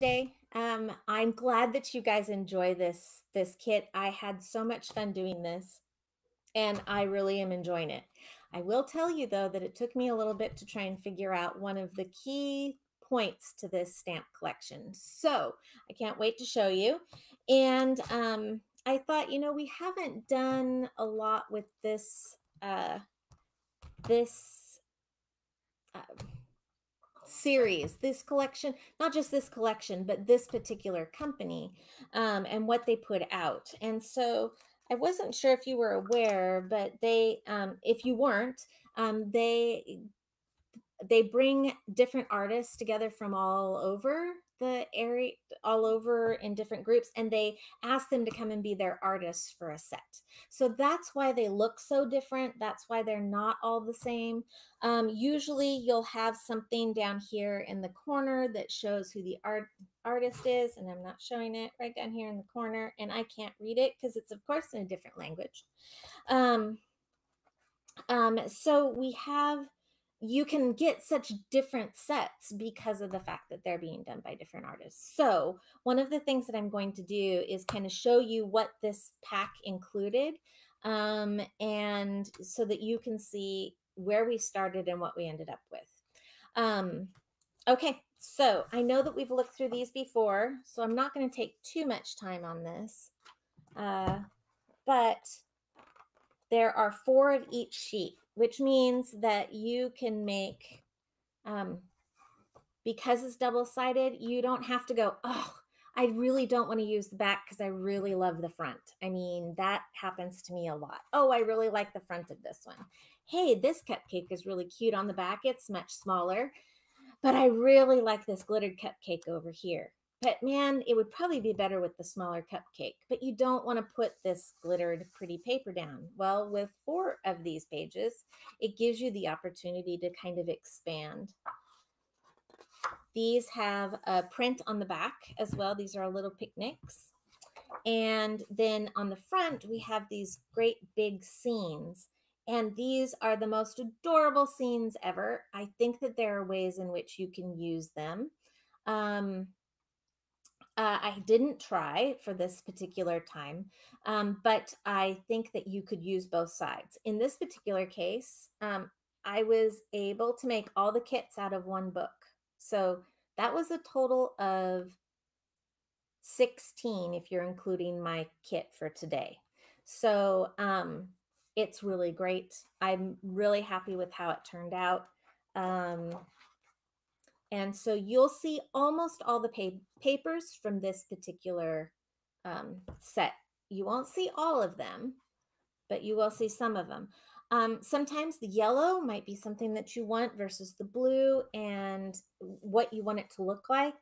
Today. I'm glad that you guys enjoy this kit. I had so much fun doing this, and I really am enjoying it. I will tell you though that it took me a little bit to try and figure out one of the key points to this stamp collection. So I can't wait to show you. And I thought, we haven't done a lot with this uh, series, this collection, not just this collection, but this particular company, and what they put out. And so I wasn't sure if you were aware, but if you weren't, they bring different artists together from all over the area, all over in different groups, and they ask them to come and be their artists for a set. So that's why they look so different. That's why they're not all the same. Usually you'll have something down here in the corner that shows who the artist is, and I'm not showing it right down here in the corner, and I can't read it because it's of course in a different language. So you can get such different sets because of the fact that they're being done by different artists. So one of the things that I'm going to do is kind of show you what this pack included, and so that you can see where we started and what we ended up with. Okay, so I know that we've looked through these before, so I'm not going to take too much time on this, but there are 4 of each sheet, which means that you can make, because it's double-sided, you don't have to go, oh, I really don't want to use the back because I really love the front. I mean, that happens to me a lot. Oh, I really like the front of this one. Hey, this cupcake is really cute on the back. It's much smaller, but I really like this glittered cupcake over here. But man, it would probably be better with the smaller cupcake, but you don't want to put this glittered pretty paper down. Well, with 4 of these pages, it gives you the opportunity to kind of expand. These have a print on the back as well. These are our little picnics. And then on the front, we have these great big scenes. And these are the most adorable scenes ever. I think that there are ways in which you can use them. I didn't try for this particular time, but I think that you could use both sides. In this particular case, I was able to make all the kits out of one book. So that was a total of 16 if you're including my kit for today. So it's really great. I'm really happy with how it turned out. And so you'll see almost all the papers from this particular set. You won't see all of them, but you will see some of them. Sometimes the yellow might be something that you want versus the blue and what you want it to look like.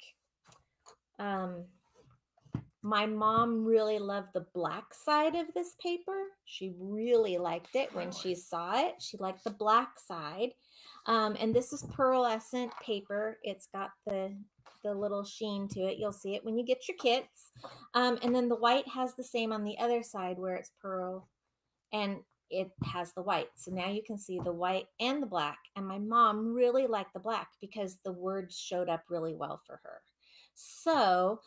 My mom really loved the black side of this paper. She really liked it when she saw it. She liked the black side. And this is pearlescent paper. It's got the little sheen to it. You'll see it when you get your kits. And then the white has the same on the other side where it's pearl and it has the white. So now you can see the white and the black. And my mom really liked the black because the words showed up really well for her. So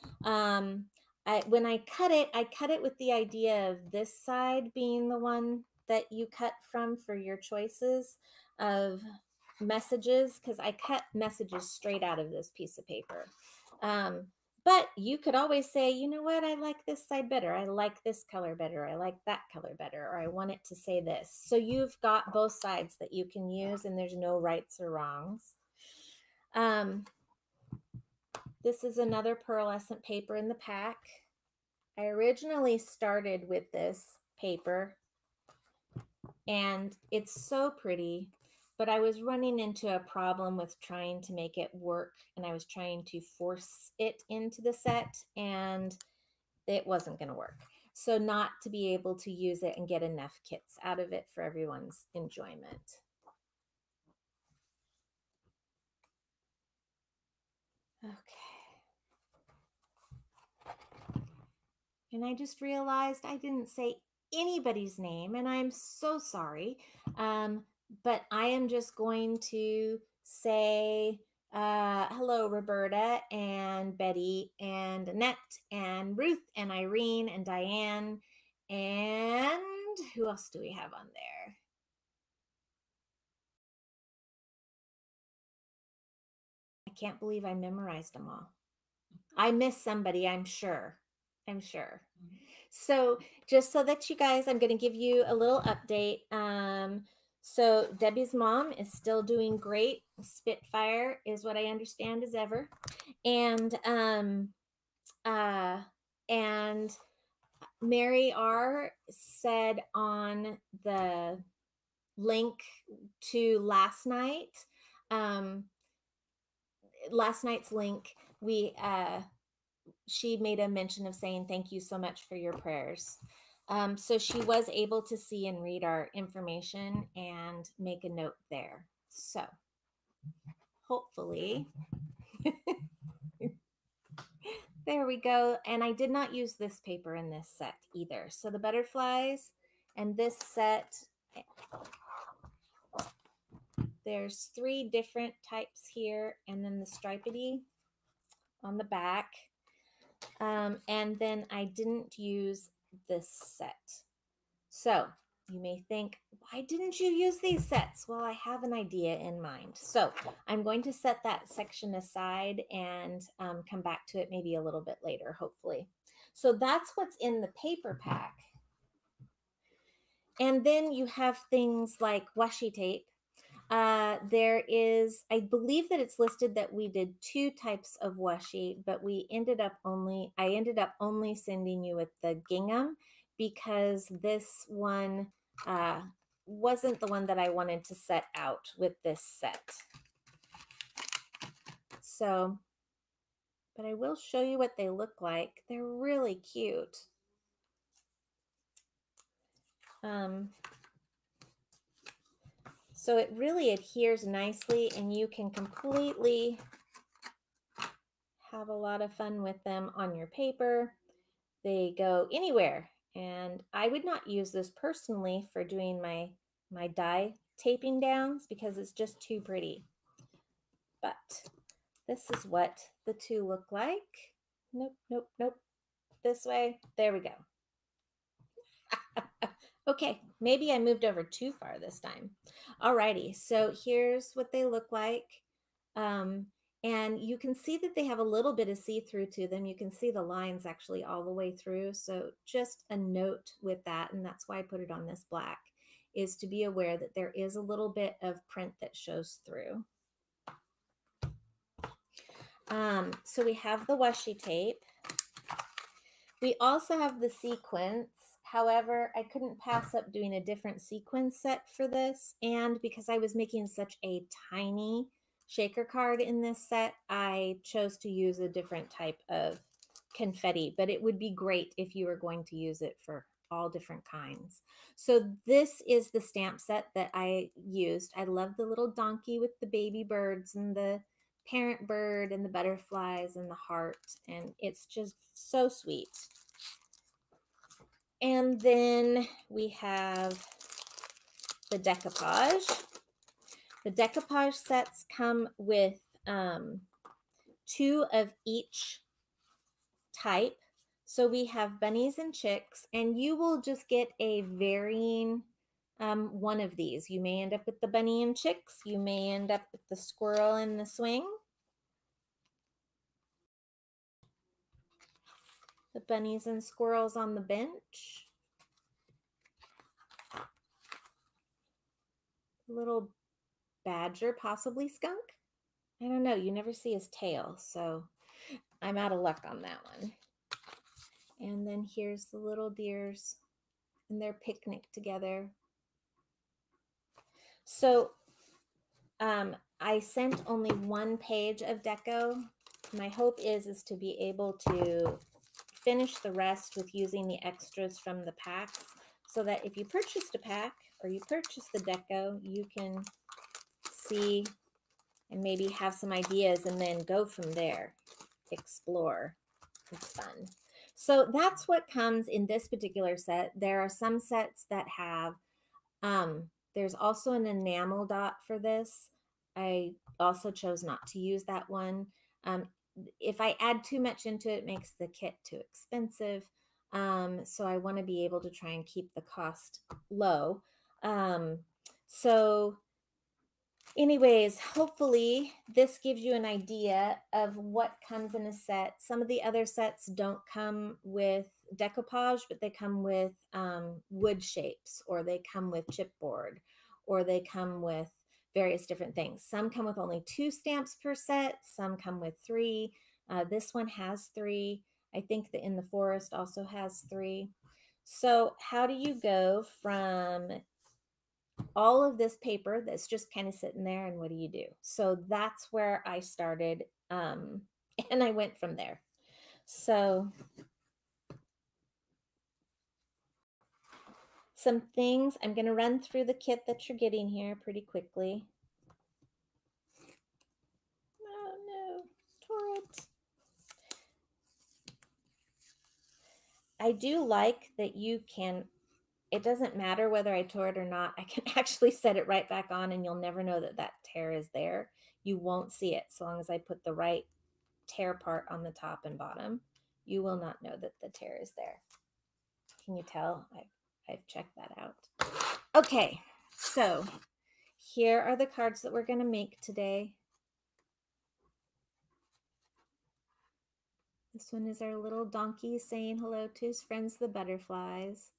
when I cut it with the idea of this side being the one that you cut from for your choices of messages, because I cut messages straight out of this piece of paper. But you could always say, you know what, I like this side better. I like this color better. I like that color better, or I want it to say this. So you've got both sides that you can use, and there's no rights or wrongs. This is another pearlescent paper in the pack. I originally started with this paper, and it's so pretty, but I was running into a problem with trying to make it work, and I was trying to force it into the set, and it wasn't going to work. So not to be able to use it and get enough kits out of it for everyone's enjoyment. Okay. And I just realized I didn't say anybody's name, and I'm so sorry. But I am just going to say Hello, Roberta and Betty and Annette and Ruth and Irene and Diane. And who else do we have on there? I can't believe I memorized them all. I missed somebody, I'm sure. I'm sure. So just so that you guys, I'm going to give you a little update. So Debbie's mom is still doing great. Spitfire is what I understand as ever. And and Mary R said on the link to last night's link, she made a mention of saying thank you so much for your prayers. So she was able to see and read our information and make a note there. So hopefully, there we go. And I did not use this paper in this set either. So the butterflies and this set, there's 3 different types here, and then the stripedy on the back. And then I didn't use this set. So you may think, why didn't you use these sets? Well, I have an idea in mind. So I'm going to set that section aside and come back to it maybe a little bit later, hopefully. So that's what's in the paper pack. And then you have things like washi tape. There is, I believe that it's listed that we did 2 types of washi, but I ended up only sending you with the gingham because this one wasn't the one that I wanted to set out with this set. So, but I will show you what they look like. They're really cute. So it really adheres nicely, and you can completely have a lot of fun with them on your paper. They go anywhere, and I would not use this personally for doing my die taping downs because it's just too pretty. But this is what the 2 look like. Nope, nope, nope. This way. There we go. Okay, maybe I moved over too far this time. Alrighty, so here's what they look like. And you can see that they have a little bit of see-through to them. You can see the lines actually all the way through. So just a note with that, and that's why I put it on this black, is to be aware that there is a little bit of print that shows through. So we have the washi tape. We also have the sequence. However, I couldn't pass up doing a different sequence set for this. And because I was making such a tiny shaker card in this set, I chose to use a different type of confetti. But it would be great if you were going to use it for all different kinds. So this is the stamp set that I used. I love the little donkey with the baby birds and the parent bird and the butterflies and the heart. And it's just so sweet. And then we have the decoupage. The decoupage sets come with 2 of each type. So we have bunnies and chicks, and you will just get a varying one of these. You may end up with the bunny and chicks. You may end up with the squirrel and the swing. The bunnies and squirrels on the bench. Little badger, possibly skunk. I don't know. You never see his tail, so I'm out of luck on that one. And then here's the little deers and their picnic together. So I sent only 1 page of deco. My hope is to be able to finish the rest with using the extras from the packs, so that if you purchased a pack or you purchase the deco, you can see and maybe have some ideas and then go from there. Explore. It's fun. So that's what comes in this particular set. There are some sets that have, there's also an enamel dot for this. I also chose not to use that one. If I add too much into it, it makes the kit too expensive. So I want to be able to try and keep the cost low. So anyways, hopefully this gives you an idea of what comes in a set. Some of the other sets don't come with decoupage, but they come with wood shapes, or they come with chipboard, or they come with various different things. Some come with only 2 stamps per set. Some come with 3. This one has 3. I think the In the Forest also has 3. So how do you go from all of this paper that's just kind of sitting there, and what do you do? So that's where I started, and I went from there. So some things, I'm going to run through the kit that you're getting here pretty quickly. Oh no, tore it. I do like that you can, it doesn't matter whether I tore it or not, I can actually set it right back on and you'll never know that that tear is there. You won't see it so long as I put the right tear part on the top and bottom. You will not know that the tear is there. Can you tell? I've checked that out. Okay, so here are the cards that we're going to make today. This one is our little donkey saying hello to his friends, the butterflies.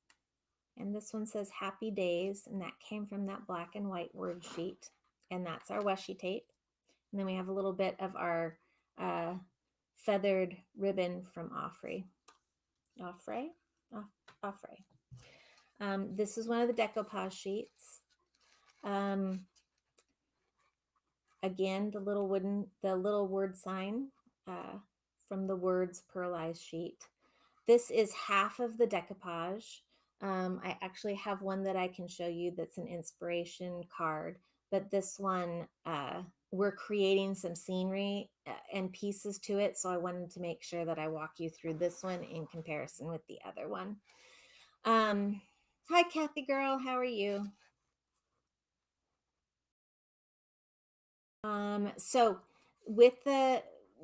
And this one says happy days, and that came from that black and white word sheet. And that's our washi tape. And then we have a little bit of our feathered ribbon from Offray. This is one of the decoupage sheets. Again, the little word sign from the Words Pearlized sheet. This is half of the decoupage. I actually have one that I can show you that's an inspiration card, but this one, we're creating some scenery and pieces to it, so I wanted to make sure that I walk you through this one in comparison with the other one. Hi, Kathy girl, how are you? So with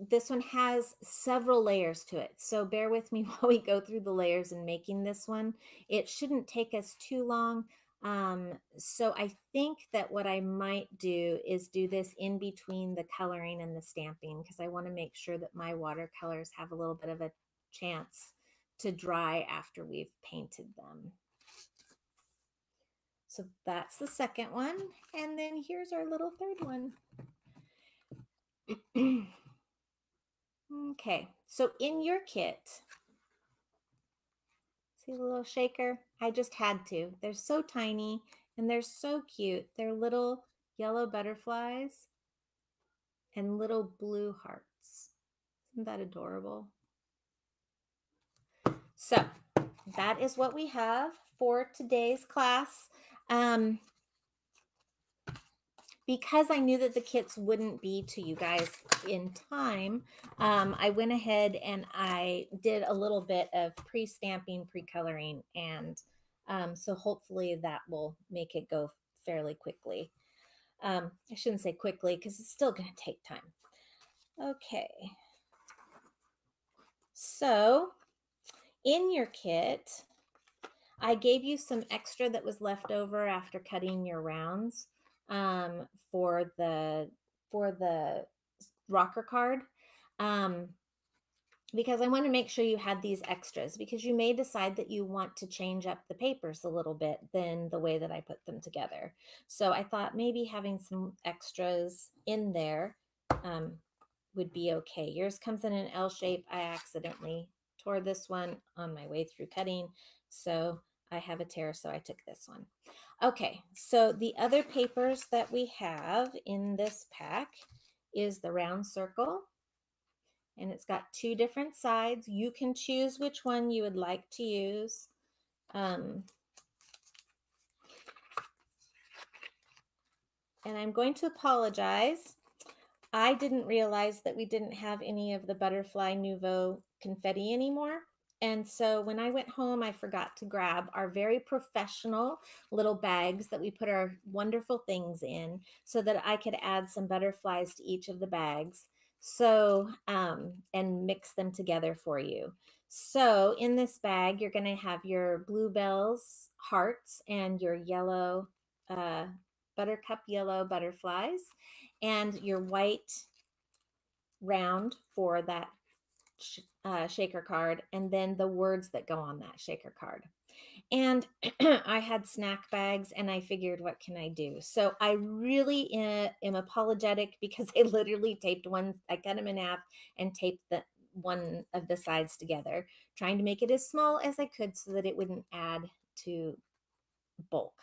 this one has several layers to it. So bear with me while we go through the layers and making this one. It shouldn't take us too long. So I think that what I might do is do this in between the coloring and the stamping, because I want to make sure that my watercolors have a little bit of a chance to dry after we've painted them. So that's the second one. And then here's our little third one. Okay, so in your kit, see the little shaker? I just had to. They're so tiny and they're so cute. They're little yellow butterflies and little blue hearts. Isn't that adorable? So that is what we have for today's class. Because I knew that the kits wouldn't be to you guys in time, I went ahead and I did a little bit of pre-stamping, pre-coloring, and so hopefully that will make it go fairly quickly. I shouldn't say quickly because it's still going to take time. Okay. So in your kit, I gave you some extra that was left over after cutting your rounds for the rocker card, because I want to make sure you had these extras, because you may decide that you want to change up the papers a little bit than the way that I put them together. So I thought maybe having some extras in there would be okay. Yours comes in an L shape. I accidentally tore this one on my way through cutting, so I have a tear, so I took this one. Okay, so the other papers that we have in this pack is the round circle, and it's got 2 different sides. You can choose which one you would like to use. And I'm going to apologize. I didn't realize that we didn't have any of the Butterfly Nouveau confetti anymore. And so when I went home, I forgot to grab our very professional little bags that we put our wonderful things in so that I could add some butterflies to each of the bags. So, and mix them together for you. So in this bag, you're going to have your Bluebells hearts and your yellow, buttercup yellow butterflies and your white round for that shaker card, and then the words that go on that shaker card. And I had snack bags, and I figured, what can I do? So I really am apologetic because I literally taped one, I cut them in half and taped the one of the sides together, trying to make it as small as I could so that it wouldn't add to bulk.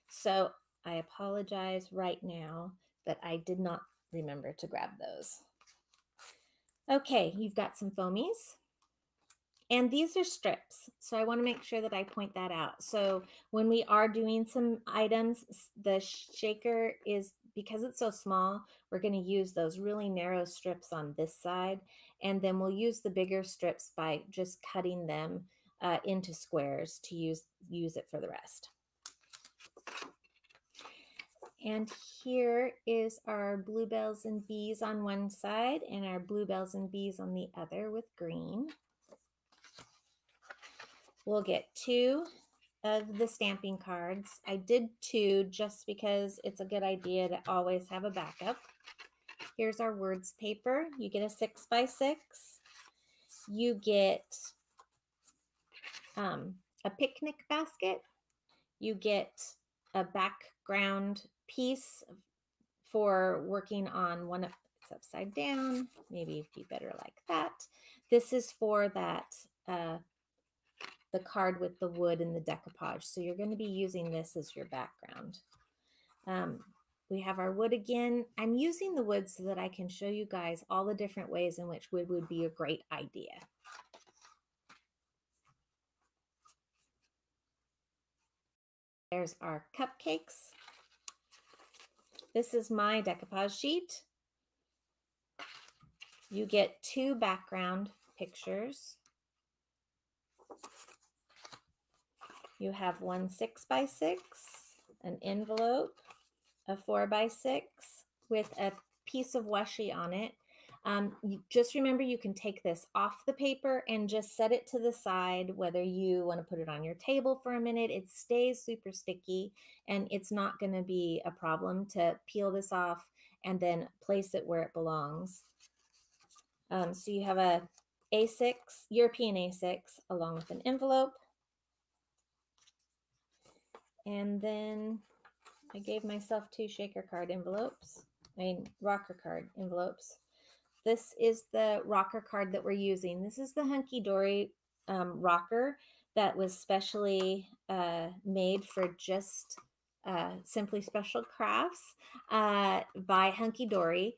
So I apologize right now that I did not remember to grab those. Okay, you've got some foamies. And these are strips, so I want to make sure that I point that out. So when we are doing some items, the shaker is, because it's so small, we're going to use those really narrow strips on this side, and then we'll use the bigger strips by just cutting them into squares to use it for the rest. And here is our bluebells and bees on one side and our bluebells and bees on the other with green. We'll get 2 of the stamping cards. I did 2 just because it's a good idea to always have a backup. Here's our words paper. You get a 6x6. You get a picnic basket. You get a background piece for working on one of it's upside down. Maybe it'd be better like that. This is for that the card with the wood and the decoupage. So you're going to be using this as your background. We have our wood again. I'm using the wood so that I can show you guys all the different ways in which wood would be a great idea. There's our cupcakes. This is my decoupage sheet. You get 2 background pictures. You have one 6x6, an envelope, a 4x6 with a piece of washi on it. Just remember, you can take this off the paper and just set it to the side, whether you want to put it on your table for a minute. It stays super sticky, and it's not going to be a problem to peel this off and then place it where it belongs. So you have a A6, European A6, along with an envelope. And then I gave myself 2 shaker card envelopes, rocker card envelopes. This is the rocker card that we're using. This is the Hunky Dory rocker that was specially made for just Simply Special Crafts by Hunky Dory.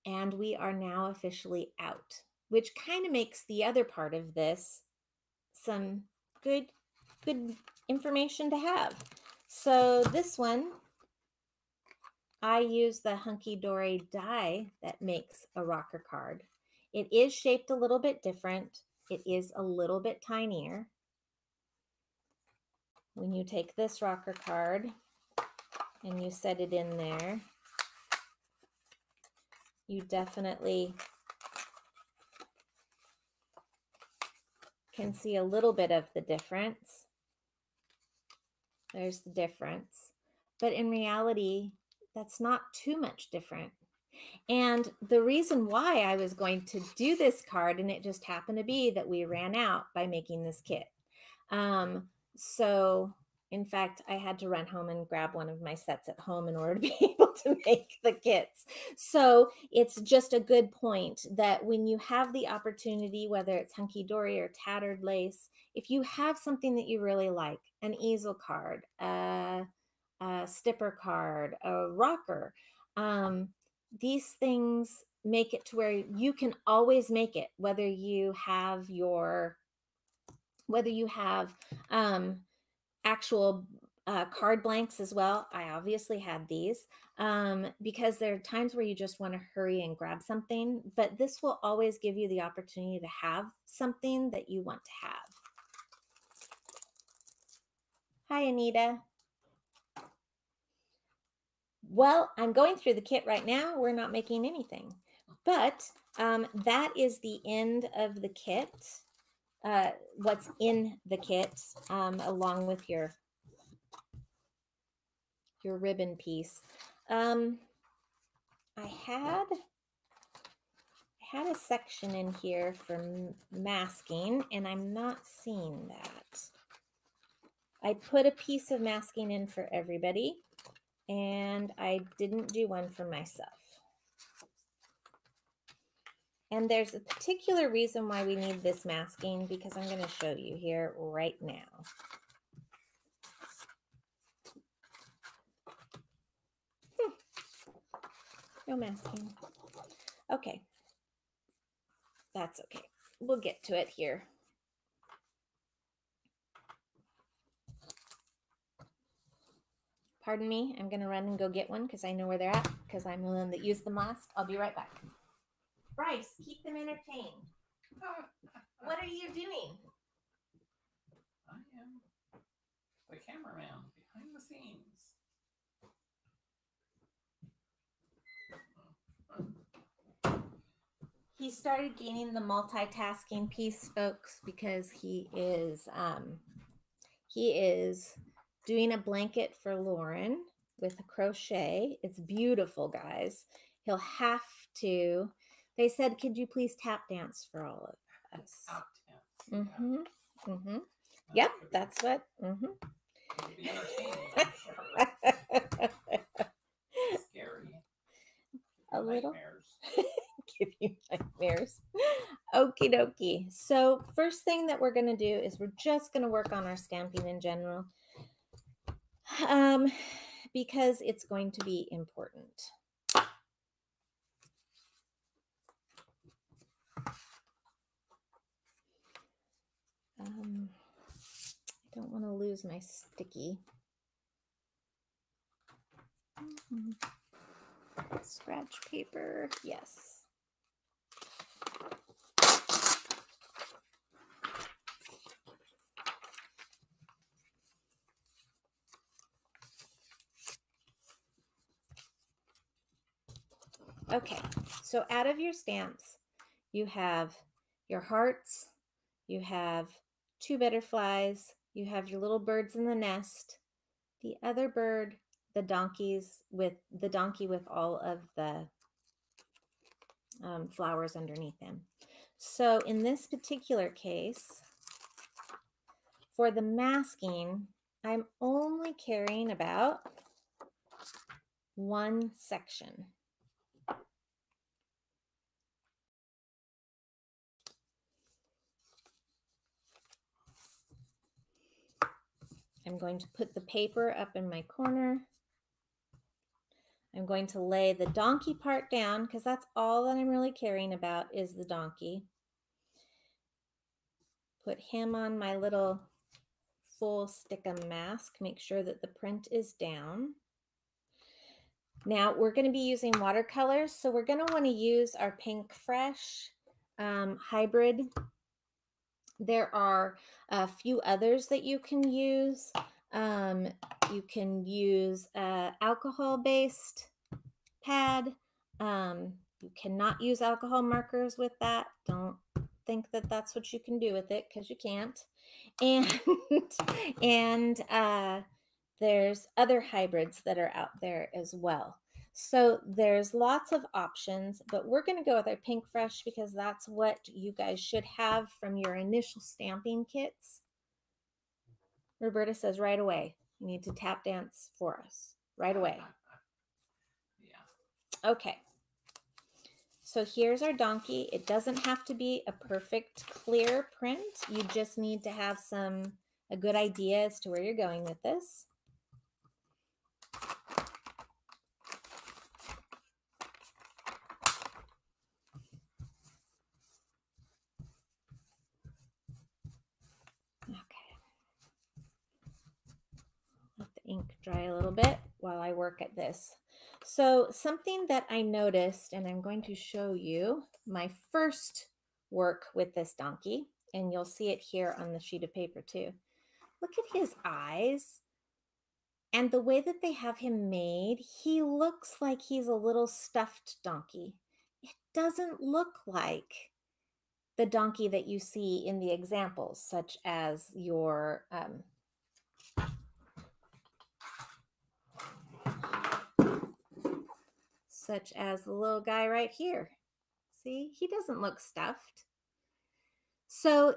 And we are now officially out, which kind of makes the other part of this some good information to have. So this one, I use the Hunky Dory die that makes a rocker card. It is shaped a little bit different. It is a little bit tinier. When you take this rocker card and you set it in there, you definitely can see a little bit of the difference. There's the difference. But in reality, that's not too much different. And the reason why I was going to do this card, and it just happened to be that we ran out by making this kit. So in fact, I had to run home and grab one of my sets at home in order to be able to make the kits. So it's just a good point that when you have the opportunity, whether it's Hunky Dory or Tattered Lace, if you have something that you really like, an easel card, a stipper card, a rocker, these things make it to where you can always make it, whether you have actual card blanks as well. I obviously had these because there are times where you just want to hurry and grab something, but this will always give you the opportunity to have something that you want to have. Hi, Anita. Well, I'm going through the kit right now. We're not making anything, but that is the end of the kit. What's in the kit, along with your ribbon piece. I had a section in here for masking, and I'm not seeing that. I put a piece of masking in for everybody, and I didn't do one for myself. And there's a particular reason why we need this masking, because I'm going to show you here right now. No masking. Okay. That's okay. We'll get to it here. Pardon me, I'm going to run and go get one because I know where they're at, because I'm the one that used them last. I'll be right back. Bryce, keep them entertained. What are you doing? I am the cameraman behind the scenes. He started gaining the multitasking piece, folks, because he is doing a blanket for Lauren with a crochet. It's beautiful, guys. He'll have to. They said, "Could you please tap dance for all of us?" Tap dance. Mm-hmm. Mm-hmm. Yep, that's what. Mm-hmm. It'll be entertaining, I'm sure. Scary. A little. Nightmares. Give you nightmares. Okie dokie. So first thing that we're going to do is we're just going to work on our stamping in general, because it's going to be important. I don't want to lose my sticky. Scratch paper, yes. Okay, so out of your stamps, you have your hearts, you have 2 butterflies, you have your little birds in the nest, the other bird, the donkey with all of the flowers underneath them. So in this particular case, for the masking, I'm only carrying about 1 section. I'm going to put the paper up in my corner. I'm going to lay the donkey part down because that's all that I'm really caring about is the donkey. Put him on my little full stickum mask. Make sure that the print is down. Now we're going to be using watercolors, so we're going to want to use our Pink Fresh hybrid. There are a few others that you can use. You can use alcohol-based pad. You cannot use alcohol markers with that. Don't think that that's what you can do with it, because you can't. And there's other hybrids that are out there as well. So there's lots of options, but we're going to go with our Pink Fresh because that's what you guys should have from your initial stamping kits. Roberta says right away, you need to tap dance for us right away. Yeah. Okay. So here's our donkey. It doesn't have to be a perfect clear print. You just need to have a good idea as to where you're going with this. ink dry a little bit while I work at this. So something that I noticed, and I'm going to show you my first work with this donkey, and you'll see it here on the sheet of paper too. Look at his eyes. And the way that they have him made, he looks like he's a little stuffed donkey. It doesn't look like the donkey that you see in the examples, such as your the little guy right here. See, he doesn't look stuffed. So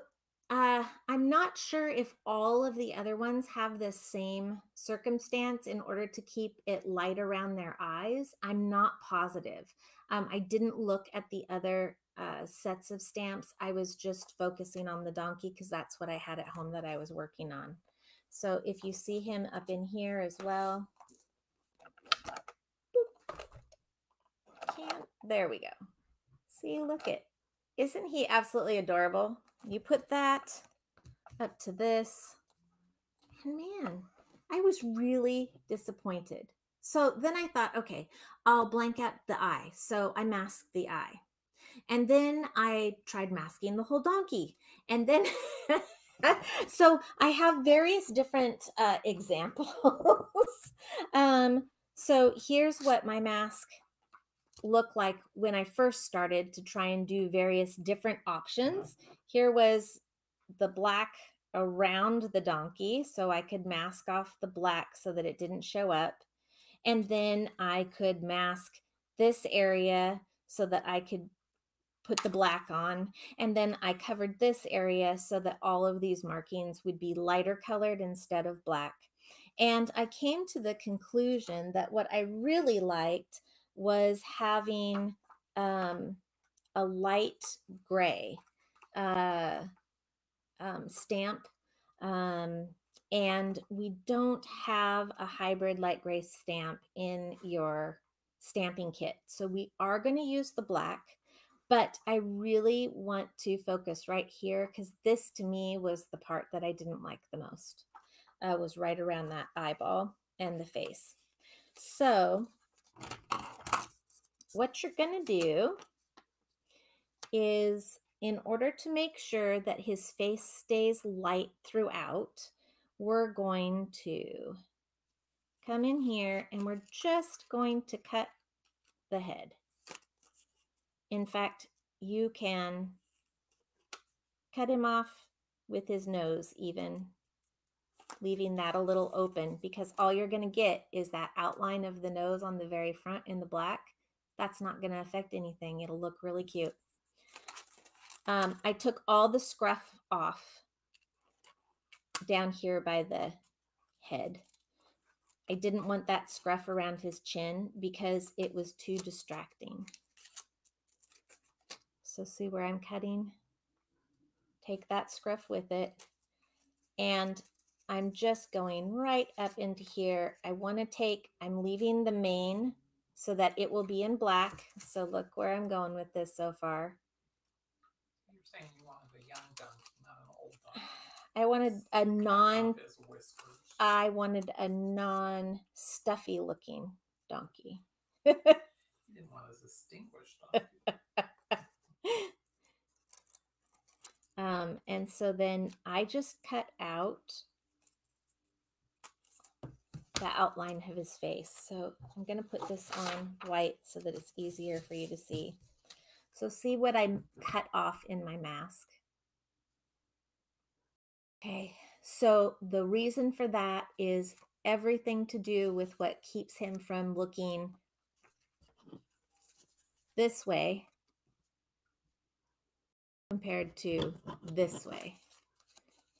I'm not sure if all of the other ones have this same circumstance in order to keep it light around their eyes. I'm not positive. I didn't look at the other sets of stamps. I was just focusing on the donkey because that's what I had at home that I was working on. So if you see him up in here as well, there we go. See, look it. Isn't he absolutely adorable? You put that up to this, and man, I was really disappointed. So then I thought, okay, I'll blank out the eye. So I masked the eye. And then I tried masking the whole donkey. And then, so I have various different examples. So here's what my mask looked like when I first started to try and do various different options. Here was the black around the donkey, so I could mask off the black so that it didn't show up. And then I could mask this area so that I could put the black on. And then I covered this area so that all of these markings would be lighter colored instead of black. And I came to the conclusion that what I really liked was having a light gray stamp. And we don't have a hybrid light gray stamp in your stamping kit. So we are going to use the black, but I really want to focus right here because this to me was the part that I didn't like the most. Was right around that eyeball and the face. So what you're going to do is, in order to make sure that his face stays light throughout, we're going to come in here and we're just going to cut the head. In fact, you can cut him off with his nose even, leaving that a little open, because all you're going to get is that outline of the nose on the very front in the black. That's not going to affect anything. It'll look really cute. I took all the scruff off down here by the head. I didn't want that scruff around his chin because it was too distracting. So see where I'm cutting? Take that scruff with it. And I'm just going right up into here. I'm leaving the mane so that it will be in black. So look where I'm going with this so far. You're saying you wanted a young donkey, not an old donkey. I wanted a non-stuffy looking donkey. You didn't want a distinguished donkey. And so then I just cut out the outline of his face. So I'm going to put this on white so that it's easier for you to see. So see what I cut off in my mask. Okay, so the reason for that is everything to do with what keeps him from looking this way compared to this way.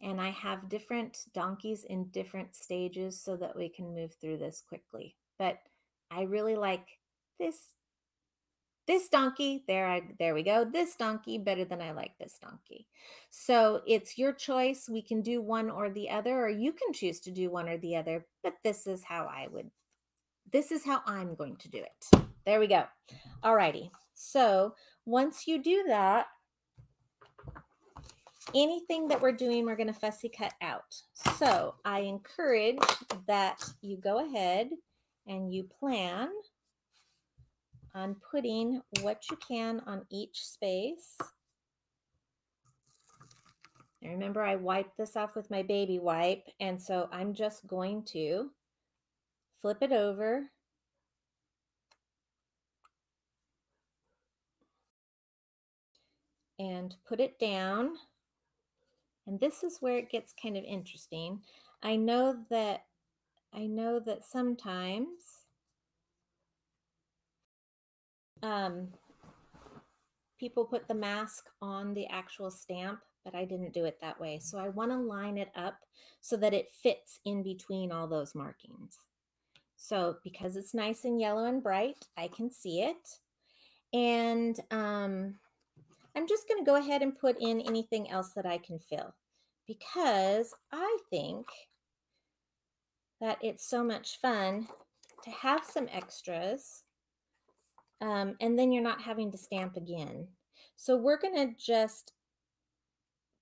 And I have different donkeys in different stages so that we can move through this quickly. But I really like this donkey. There we go. This donkey better than I like this donkey. So it's your choice. We can do one or the other, or you can choose to do one or the other, but this is how I'm going to do it. There we go. Alrighty. So once you do that, anything that we're doing, we're going to fussy cut out. So I encourage that you go ahead and you plan on putting what you can on each space. And remember, I wiped this off with my baby wipe, and so I'm just going to flip it over and put it down. And this is where it gets kind of interesting. I know that sometimes people put the mask on the actual stamp, but I didn't do it that way. So I want to line it up so that it fits in between all those markings. So because it's nice and yellow and bright, I can see it. And I'm just going to go ahead and put in anything else that I can fill, because I think that it's so much fun to have some extras, and then you're not having to stamp again. So we're going to just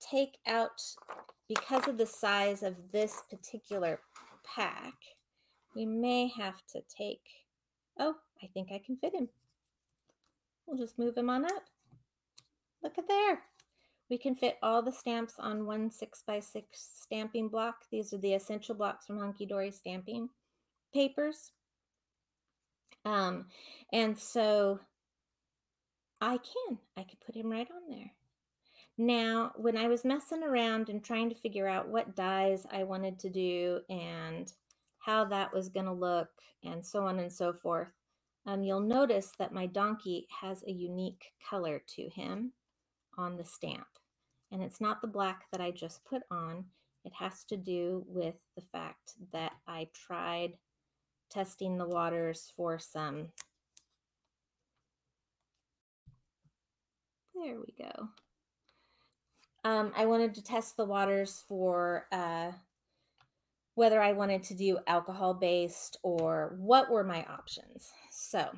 take out, because of the size of this particular pack, we may have to take, oh, I think I can fit him. We'll just move him on up. Look at there. We can fit all the stamps on one 6x6 stamping block. These are the essential blocks from Hunky Dory stamping papers. And so I could put him right on there. Now, when I was messing around and trying to figure out what dies I wanted to do and how that was going to look and so on and so forth, you'll notice that my donkey has a unique color to him on the stamp. And it's not the black that I just put on. It has to do with the fact that I tried testing the waters for some. There we go. I wanted to test the waters for whether I wanted to do alcohol-based or what were my options. So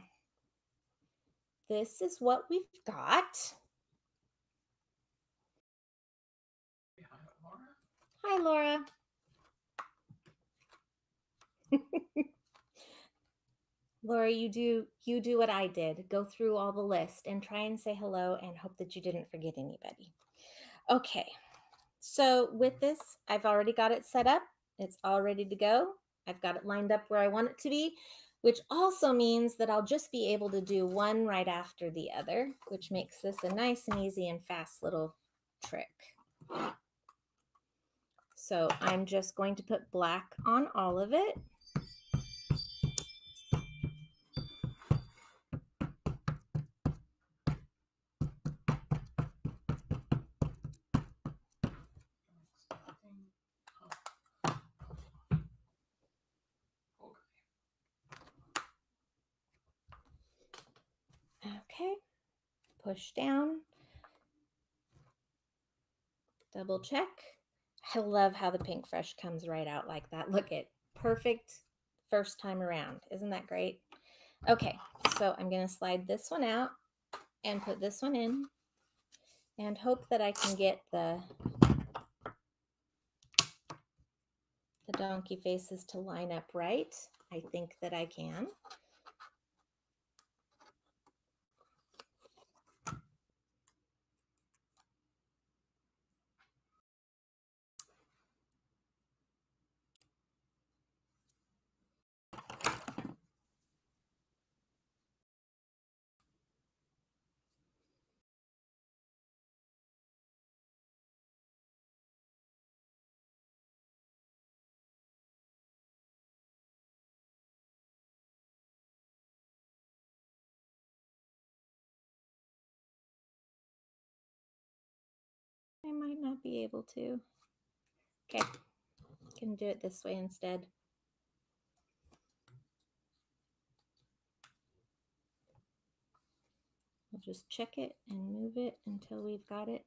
this is what we've got. Hi, Laura. Laura, you do what I did. Go through all the list and try and say hello and hope that you didn't forget anybody. Okay, so with this, I've already got it set up. It's all ready to go. I've got it lined up where I want it to be, which also means that I'll just be able to do one right after the other, which makes this a nice and easy and fast little trick. So I'm just going to put black on all of it. Okay, push down, double check. I love how the Pink Fresh comes right out like that. Look at perfect first time around. Isn't that great? Okay, so I'm going to slide this one out and put this one in and hope that I can get the donkey faces to line up right. I think that I can. I might not be able to. Okay, can do it this way instead. We'll just check it and move it until we've got it.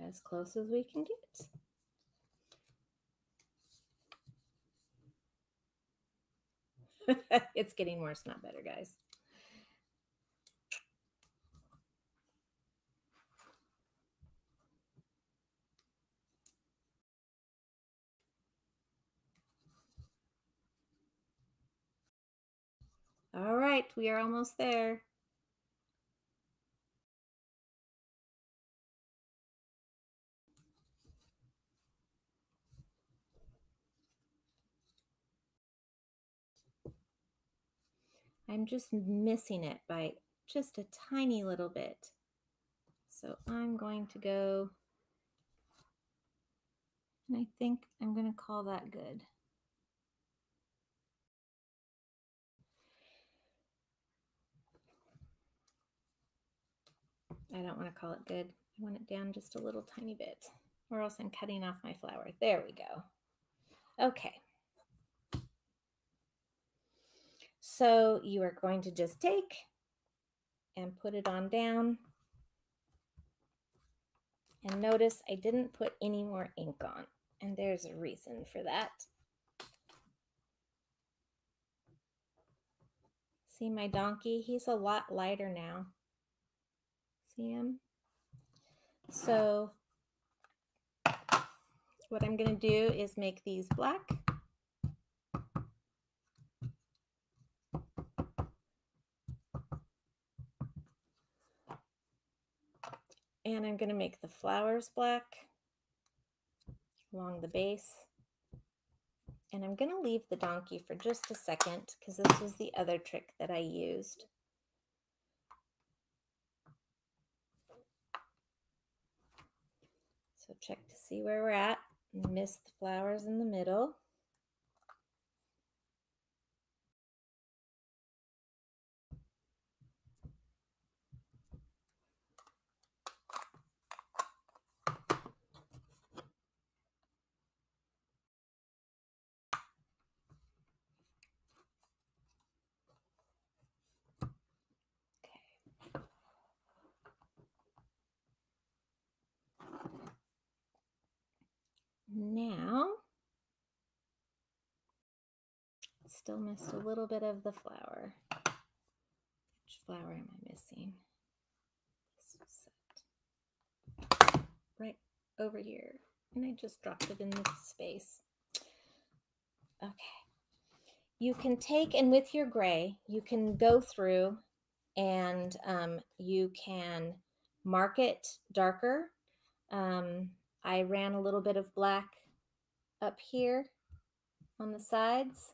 As close as we can get. It's getting worse, not better, guys. All right, we are almost there. I'm just missing it by just a tiny little bit. So I'm going to go, and I think I'm going to call that good. I don't want to call it good. I want it down just a little tiny bit, or else I'm cutting off my flower. There we go. Okay. So you are going to just take and put it on down. And notice I didn't put any more ink on, and there's a reason for that. See my donkey? He's a lot lighter now. See him? So what I'm going to do is make these black. And I'm going to make the flowers black along the base. And I'm going to leave the donkey for just a second because this was the other trick that I used. So check to see where we're at. Miss the flowers in the middle. Now, still missed a little bit of the flower. Which flower am I missing? This was set right over here, and I just dropped it in this space. Okay. You can take, and with your gray, you can go through and you can mark it darker. I ran a little bit of black up here on the sides,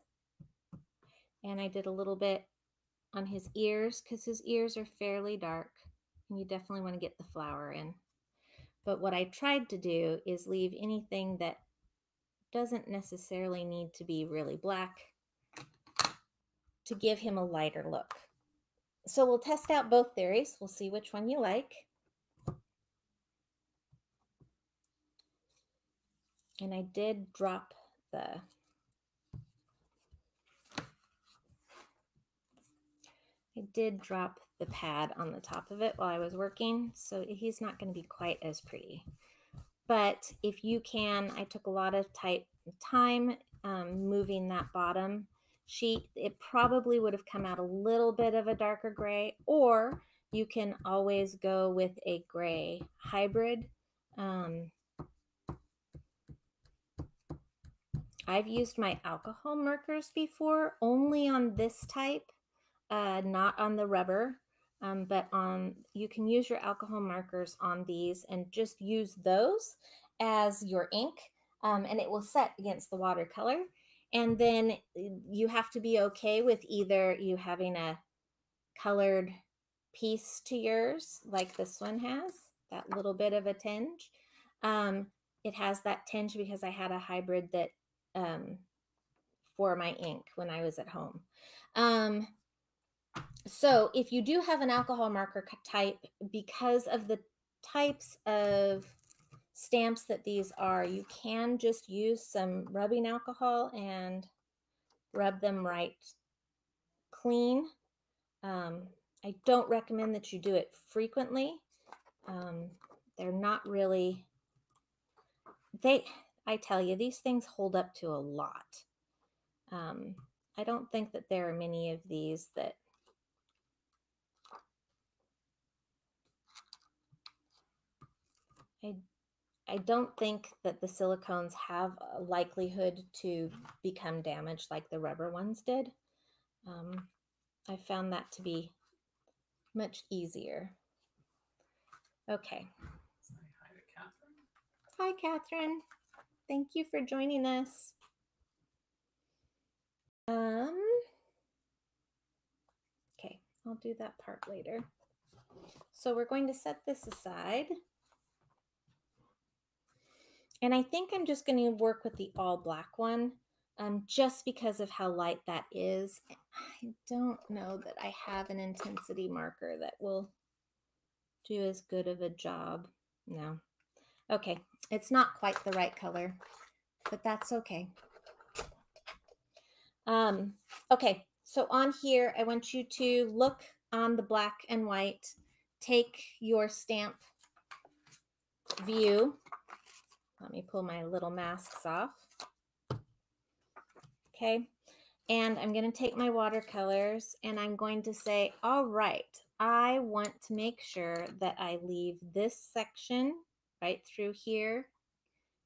and I did a little bit on his ears because his ears are fairly dark, and you definitely want to get the flower in. But what I tried to do is leave anything that doesn't necessarily need to be really black to give him a lighter look. So we'll test out both theories. We'll see which one you like. And I did drop the pad on the top of it while I was working, so he's not going to be quite as pretty. But if you can, I took a lot of time moving that bottom sheet. It probably would have come out a little bit of a darker gray, or you can always go with a gray hybrid. I've used my alcohol markers before, only on this type, not on the rubber, but you can use your alcohol markers on these and just use those as your ink, and it will set against the watercolor. And then you have to be okay with either you having a colored piece to yours, like this one has, that little bit of a tinge. It has that tinge because I had a hybrid that for my ink when I was at home. So if you do have an alcohol marker type, because of the types of stamps that these are, you can just use some rubbing alcohol and rub them right clean. I don't recommend that you do it frequently. They're not really, I tell you, these things hold up to a lot. I don't think that there are many of these that I don't think that the silicones have a likelihood to become damaged like the rubber ones did. I found that to be much easier. Okay. Say hi to Catherine. Hi, Catherine. Thank you for joining us. Okay, I'll do that part later. So we're going to set this aside. And I think I'm just going to work with the all black one, just because of how light that is. I don't know that I have an intensity marker that will do as good of a job. No. Okay, it's not quite the right color, but that's okay. Okay, so on here, I want you to look on the black and white, take your stamp view. Let me pull my little masks off. Okay, and I'm going to take my watercolors and I'm going to say, all right, I want to make sure that I leave this section right through here.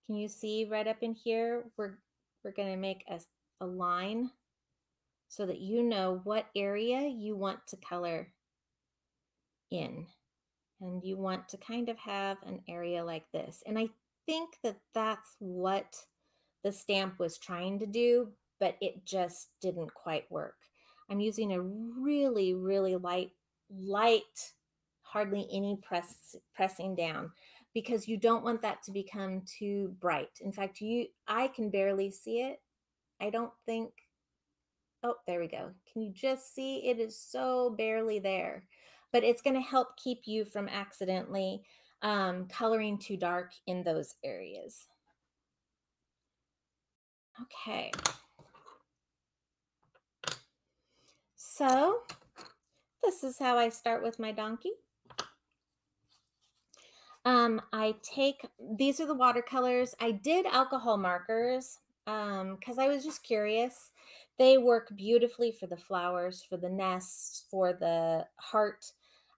Can you see right up in here? We're going to make a line so that you know what area you want to color in. And you want to kind of have an area like this. And I think that that's what the stamp was trying to do, but it just didn't quite work. I'm using a really, really light, hardly any pressing down, because you don't want that to become too bright. In fact, I can barely see it. I don't think, oh, there we go. Can you just see? It is so barely there, but it's going to help keep you from accidentally coloring too dark in those areas. Okay. So this is how I start with my donkey. These are the watercolors. I did alcohol markers because I was just curious. They work beautifully for the flowers, for the nests, for the heart.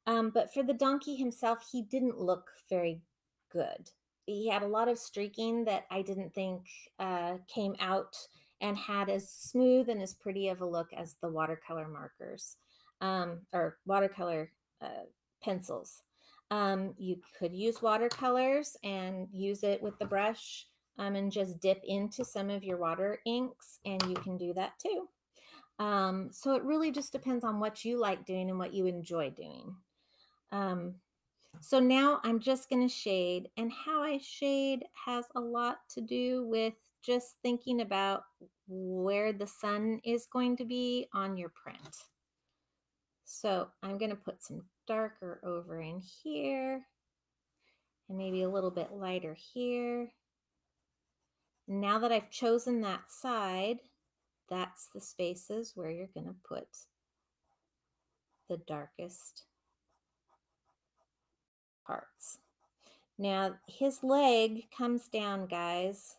But for the donkey himself, he didn't look very good. He had a lot of streaking that I didn't think came out and had as smooth and as pretty of a look as the watercolor markers or watercolor pencils. You could use watercolors and use it with the brush and just dip into some of your water inks, and you can do that too. So it really just depends on what you like doing and what you enjoy doing. So now I'm just going to shade, and how I shade has a lot to do with just thinking about where the sun is going to be on your print. So I'm going to put some darker over in here and maybe a little bit lighter here. Now that I've chosen that side, that's the spaces where you're going to put the darkest parts. Now his leg comes down, guys,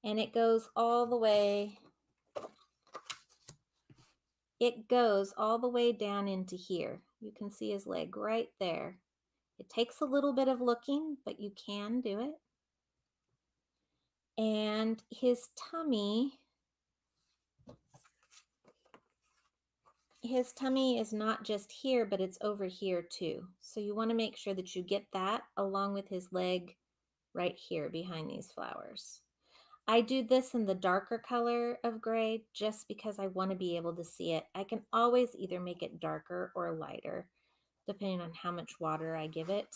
and it goes all the way. It goes all the way down into here. You can see his leg right there. It takes a little bit of looking, but you can do it. And his tummy is not just here, but it's over here too. So you want to make sure that you get that along with his leg right here behind these flowers. I do this in the darker color of gray just because I want to be able to see it. I can always either make it darker or lighter, depending on how much water I give it.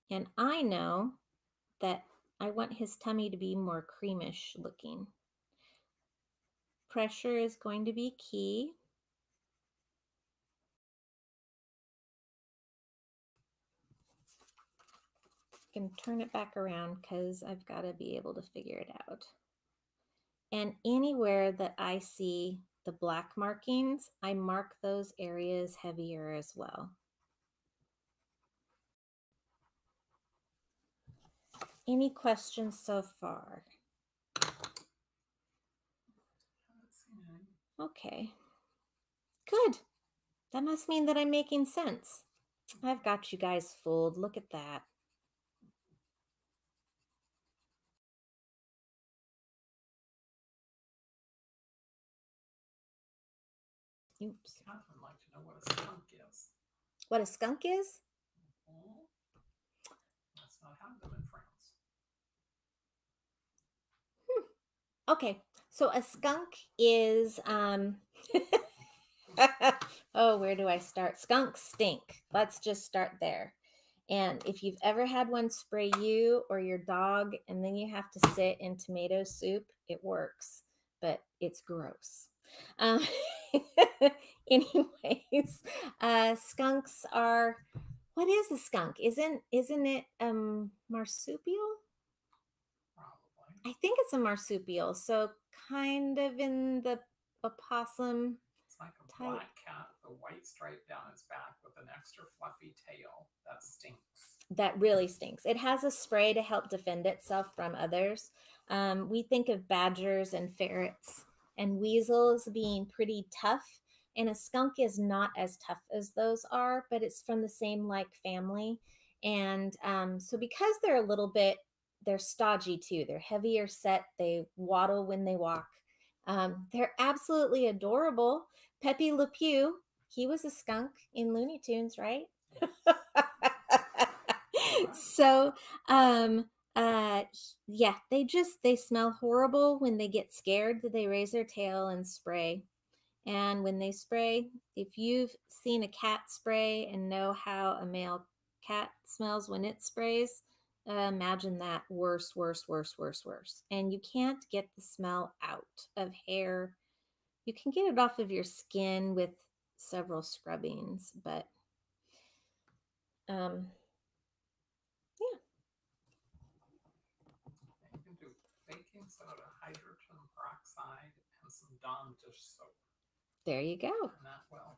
And I know that I want his tummy to be more creamish looking. Pressure is going to be key. I can turn it back around because I've got to be able to figure it out. And anywhere that I see the black markings, I mark those areas heavier as well. Any questions so far? Okay, good. That must mean that I'm making sense. I've got you guys fooled. Look at that. Oops. I would like to know what a skunk is. What a skunk is? Let's not have them in France. Okay, so a skunk is oh, where do I start? Skunks stink. Let's just start there. And if you've ever had one spray you or your dog and then you have to sit in tomato soup, it works, but it's gross. Um, anyways, skunks are, what is a skunk? Isn't it marsupial? Probably. I think it's a marsupial, so kind of in the opossum. It's like a black cat with a white stripe down its back with an extra fluffy tail. That stinks. That really stinks. It has a spray to help defend itself from others. We think of badgers and ferrets and weasels being pretty tough, and a skunk is not as tough as those are, but it's from the same like family. And so because they're a little bit, they're stodgy too. They're heavier set. They waddle when they walk. They're absolutely adorable. Pepe Le Pew, he was a skunk in Looney Tunes, right? So yeah, they smell horrible. When they get scared, they raise their tail and spray. And when they spray, if you've seen a cat spray and know how a male cat smells when it sprays, imagine that. Worse, worse, worse, worse, worse. And you can't get the smell out of hair. You can get it off of your skin with several scrubbings, but yeah. You can do baking soda, hydrogen peroxide, and some Dawn dish soap. There you go. And that will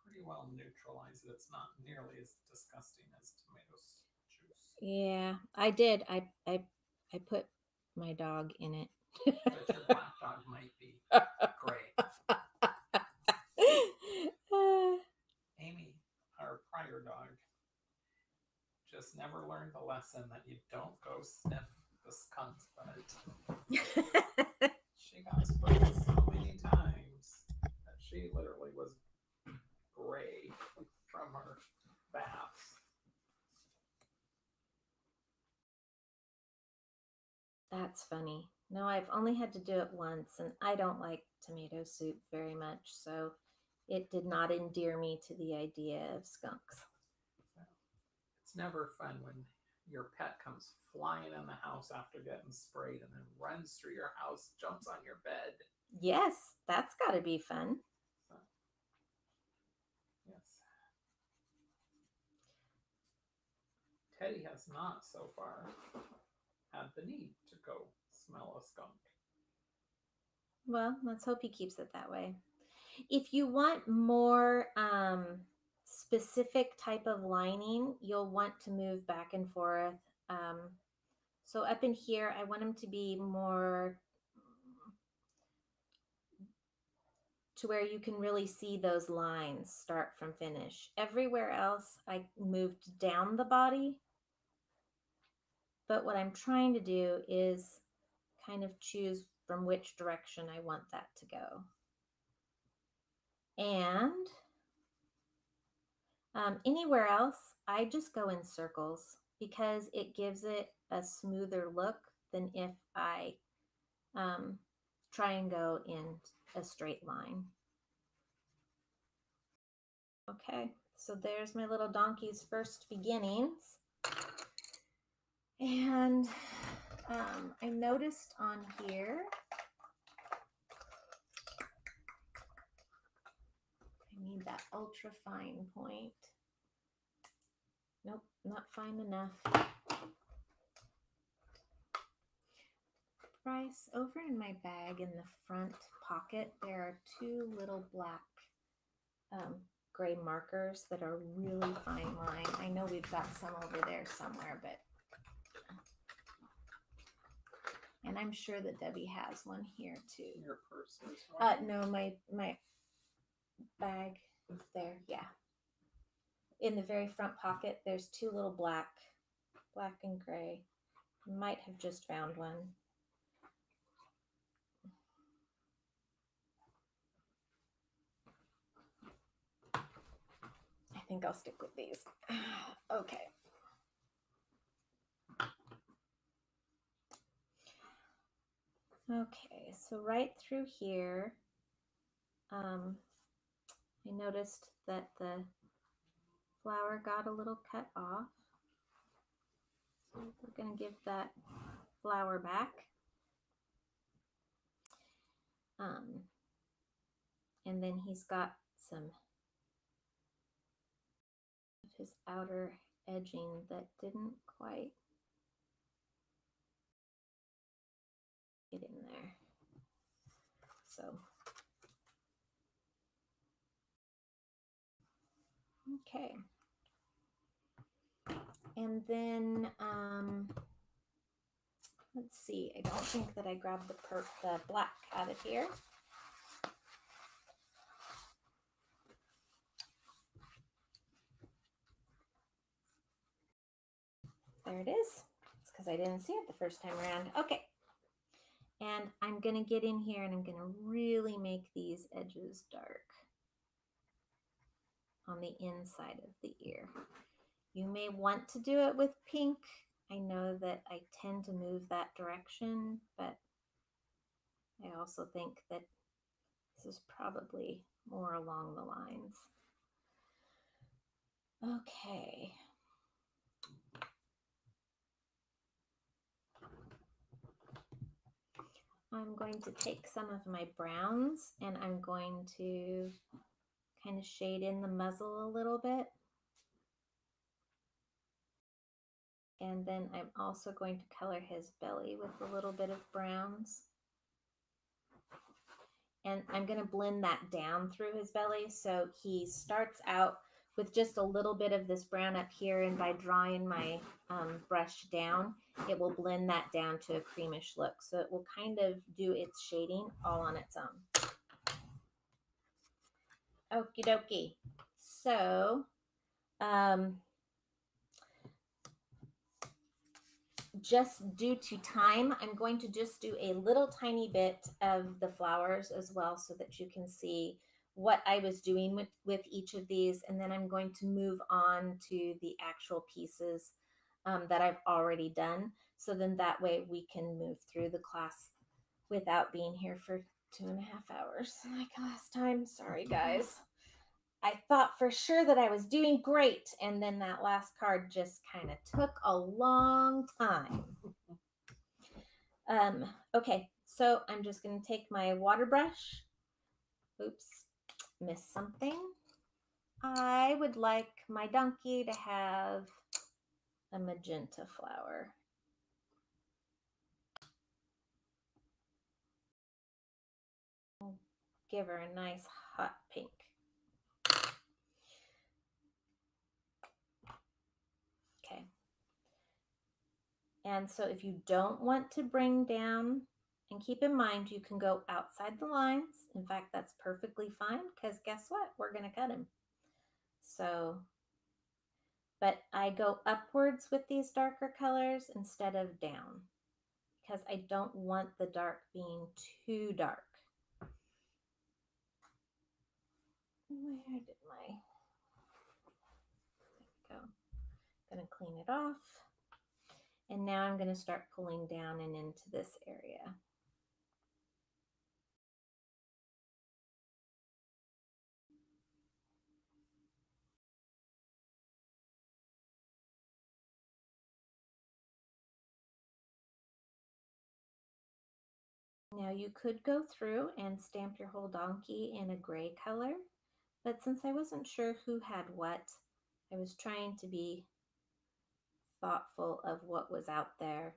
pretty well neutralize it. It's not nearly as disgusting as tomato juice. Yeah, I did. I put my dog in it. But your black dog might be gray. Amy, our prior dog, just never learned the lesson that you don't go sniff the skunk's butt. She got sprayed so many times that she literally was gray from her baths. That's funny. No, I've only had to do it once, and I don't like tomato soup very much, so it did not endear me to the idea of skunks. So, it's never fun when your pet comes flying in the house after getting sprayed and then runs through your house, jumps on your bed. Yes, that's got to be fun. So, yes. Teddy has not so far had the need to go smell a skunk. Well, let's hope he keeps it that way. If you want more specific type of lining, you'll want to move back and forth. So up in here, I want them to be more to where you can really see those lines start from finish. Everywhere else, I moved down the body. But what I'm trying to do is kind of choose from which direction I want that to go. And anywhere else, I just go in circles because it gives it a smoother look than if I try and go in a straight line. Okay, so there's my little donkey's first beginnings. And I noticed on here, I need that ultra fine point. Nope, not fine enough. Bryce, over in my bag in the front pocket, there are two little black gray markers that are really fine line. I know we've got some over there somewhere, but and I'm sure that Debbie has one here too. Your purse is right? No, my bag there, yeah. In the very front pocket, there's two little black and gray. Might have just found one. think I'll stick with these. Okay. Okay, so right through here, I noticed that the flower got a little cut off. So we're going to give that flower back. And then he's got some of his outer edging that didn't quite get in there. So, okay. And then, let's see, I don't think that I grabbed the black out of here. There it is. It's because I didn't see it the first time around. Okay. And I'm going to get in here and I'm going to really make these edges dark on the inside of the ear. You may want to do it with pink. I know that I tend to move that direction, but I also think that this is probably more along the lines. Okay. I'm going to take some of my browns and I'm going to kind of shade in the muzzle a little bit. And then I'm also going to color his belly with a little bit of browns. And I'm going to blend that down through his belly. So he starts out with just a little bit of this brown up here. And by drawing my brush down, it will blend that down to a creamish look. So it will kind of do its shading all on its own. Okie dokie. So, just due to time, I'm going to just do a little tiny bit of the flowers as well so that you can see what I was doing with each of these. And then I'm going to move on to the actual pieces that I've already done. So then that way we can move through the class without being here for 2.5 hours like last time. Sorry, guys. I thought for sure that I was doing great, and then that last card just kind of took a long time. Okay, so I'm just going to take my water brush. Oops, missed something. I would like my donkey to have a magenta flower. I'll give her a nice hot pink. Okay. And so if you don't want to bring down, and keep in mind, you can go outside the lines. In fact, that's perfectly fine because guess what? We're going to cut him. So, but I go upwards with these darker colors instead of down because I don't want the dark being too dark. Where did my, there we go. I'm going to clean it off. And now I'm going to start pulling down and into this area. Now you could go through and stamp your whole donkey in a gray color, but since I wasn't sure who had what, I was trying to be thoughtful of what was out there.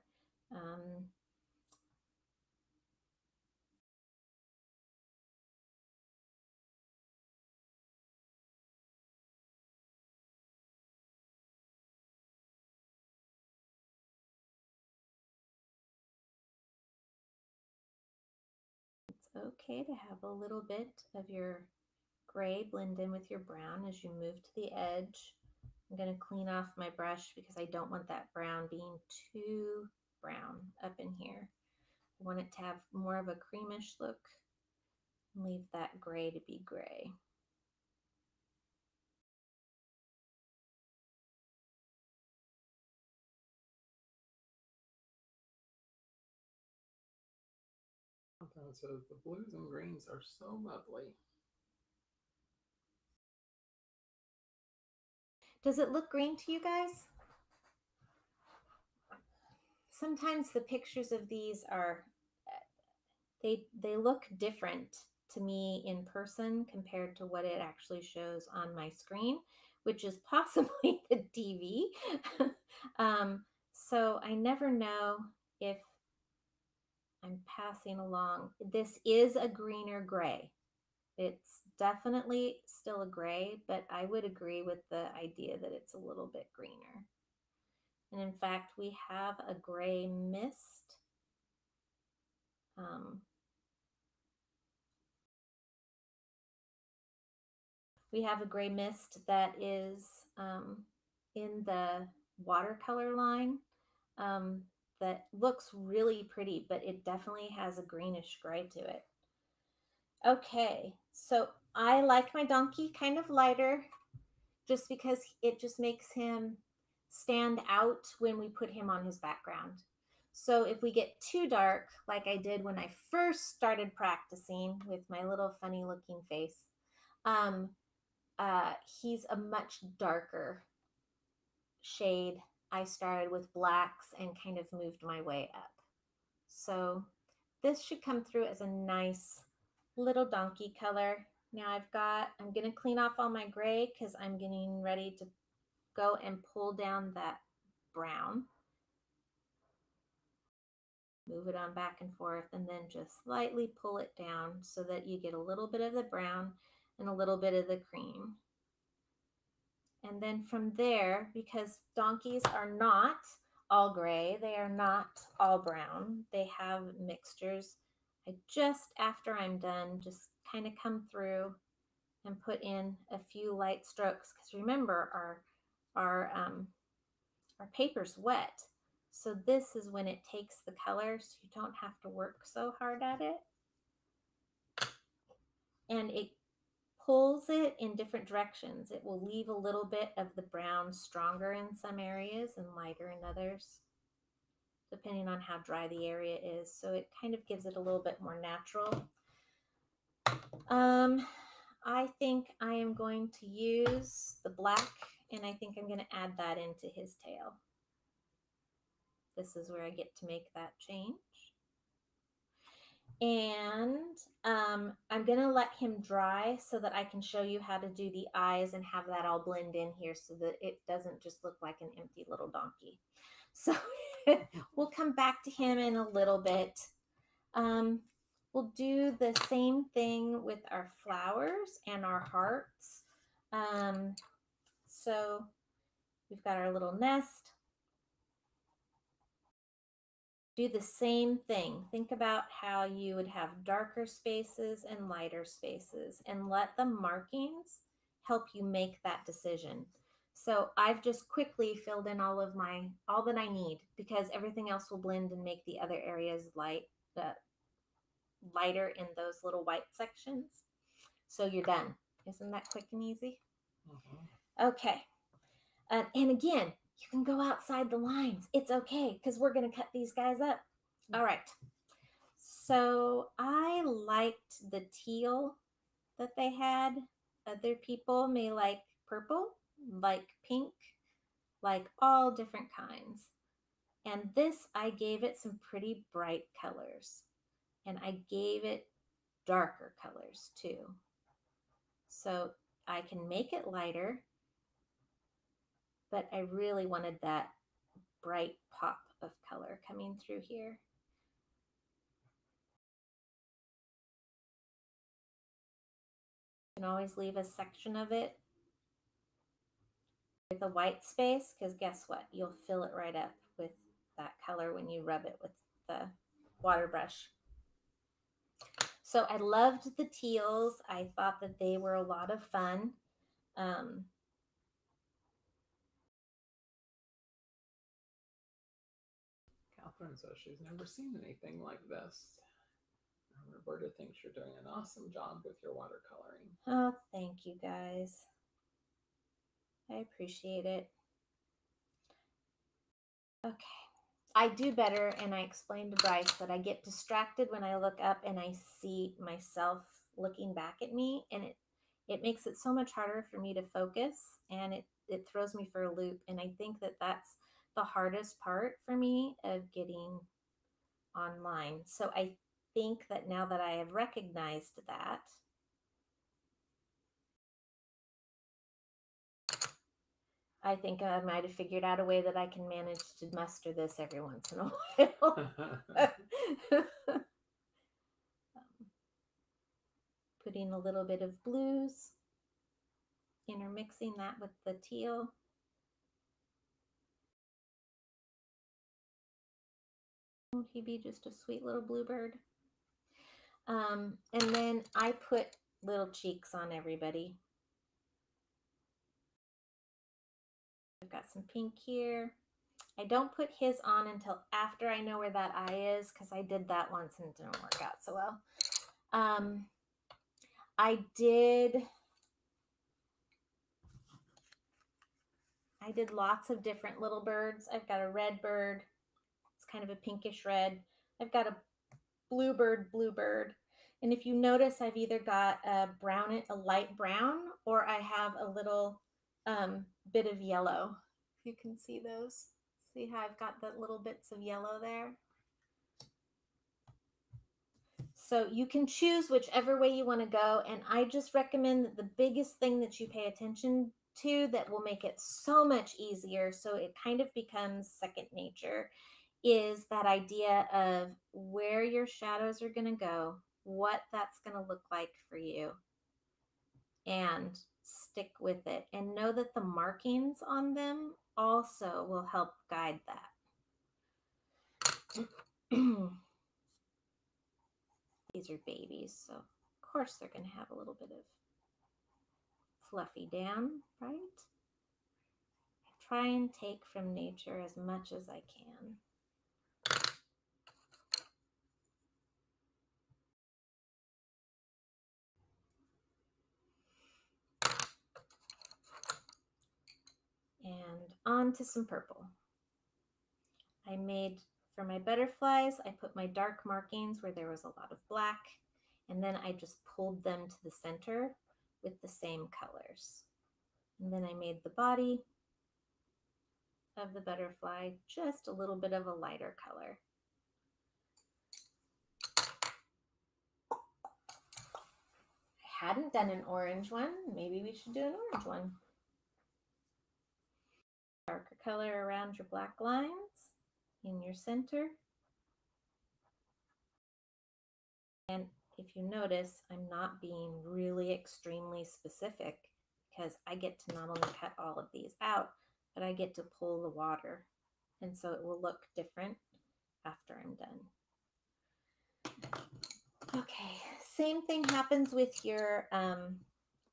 It's okay to have a little bit of your gray blend in with your brown as you move to the edge. I'm going to clean off my brush because I don't want that brown being too brown up in here. I want it to have more of a creamish look. Leave that gray to be gray. Catherine says the blues and greens are so lovely. Does it look green to you guys? Sometimes the pictures of these are, they look different to me in person compared to what it actually shows on my screen, which is possibly the TV. So I never know if I'm passing along. This is a greener gray. It's definitely still a gray, but I would agree with the idea that it's a little bit greener. And in fact, we have a gray mist. We have a gray mist that is in the watercolor line that looks really pretty, but it definitely has a greenish gray to it. Okay, so I like my donkey kind of lighter just because it just makes him stand out when we put him on his background. So if we get too dark, like I did when I first started practicing with my little funny looking face, he's a much darker shade. I started with blacks and kind of moved my way up. So this should come through as a nice little donkey color. Now I'm going to clean off all my gray because I'm getting ready to go and pull down that brown. Move it on back and forth and then just slightly pull it down so that you get a little bit of the brown and a little bit of the cream. And then from there, because donkeys are not all gray, they are not all brown, they have mixtures. I just, after I'm done, just kind of come through and put in a few light strokes, because remember our paper's wet. So this is when it takes the color, so you don't have to work so hard at it. And it pulls it in different directions. It will leave a little bit of the brown stronger in some areas and lighter in others, depending on how dry the area is. So it kind of gives it a little bit more natural. I think I am going to use the black, and I think I'm going to add that into his tail. This is where I get to make that change. And I'm going to let him dry so that I can show you how to do the eyes and have that all blend in here so that it doesn't just look like an empty little donkey. So we'll come back to him in a little bit. We'll do the same thing with our flowers and our hearts. So we've got our little nest. Do the same thing. Think about how you would have darker spaces and lighter spaces, and let the markings help you make that decision. So I've just quickly filled in all that I need, because everything else will blend and make the other areas lighter in those little white sections. So you're done. Isn't that quick and easy? Okay. And again, you can go outside the lines. It's okay, because we're going to cut these guys up. All right. So I liked the teal that they had. Other people may like purple, like pink, like all different kinds. And this, I gave it some pretty bright colors. And I gave it darker colors too. So I can make it lighter, but I really wanted that bright pop of color coming through here. You can always leave a section of it with a white space, because guess what? You'll fill it right up with that color when you rub it with the water brush. So I loved the teals. I thought that they were a lot of fun. Catherine says she's never seen anything like this. Roberta thinks you're doing an awesome job with your watercoloring. Oh, thank you guys. I appreciate it. Okay, I do better, and I explained to Bryce that I get distracted when I look up and I see myself looking back at me, and it makes it so much harder for me to focus, and it throws me for a loop. And I think that that's the hardest part for me of getting online. So I think that now that I have recognized that, I think I might have figured out a way that I can manage to muster this every once in a while. Putting a little bit of blues, intermixing that with the teal. Won't he be just a sweet little bluebird? And then I put little cheeks on everybody. I've got some pink here. I don't put his on until after I know where that eye is, because I did that once and it didn't work out so well. I did lots of different little birds. I've got a red bird. It's kind of a pinkish red. I've got a bluebird. And if you notice, I've either got a light brown, or I have a little bit of yellow. You can see those. See how I've got the little bits of yellow there? So you can choose whichever way you want to go. And I just recommend that the biggest thing that you pay attention to that will make it so much easier, so it kind of becomes second nature, is that idea of where your shadows are going to go, what that's going to look like for you, and stick with it. And know that the markings on them also will help guide that. These are babies, so of course they're going to have a little bit of fluffy down, right? I try and take from nature as much as I can. And on to some purple. I made, for my butterflies, I put my dark markings where there was a lot of black, and then I just pulled them to the center with the same colors. And then I made the body of the butterfly just a little bit of a lighter color. I hadn't done an orange one. Maybe we should do an orange one. Darker color around your black lines in your center. And if you notice, I'm not being really extremely specific, because I get to not only cut all of these out, but I get to pull the water. And so it will look different after I'm done. Okay, same thing happens with your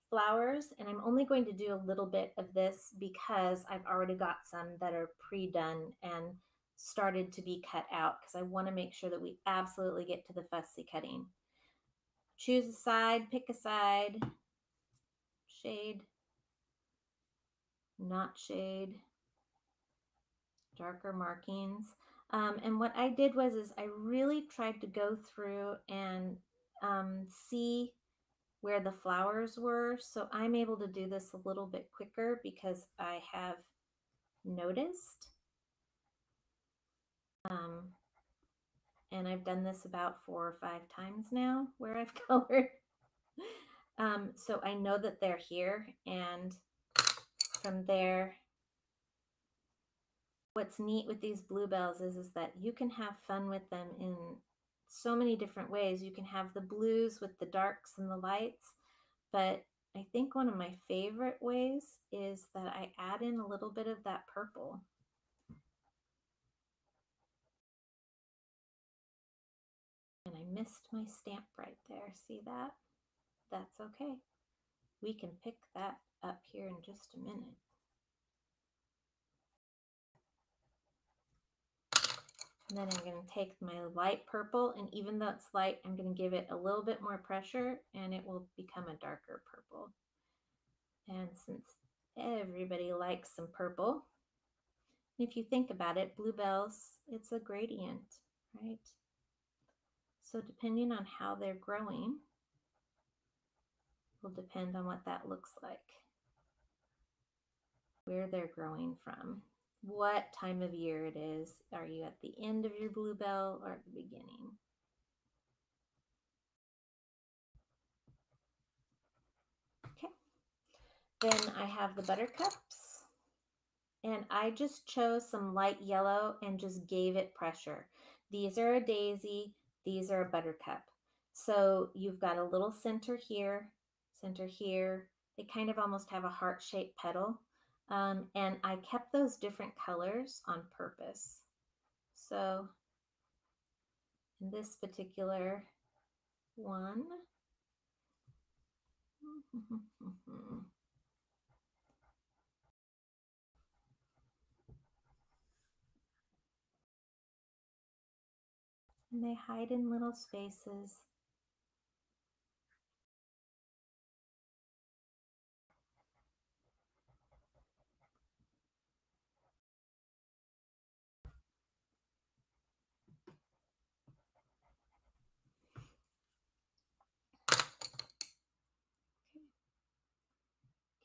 flowers, and I'm only going to do a little bit of this because I've already got some that are pre-done and started to be cut out, because I want to make sure that we absolutely get to the fussy cutting. Choose a side, pick a side, shade, not shade, darker markings. And what I did was I really tried to go through and see where the flowers were. So I'm able to do this a little bit quicker because I have noticed. And I've done this about 4 or 5 times now where I've colored. So I know that they're here, and from there, what's neat with these bluebells is that you can have fun with them in so many different ways. You can have the blues with the darks and the lights, but I think one of my favorite ways is that I add in a little bit of that purple. And I missed my stamp right there. See that? That's okay. We can pick that up here in just a minute. And then I'm going to take my light purple, and even though it's light, I'm going to give it a little bit more pressure, and it will become a darker purple. And since everybody likes some purple, If you think about it, bluebells, it's a gradient, right? So depending on how they're growing will depend on what that looks like, where they're growing from, what time of year it is. Are you at the end of your bluebell or at the beginning? Okay. Then I have the buttercups, and I just chose some light yellow and just gave it pressure. These are a daisy, these are a buttercup. So you've got a little center here, center here. They kind of almost have a heart-shaped petal. And I kept those different colors on purpose. So in this particular one, and they hide in little spaces.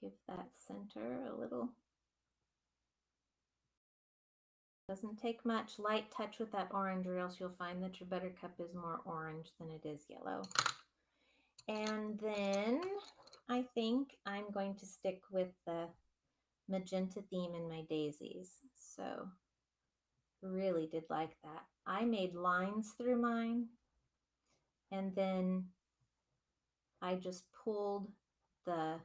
Give that center a little. Doesn't take much light touch with that orange, or else you'll find that your buttercup is more orange than it is yellow. And then I think I'm going to stick with the magenta theme in my daisies. So really did like that. I made lines through mine, and then I just pulled the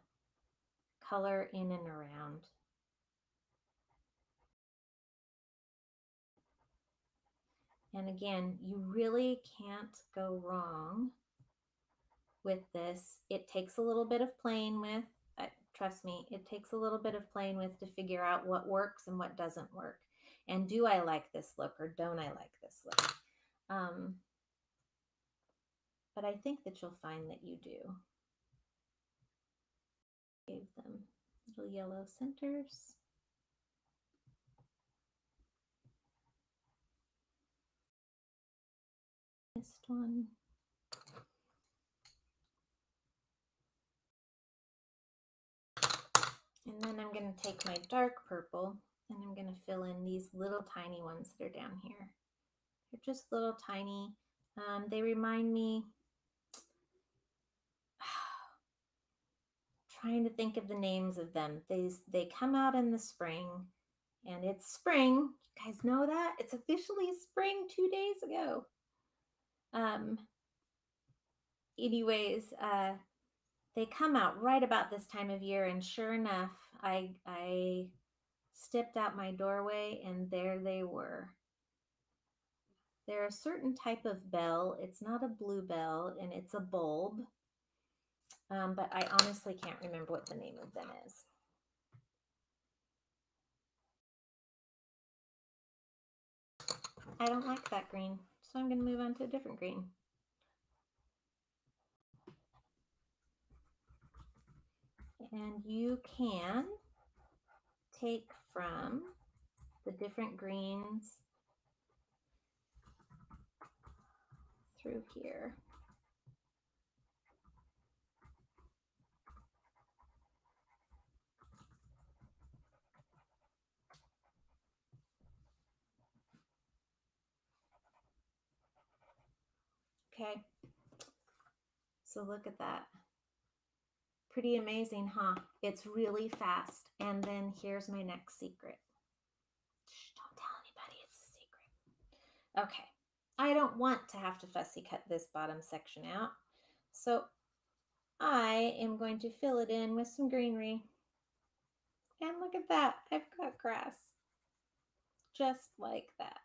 color in and around. And again, you really can't go wrong with this. It takes a little bit of playing with. Trust me, it takes a little bit of playing with to figure out what works and what doesn't work. And do I like this look or don't I like this look? But I think that you'll find that you do. Gave them little yellow centers. Missed one. And then I'm going to take my dark purple and I'm going to fill in these little tiny ones that are down here. They're just little tiny. They remind me, trying to think of the names of them. They come out in the spring, and it's spring. You guys know that? It's officially spring 2 days ago. Anyways, they come out right about this time of year, and sure enough, I stepped out my doorway and there they were. They're a certain type of bell. It's not a bluebell, and it's a bulb, but I honestly can't remember what the name of them is. I don't like that green, so I'm going to move on to a different green. And you can take from the different greens through here. Okay, so look at that. Pretty amazing, huh? It's really fast. And then here's my next secret. Shh, don't tell anybody, it's a secret. Okay, I don't want to have to fussy cut this bottom section out, so I am going to fill it in with some greenery. And look at that, I've got grass. Just like that.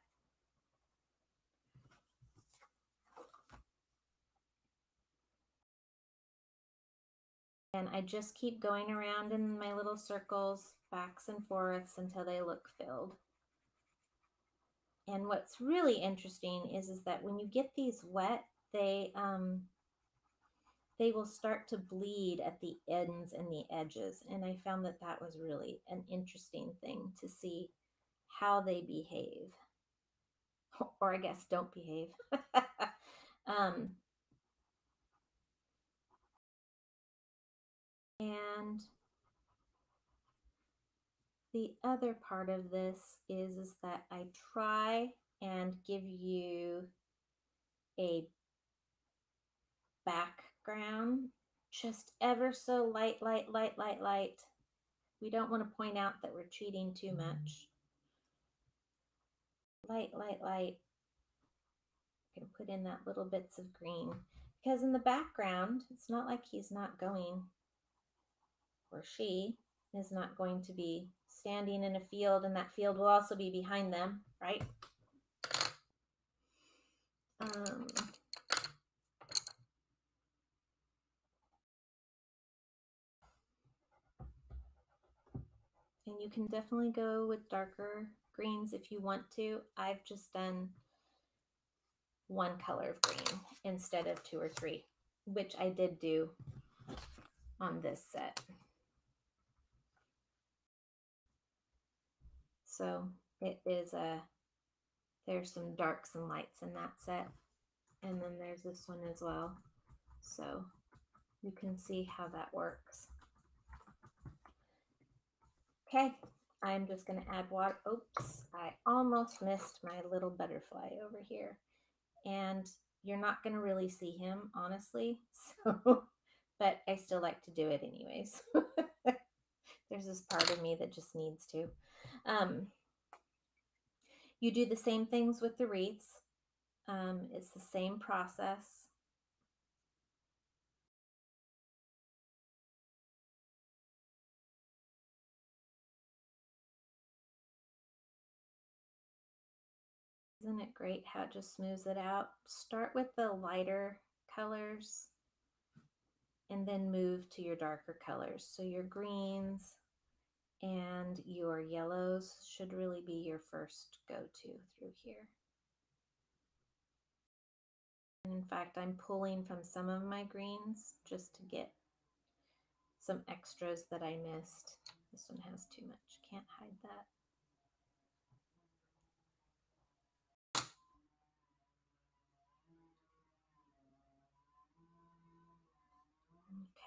And I just keep going around in my little circles, backs and forths, until they look filled. And what's really interesting is that when you get these wet, they will start to bleed at the ends and the edges. And I found that that was really an interesting thing to see, how they behave, or I guess don't behave. And the other part of this is that I try and give you a background, just ever so light, light, light, light, light. We don't want to point out that we're cheating too much. Light, light, light. I can put in that little bits of green, because in the background, it's not like he's not going, or she is not going to be standing in a field, and that field will also be behind them, right? And you can definitely go with darker greens if you want to. I've just done one color of green instead of 2 or 3, which I did do on this set. So it is there's some darks and lights in that set. And then there's this one as well. So you can see how that works. Okay, I'm just going to add water. Oops, I almost missed my little butterfly over here. And you're not going to really see him, honestly. So, but I still like to do it anyways. There's this part of me that just needs to. You do the same things with the wreaths. It's the same process. Isn't it great how it just smooths it out? Start with the lighter colors and then move to your darker colors. So your greens and your yellows should really be your first go-to through here. And in fact, I'm pulling from some of my greens just to get some extras that I missed. This one has too much, can't hide that.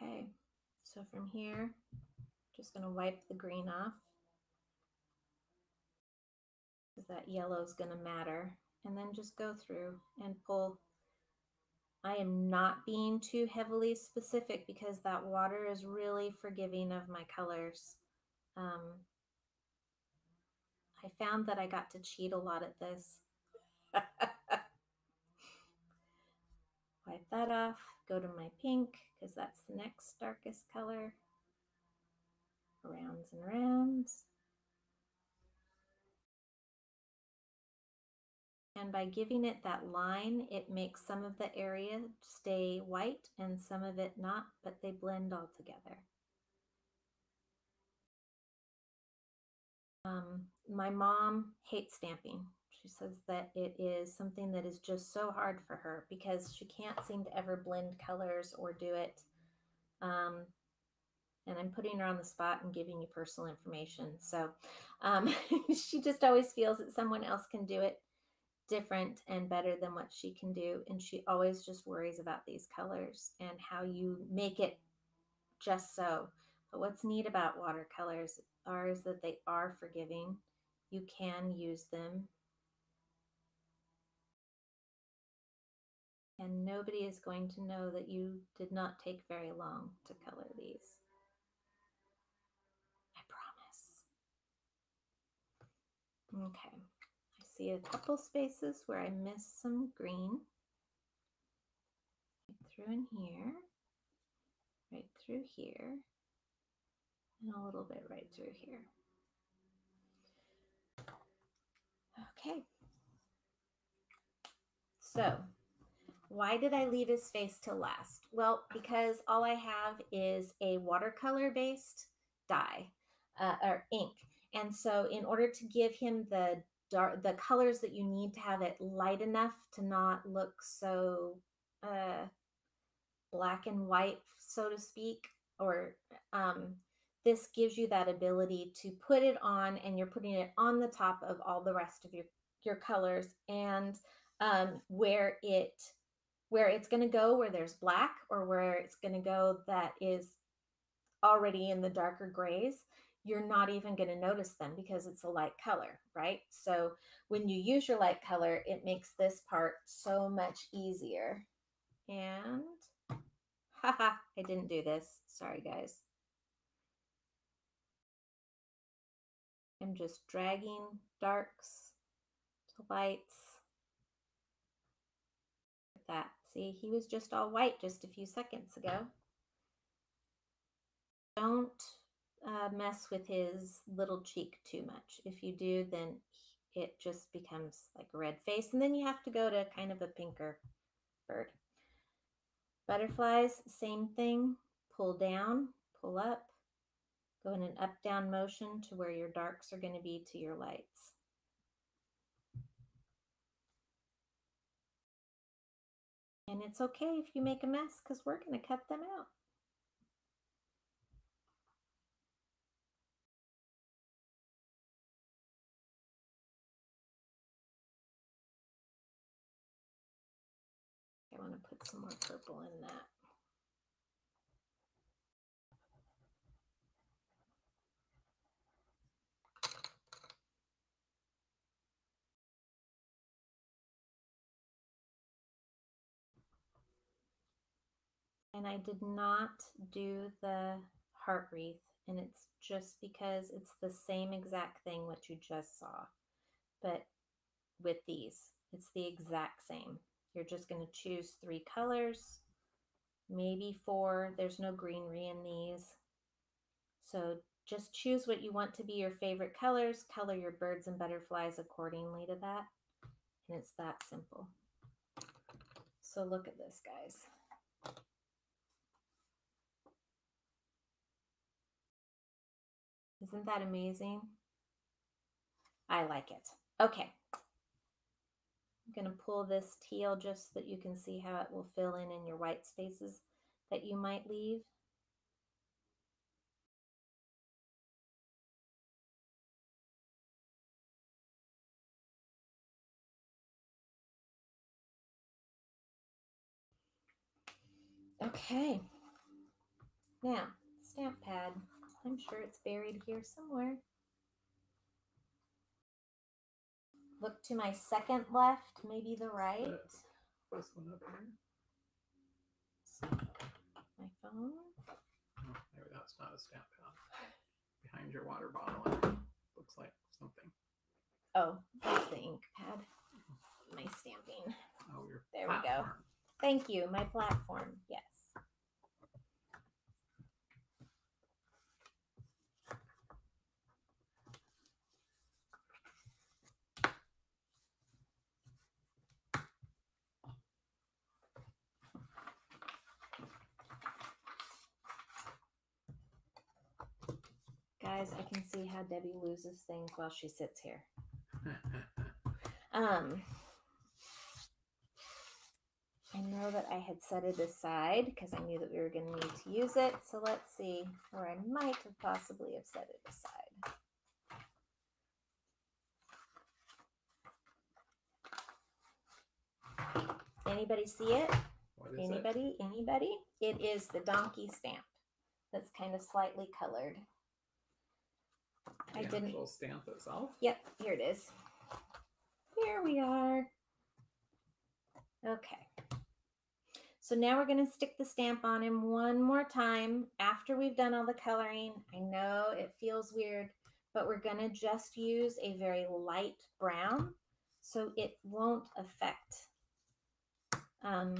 Okay, so from here, just going to wipe the green off, because that yellow is going to matter, and then just go through and pull. I am not being too heavily specific because that water is really forgiving of my colors. I found that I got to cheat a lot at this. Wipe that off, go to my pink, because that's the next darkest color. Rounds and rounds. And by giving it that line, it makes some of the area stay white and some of it not, but they blend all together. My mom hates stamping. She says that it is something that is just so hard for her because she can't seem to ever blend colors or do it. And I'm putting her on the spot and giving you personal information. So she just always feels that someone else can do it different and better than what she can do. And she always just worries about these colors and how you make it just so. But what's neat about watercolors is that they are forgiving. You can use them. And nobody is going to know that you did not take very long to color these. I promise. Okay. I see a couple spaces where I missed some green. Right through in here. Right through here. And a little bit right through here. Okay. So, why did I leave his face till last? Well, because all I have is a watercolor based dye or ink. And so in order to give him the colors that you need to have it light enough to not look so black and white, so to speak, or this gives you that ability to put it on, and you're putting it on the top of all the rest of your colors. And where it's going to go, where there's black, or where it's going to go that is already in the darker grays, you're not even going to notice them because it's a light color, right? So when you use your light color, it makes this part so much easier. And haha, I didn't do this. Sorry, guys. I'm just dragging darks to lights. That. See, he was just all white just a few seconds ago. Don't mess with his little cheek too much. If you do, then it just becomes like a red face, and then you have to go to kind of a pinker bird. Butterflies, same thing. Pull down, pull up, go in an up-down motion to where your darks are going to be to your lights. And it's okay if you make a mess, because we're going to cut them out. I want to put some more purple in that. And I did not do the heart wreath, and it's just because it's the same exact thing what you just saw. But with these, it's the exact same. You're just going to choose 3 colors, maybe 4. There's no greenery in these. So just choose what you want to be your favorite colors, color your birds and butterflies accordingly to that, and it's that simple. So look at this, guys. Isn't that amazing? I like it. Okay. I'm going to pull this teal just so that you can see how it will fill in your white spaces that you might leave. Okay. Now, stamp pad. I'm sure it's buried here somewhere. Look to my second left, maybe the right. This one up here. My phone. Oh, maybe that's not a stamp pad. Behind your water bottle, looks like something. Oh, that's the ink pad. My stamping. Oh, your there platform. We go. Thank you. My platform. Yes. Guys, I can see how Debbie loses things while she sits here. I know that I had set it aside because I knew that we were going to need to use it. So let's see where I might have possibly have set it aside. Anybody see it? What is Anybody? it? Anybody? It is the donkey stamp that's kind of slightly colored. The actual stamp itself? Yep, here it is. Here we are. Okay. So now we're going to stick the stamp on him one more time after we've done all the coloring. I know it feels weird, but we're going to just use a very light brown so it won't affect a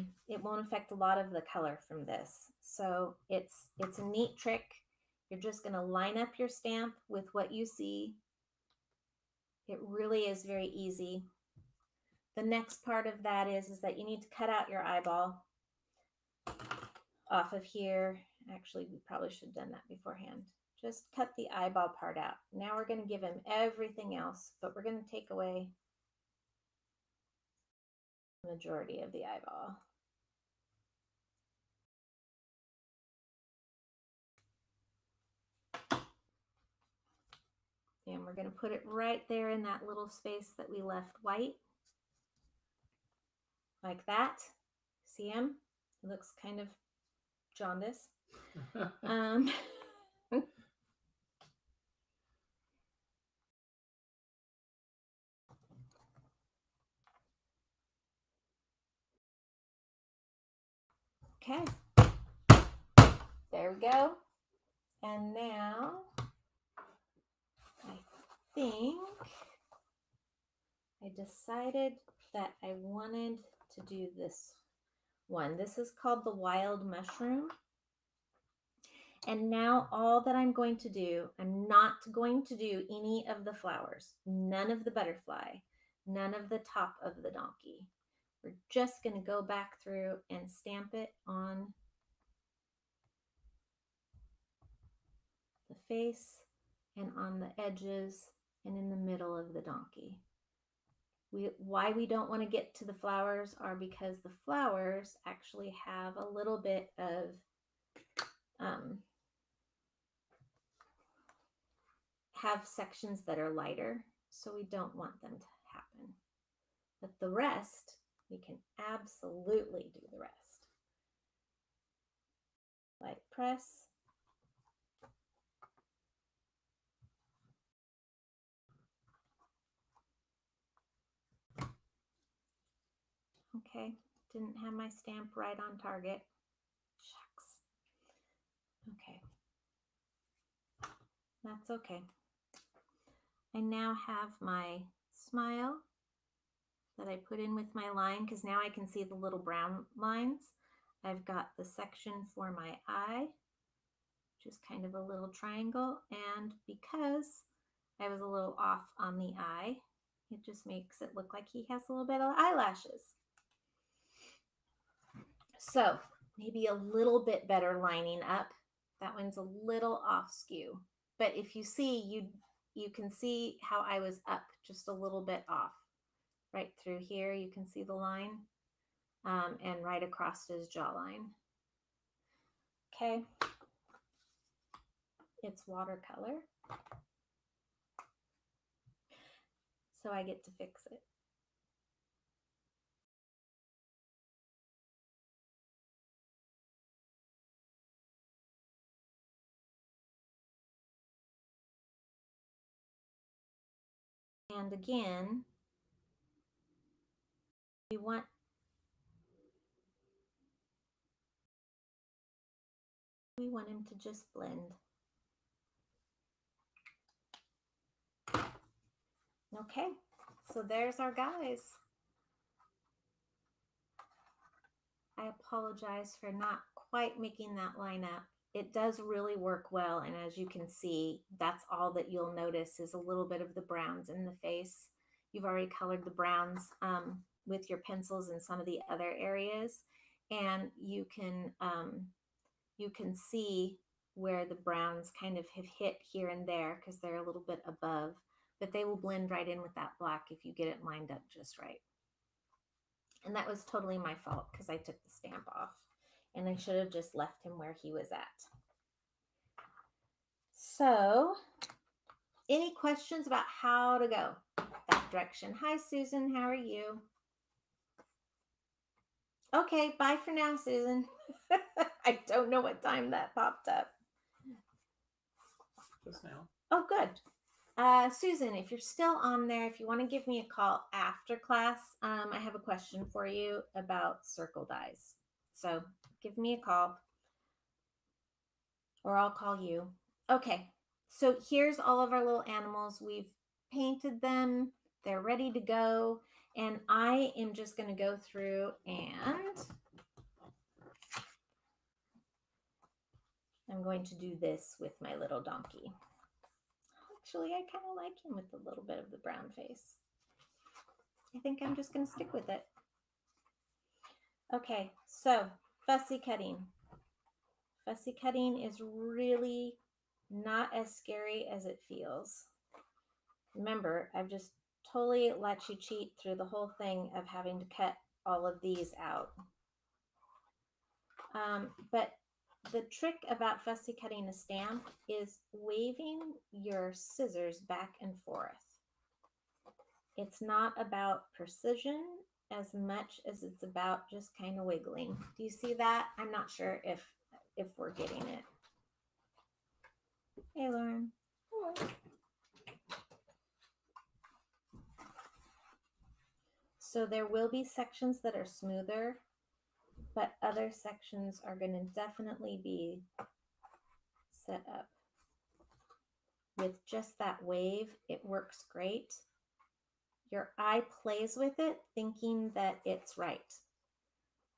lot of the color from this. So it's a neat trick. You're just going to line up your stamp with what you see. It really is very easy. The next part of that is that you need to cut out your eyeball off of here. Actually, we probably should have done that beforehand. Just cut the eyeball part out. Now we're going to give him everything else, but we're going to take away the majority of the eyeball. we're going to put it right there in that little space that we left white. Like that. See him? He looks kind of jaundiced. Okay, there we go. And now I think I decided that I wanted to do this one. This is called the wild mushroom. And now all that I'm going to do, I'm not going to do any of the flowers, none of the butterfly, none of the top of the donkey. We're just going to go back through and stamp it on the face and on the edges and in the middle of the donkey. Why we don't want to get to the flowers are because the flowers actually have a little bit of have sections that are lighter, so we don't want them to happen. But the rest, we can absolutely do the rest. Light press. Okay, didn't have my stamp right on target. Shucks. Okay. That's okay. I now have my smile that I put in with my line because now I can see the little brown lines. I've got the section for my eye, which is kind of a little triangle. And because I was a little off on the eye, it just makes it look like he has a little bit of eyelashes. So maybe a little bit better lining up. That one's a little off skew. But if you see, you can see how I was up just a little bit off. Right through here, you can see the line, and right across his jawline. Okay, it's watercolor, so I get to fix it. And again, we want him to just blend. Okay, so there's our guys. I apologize for not quite making that line up. It does really work well, and as you can see, that's all that you'll notice is a little bit of the browns in the face. You've already colored the browns with your pencils in some of the other areas, and you can see where the browns kind of have hit here and there because they're a little bit above, but they will blend right in with that black if you get it lined up just right. And that was totally my fault because I took the stamp off, and I should have just left him where he was at. So, any questions about how to go that direction? Hi, Susan. How are you? Okay, bye for now, Susan. I don't know what time that popped up. Just now. Oh, good. Susan, if you're still on there, if you want to give me a call after class, I have a question for you about circle dies. So give me a call or I'll call you. Okay, so here's all of our little animals. We've painted them. They're ready to go. And I am just going to go through and I'm going to do this with my little donkey. Actually, I kind of like him with a little bit of the brown face. I think I'm just going to stick with it. Okay, so fussy cutting. Fussy cutting is really not as scary as it feels. Remember, I've just totally let you cheat through the whole thing of having to cut all of these out. But the trick about fussy cutting a stamp is waving your scissors back and forth. It's not about precision as much as it's about just kind of wiggling. Do you see that? I'm not sure if we're getting it. Hey, Lauren. Hello. So there will be sections that are smoother, but other sections are going to definitely be set up. With just that wave, it works great. Your eye plays with it thinking that it's right.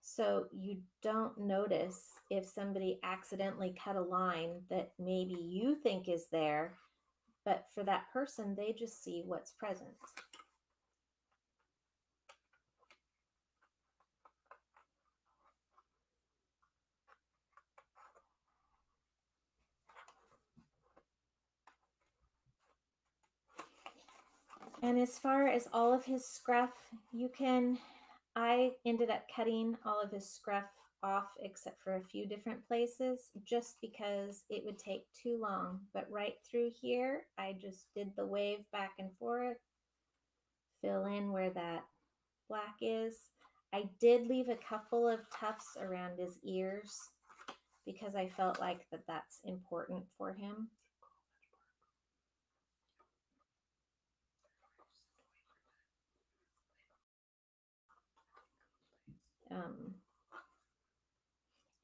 So you don't notice if somebody accidentally cut a line that maybe you think is there, but for that person, they just see what's present. And as far as all of his scruff, I ended up cutting all of his scruff off except for a few different places just because it would take too long. But right through here, I just did the wave back and forth, fill in where that black is. I did leave a couple of tufts around his ears because I felt like that's important for him.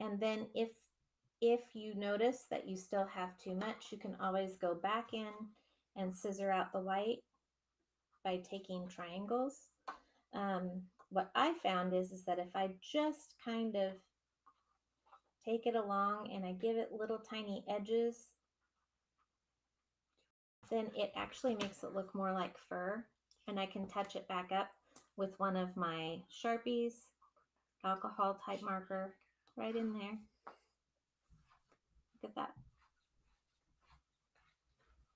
And then if you notice that you still have too much, you can always go back in and scissor out the white by taking triangles. What I found is that if I just kind of take it along and I give it little tiny edges, then it actually makes it look more like fur, and I can touch it back up with one of my Sharpies, alcohol type marker, right in there. Look at that.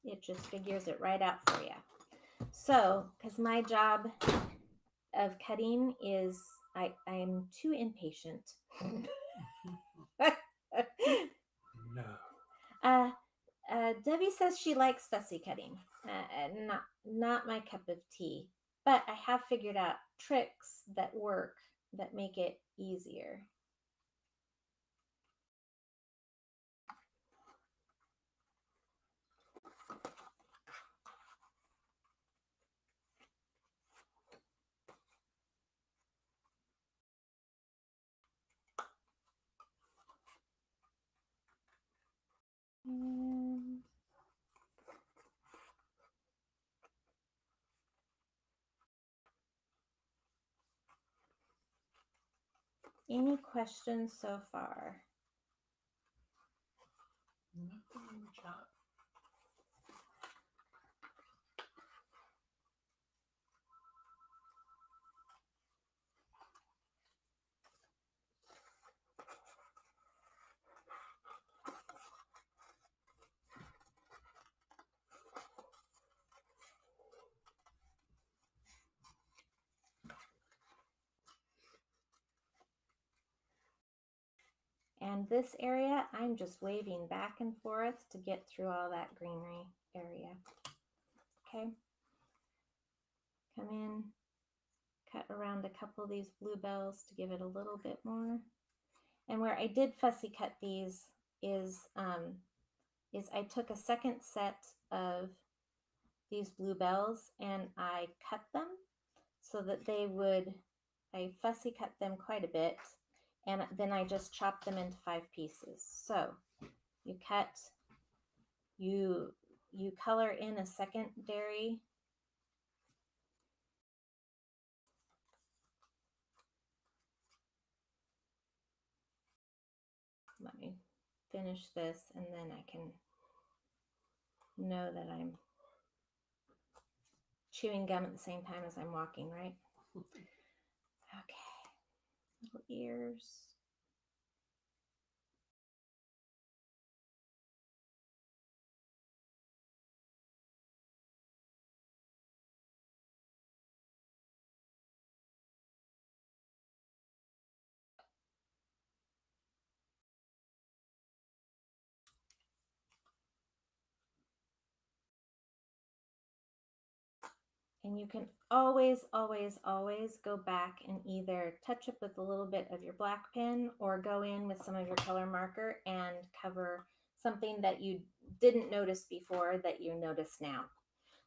It just figures it right out for you. So, because my job of cutting is, I'm too impatient. No. Debbie says she likes fussy cutting. Not my cup of tea. But I have figured out tricks that work that make it easier. And any questions so far? Nothing in the chat. And this area, I'm just waving back and forth to get through all that greenery area. Okay. Come in, cut around a couple of these bluebells to give it a little bit more. And where I did fussy cut these is I took a second set of these bluebells and I cut them so that they would, I fussy cut them quite a bit, and then I just chopped them into 5 pieces. So you cut, you color in a secondary. Let me finish this and then I can know that I'm chewing gum at the same time as I'm walking, right? Okay, little ears. And you can always, always, always go back and either touch up with a little bit of your black pen or go in with some of your color marker and cover something that you didn't notice before that you notice now.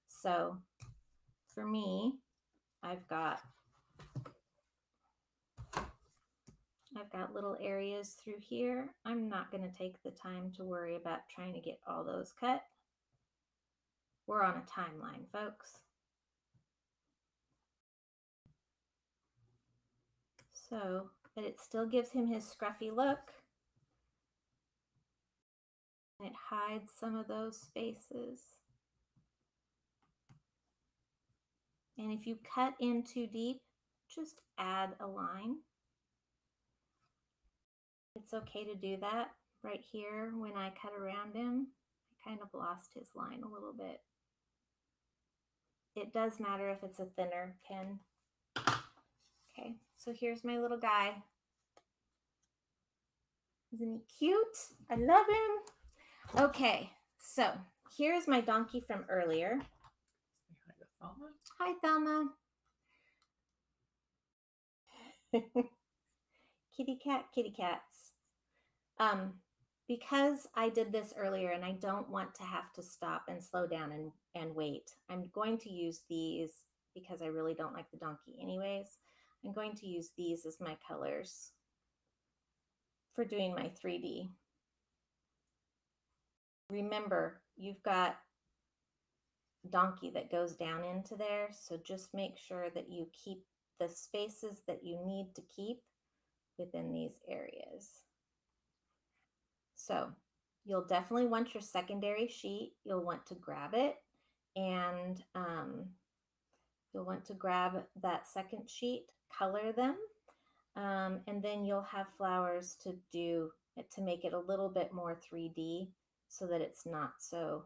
So for me, I've got little areas through here. I'm not going to take the time to worry about trying to get all those cut. We're on a timeline, folks. So that it still gives him his scruffy look. And it hides some of those spaces. And if you cut in too deep, just add a line. It's okay to do that. Right here, when I cut around him, I kind of lost his line a little bit. It does matter if it's a thinner pen. Okay, so here's my little guy. Isn't he cute? I love him. Okay, so here's my donkey from earlier. Hi, Thelma. Kitty cat, kitty cats. Because I did this earlier and I don't want to have to stop and slow down and wait, I'm going to use these because I really don't like the donkey anyways. I'm going to use these as my colors for doing my 3D. Remember, you've got donkey that goes down into there, so just make sure that you keep the spaces that you need to keep within these areas. So you'll definitely want your secondary sheet. You'll want to grab it, and you'll want to grab that second sheet, color them, and then you'll have flowers to do it to make it a little bit more 3D so that it's not so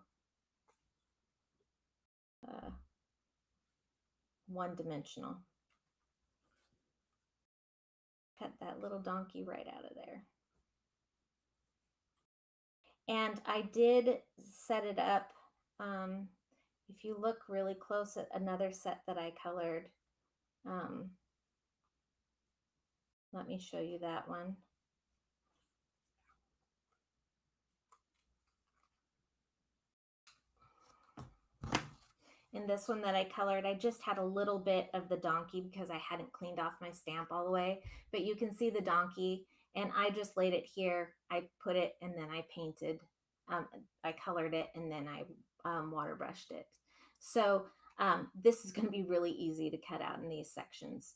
one-dimensional. Cut that little donkey right out of there. And I did set it up. If you look really close at another set that I colored, let me show you that one. In this one that I colored, I just had a little bit of the donkey because I hadn't cleaned off my stamp all the way, but you can see the donkey, and I just laid it here. I put it and then I painted, I colored it and then I water brushed it. So this is going to be really easy to cut out in these sections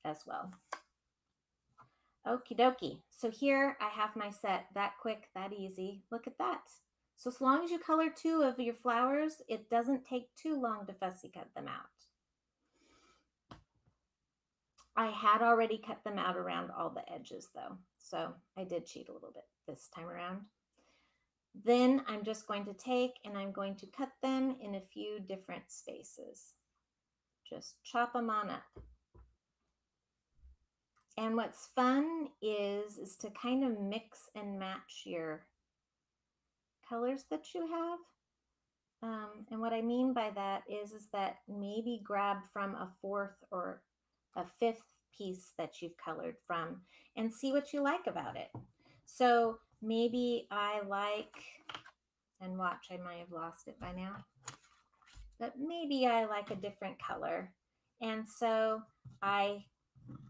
as well. Okie dokie. So here I have my set, that quick, that easy. Look at that. So as long as you color 2 of your flowers, it doesn't take too long to fussy cut them out. I had already cut them out around all the edges though, so I did cheat a little bit this time around. Then I'm just going to take and I'm going to cut them in a few different spaces. Just chop them on up. And what's fun is to kind of mix and match your colors that you have. And what I mean by that is that maybe grab from a 4th or a 5th piece that you've colored from and see what you like about it. So maybe I like, and watch, I might have lost it by now, but maybe I like a different color. And so I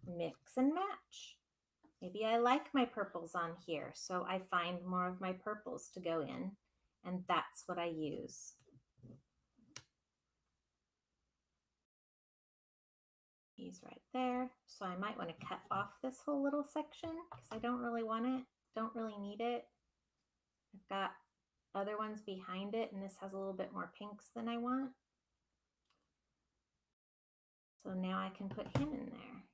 mix and match. Maybe I like my purples on here, so I find more of my purples to go in, and that's what I use. He's right there, so I might want to cut off this whole little section because I don't really want it, don't really need it. I've got other ones behind it, and this has a little bit more pinks than I want. So now I can put him in there.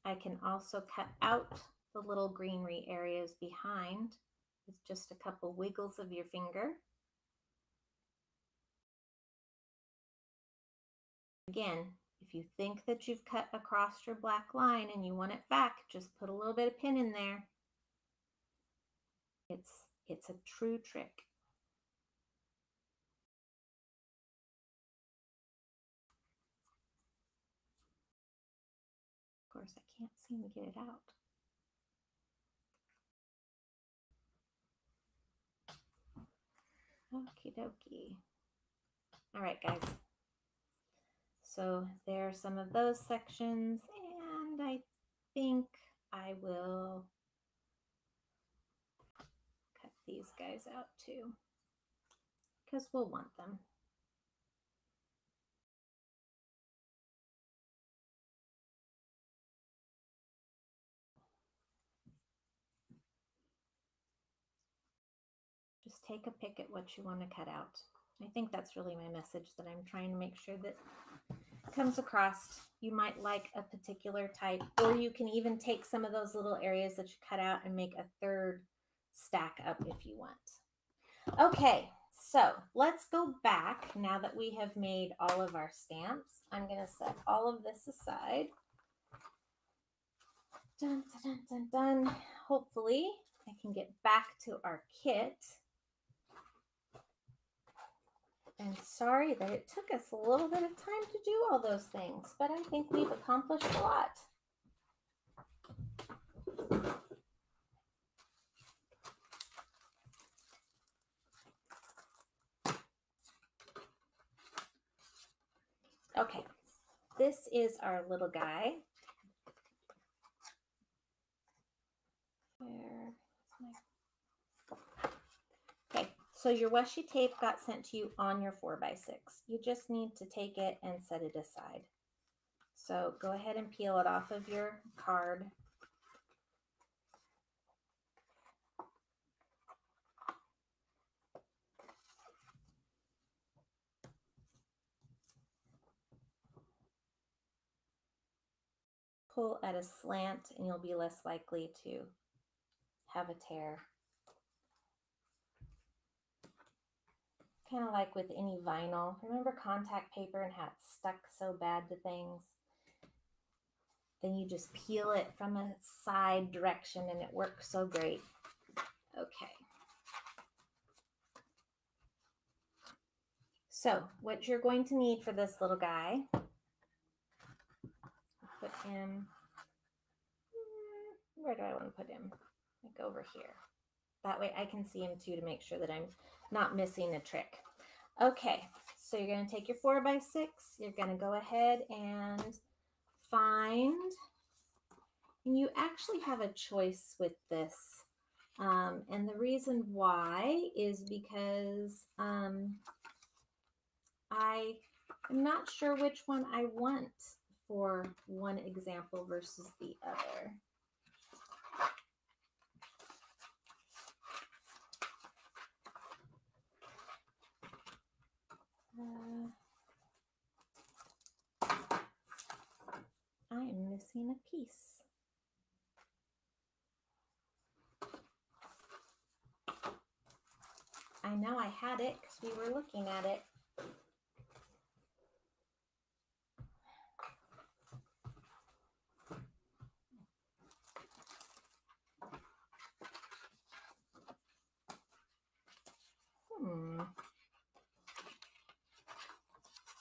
I can also cut out the little greenery areas behind with just a couple wiggles of your finger. Again, if you think that you've cut across your black line and you want it back, just put a little bit of pin in there. It's a true trick. seem to get it out. Okie dokie. All right, guys. So there are some of those sections, and I think I will cut these guys out too, because we'll want them. Just take a pick at what you want to cut out. I think that's really my message that I'm trying to make sure that comes across. You might like a particular type, or you can even take some of those little areas that you cut out and make a third stack up if you want. Okay, so let's go back now that we have made all of our stamps. I'm going to set all of this aside. Dun, dun, dun, dun, dun. Hopefully I can get back to our kit. And sorry that it took us a little bit of time to do all those things, but I think we've accomplished a lot. Okay, this is our little guy. Okay, so your washi tape got sent to you on your 4x6. You just need to take it and set it aside. So go ahead and peel it off of your card. Pull at a slant and you'll be less likely to have a tear. Kind of like with any vinyl. Remember contact paper and how it's stuck so bad to things? Then you just peel it from a side direction and it works so great. Okay. So what you're going to need for this little guy, put him, where do I want to put him? Like over here. That way I can see him too to make sure that I'm not missing a trick. Okay, so you're going to take your 4x6. You're going to go ahead and find, and you actually have a choice with this. And the reason why is because I am not sure which one I want for one example versus the other. I am missing a piece. I know I had it because we were looking at it.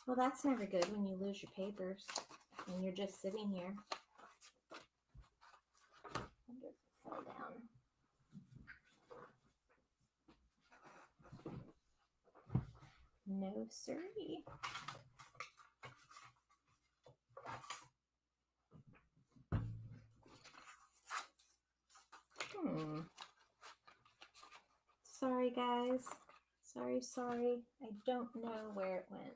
Well, that's never good when you lose your papers and you're just sitting here. I wonder if it fell down. No siree. Sorry, guys. Sorry. I don't know where it went.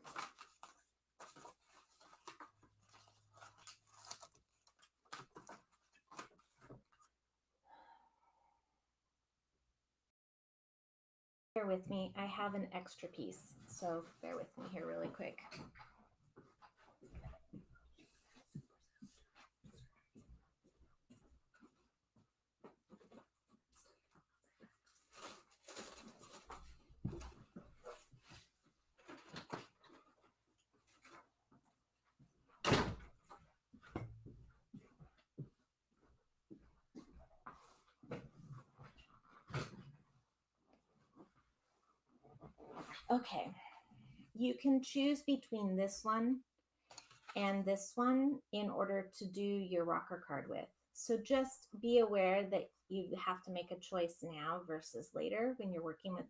Bear with me. I have an extra piece, so bear with me here really quick. Okay, you can choose between this one and this one in order to do your rocker card with. So just be aware that you have to make a choice now versus later when you're working with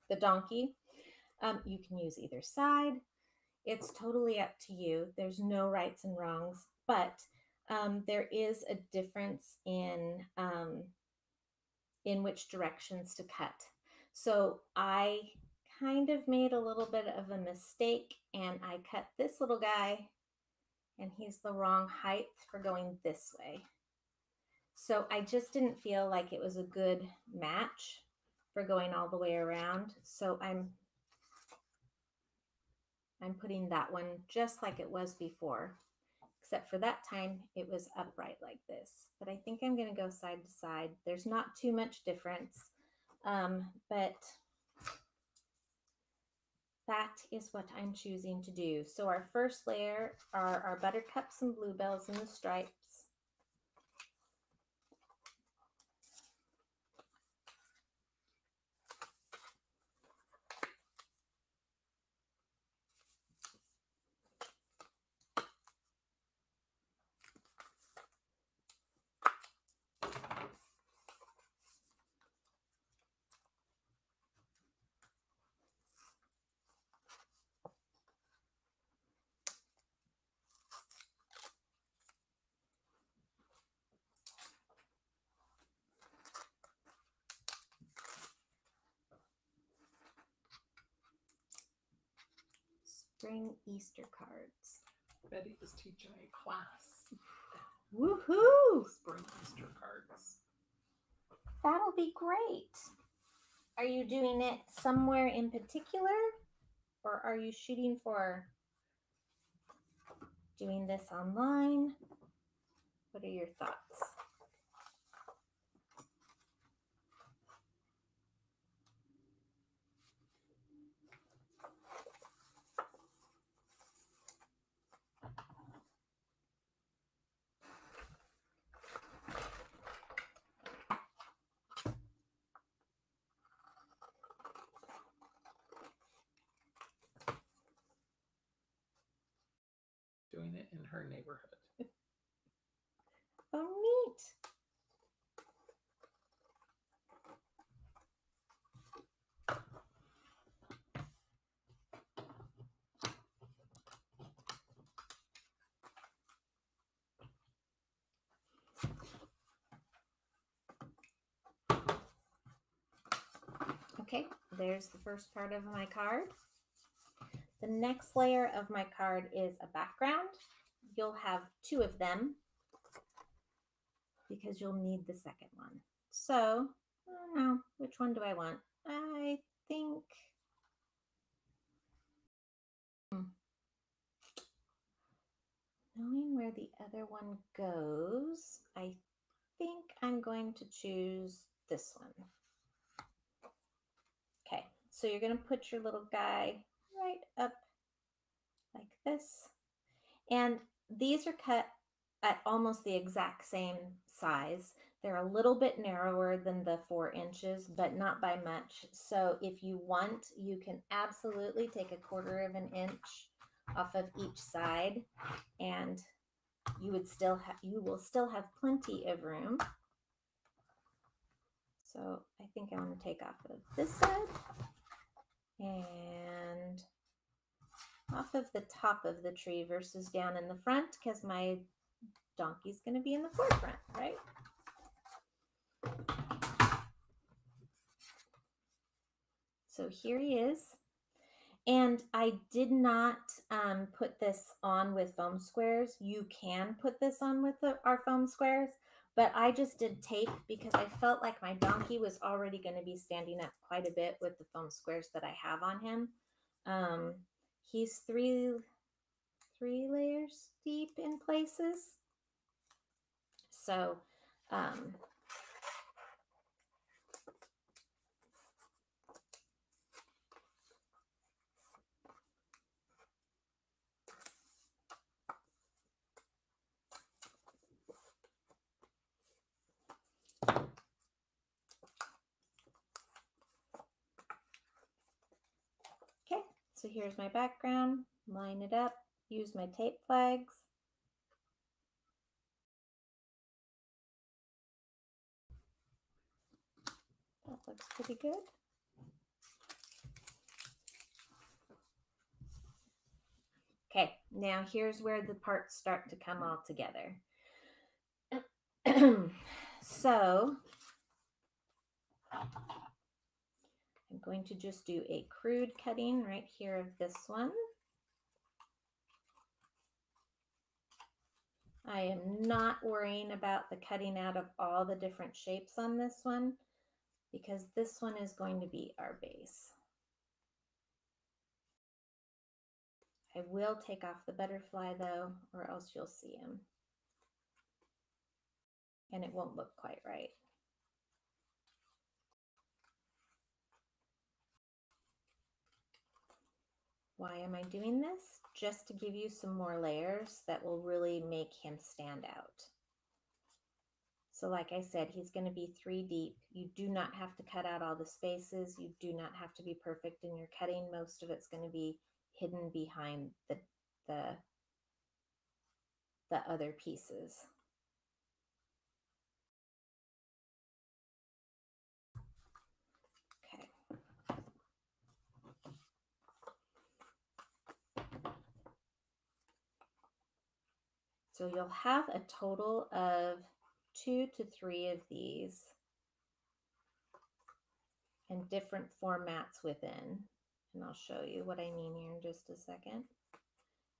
the donkey. You can use either side. It's totally up to you. There's no rights and wrongs, but there is a difference in which directions to cut. So I kind of made a little bit of a mistake, and I cut this little guy, and he's the wrong height for going this way. So I just didn't feel like it was a good match for going all the way around. So I'm putting that one just like it was before, except for that time it was upright like this. But I think I'm going to go side to side. There's not too much difference, but that is what I'm choosing to do. So our first layer are our buttercups and bluebells in the stripes. Spring Easter cards. Betty is teaching a class. Woohoo! Spring Easter cards. That'll be great. Are you doing it somewhere in particular, or are you shooting for doing this online? What are your thoughts? Doing it in her neighborhood. Oh, neat. Okay, there's the first part of my card. The next layer of my card is a background. You'll have two of them because you'll need the second one. So, I don't know, which one do I want? I think, knowing where the other one goes, I think I'm going to choose this one. Okay, so you're going to put your little guy right up like this. And these are cut at almost the exact same size. They're a little bit narrower than the 4 inches, but not by much. So if you want, you can absolutely take a 1/4 of an inch off of each side, and you will still have plenty of room. So I think I want to take off of this side and off of the top of the tree versus down in the front, because my donkey's going to be in the forefront, right? So here he is. And I did not put this on with foam squares. You can put this on with our foam squares, but I just did tape because I felt like my donkey was already going to be standing up quite a bit with the foam squares that I have on him. He's three layers deep in places. So, okay, so here's my background, line it up, use my tape flags. looks pretty good. Okay, now here's where the parts start to come all together. So I'm going to just do a crude cutting right here of this one. I am not worrying about the cutting out of all the different shapes on this one because this one is going to be our base. I will take off the butterfly though, or else you'll see him. And it won't look quite right. Why am I doing this? Just to give you some more layers that will really make him stand out. So like I said, he's going to be 3 deep. You do not have to cut out all the spaces. You do not have to be perfect in your cutting. Most of it's going to be hidden behind the other pieces. Okay. So you'll have a total of 2 to 3 of these and different formats within. And I'll show you what I mean here in just a second.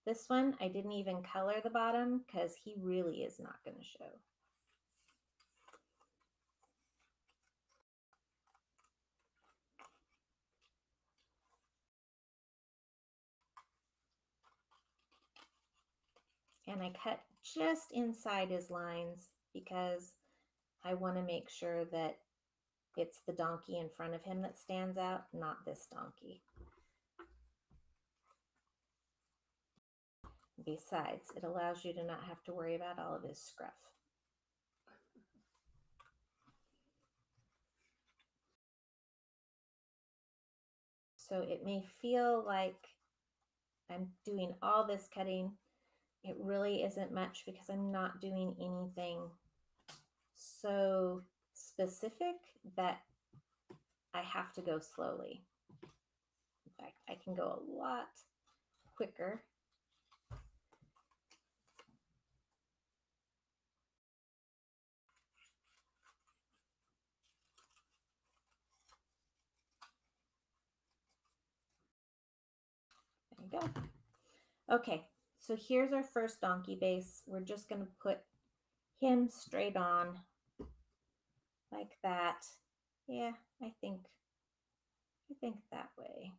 This one, I didn't even color the bottom because he really is not going to show. And I cut just inside his lines because I want to make sure that it's the donkey in front of him that stands out, not this donkey. Besides, it allows you to not have to worry about all of his scruff. So it may feel like I'm doing all this cutting. It really isn't much because I'm not doing anything so specific that I have to go slowly. In fact, I can go a lot quicker. There you go. Okay, so here's our first donkey base. We're just going to put him straight on like that. Yeah, I think that way.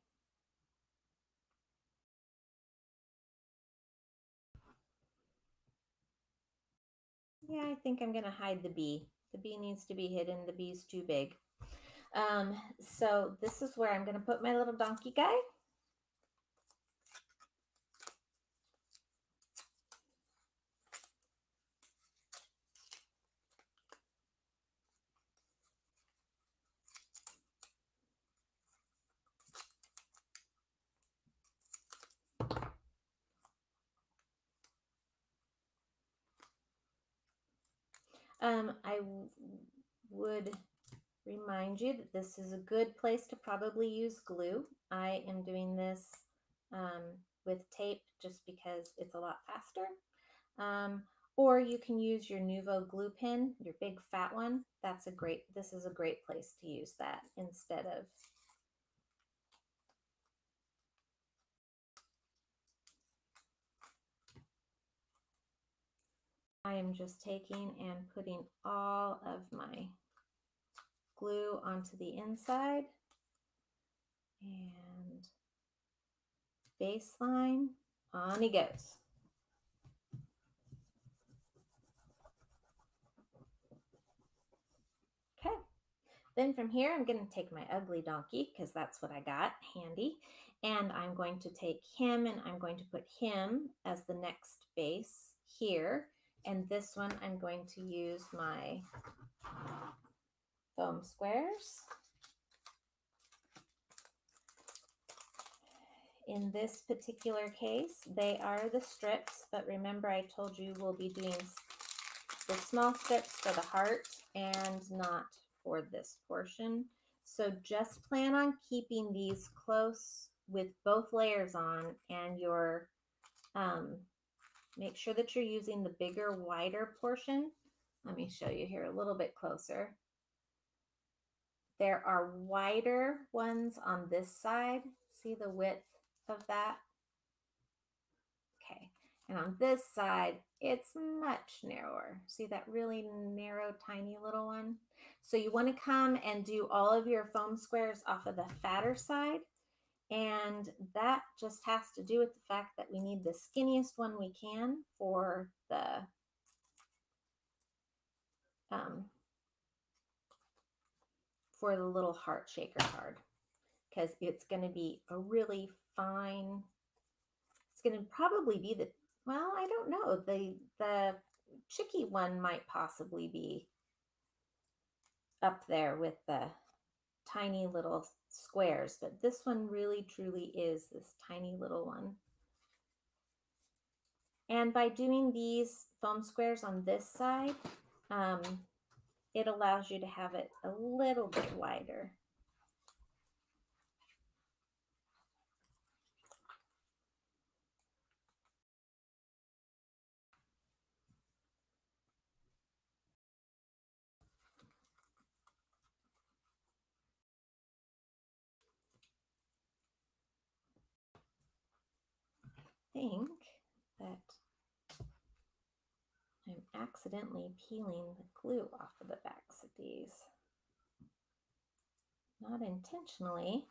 Yeah, I think I'm going to hide the bee. The bee needs to be hidden. The bee's too big. So this is where I'm going to put my little donkey guy. I would remind you that this is a good place to probably use glue. I am doing this with tape just because it's a lot faster. Or you can use your Nuvo glue pen, your big fat one. This is a great place to use that instead of I am just taking and putting all of my glue onto the inside and baseline, on he goes. Okay, then from here I'm going to take my ugly donkey because that's what I got handy, and I'm going to take him and I'm going to put him as the next base here, and this one I'm going to use my foam squares. In this particular case, they are the strips, but remember I told you we'll be doing the small strips for the heart and not for this portion. So just plan on keeping these close with both layers on, and your make sure that you're using the bigger, wider portion. Let me show you here a little bit closer. There are wider ones on this side. See the width of that? Okay. And on this side, it's much narrower. See that really narrow, tiny little one? So you want to come and do all of your foam squares off of the fatter side. And that just has to do with the fact that we need the skinniest one we can for the little heart shaker card, because it's going to be a really fine, it's going to probably be the, well, I don't know, the chicky one might possibly be up there with the tiny little squares, but this one really truly is this tiny little one. And by doing these foam squares on this side, it allows you to have it a little bit wider. I think that I'm accidentally peeling the glue off of the backs of these. Not intentionally,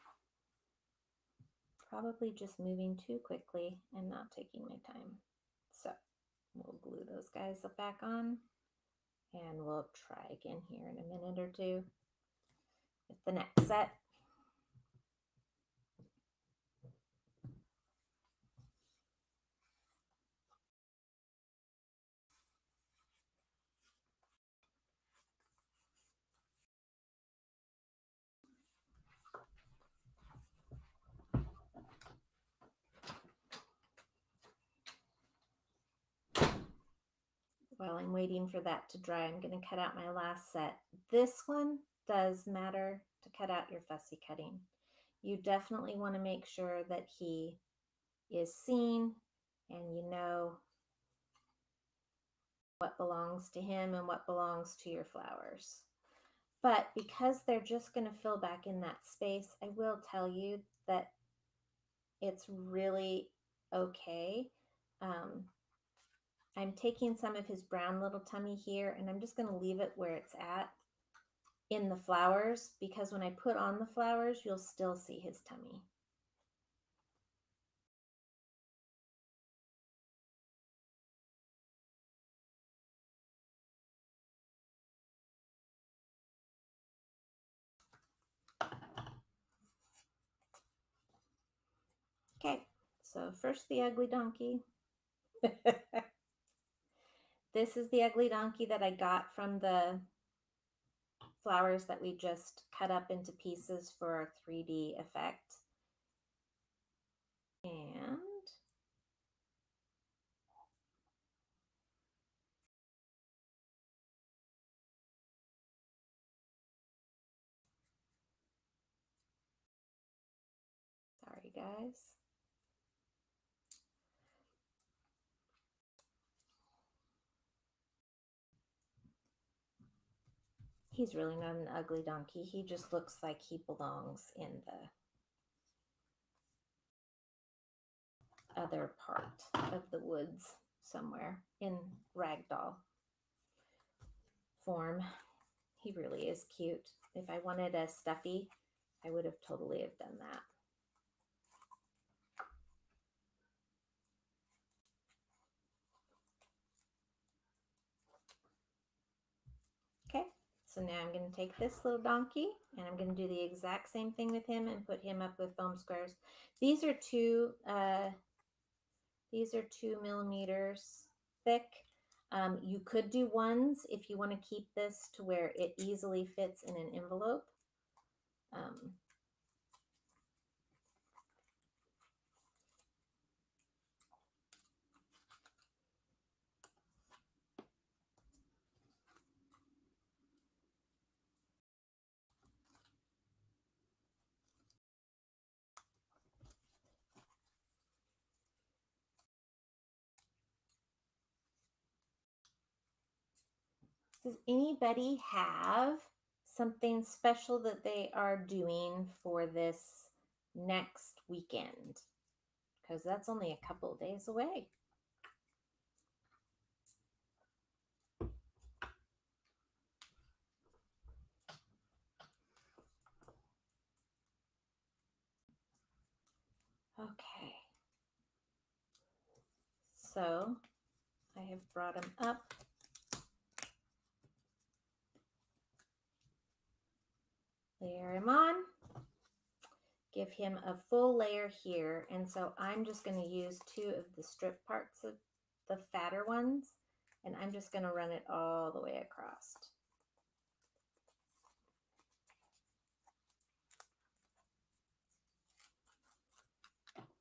probably just moving too quickly and not taking my time. So we'll glue those guys back on, and we'll try again here in a minute or two with the next set. While I'm waiting for that to dry, I'm going to cut out my last set. This one does matter to cut out your fussy cutting. You definitely want to make sure that he is seen and you know what belongs to him and what belongs to your flowers. But because they're just going to fill back in that space, I will tell you that it's really okay. I'm taking some of his brown little tummy here, and I'm just going to leave it where it's at in the flowers, because when I put on the flowers, you'll still see his tummy. Okay, so first the ugly donkey. This is the ugly donkey that I got from the flowers that we just cut up into pieces for our 3D effect. And sorry guys. He's really not an ugly donkey. He just looks like he belongs in the other part of the woods somewhere in ragdoll form. He really is cute. If I wanted a stuffy, I would have totally have done that. Okay, so now I'm going to take this little donkey and I'm going to do the exact same thing with him and put him up with foam squares. These are 2 millimeters thick. You could do 1s if you want to keep this to where it easily fits in an envelope. Does anybody have something special that they are doing for this next weekend? Because that's only a couple of days away. Okay. So I have brought him up. Layer him on. Give him a full layer here. And so I'm just going to use 2 of the strip parts of the fatter ones, and I'm just going to run it all the way across.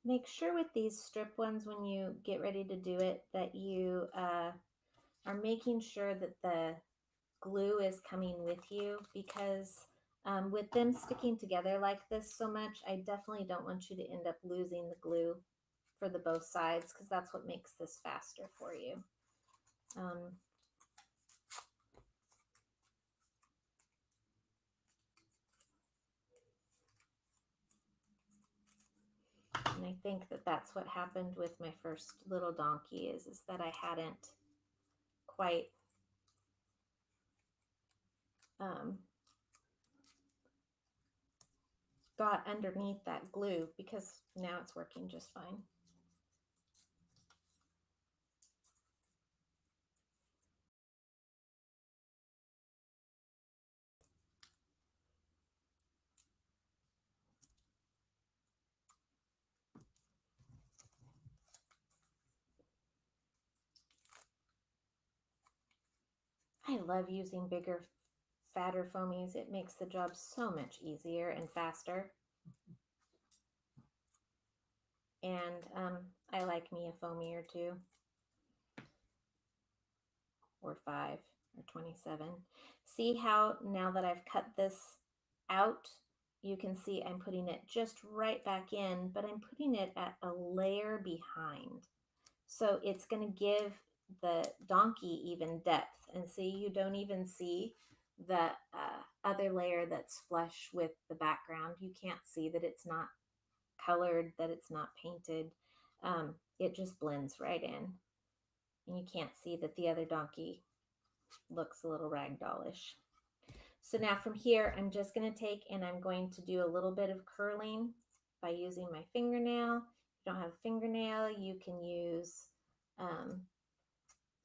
Make sure with these strip ones, when you get ready to do it, that you are making sure that the glue is coming with you, because with them sticking together like this so much, I definitely don't want you to end up losing the glue for the both sides, because that's what makes this faster for you. And I think that that's what happened with my first little donkey, is that I hadn't quite got underneath that glue, because now it's working just fine. I love using bigger, fatter foamies. It makes the job so much easier and faster. And I like me a foamy or 2, or 5, or 27. See how now that I've cut this out, you can see I'm putting it just right back in, but I'm putting it at a layer behind. So it's going to give the donkey even depth. And see, you don't even see the other layer that's flush with the background. You can't see that it's not colored, that it's not painted. It just blends right in. And you can't see that the other donkey looks a little ragdollish. So now from here, I'm just going to take and I'm going to do a little bit of curling by using my fingernail. If you don't have a fingernail, you can use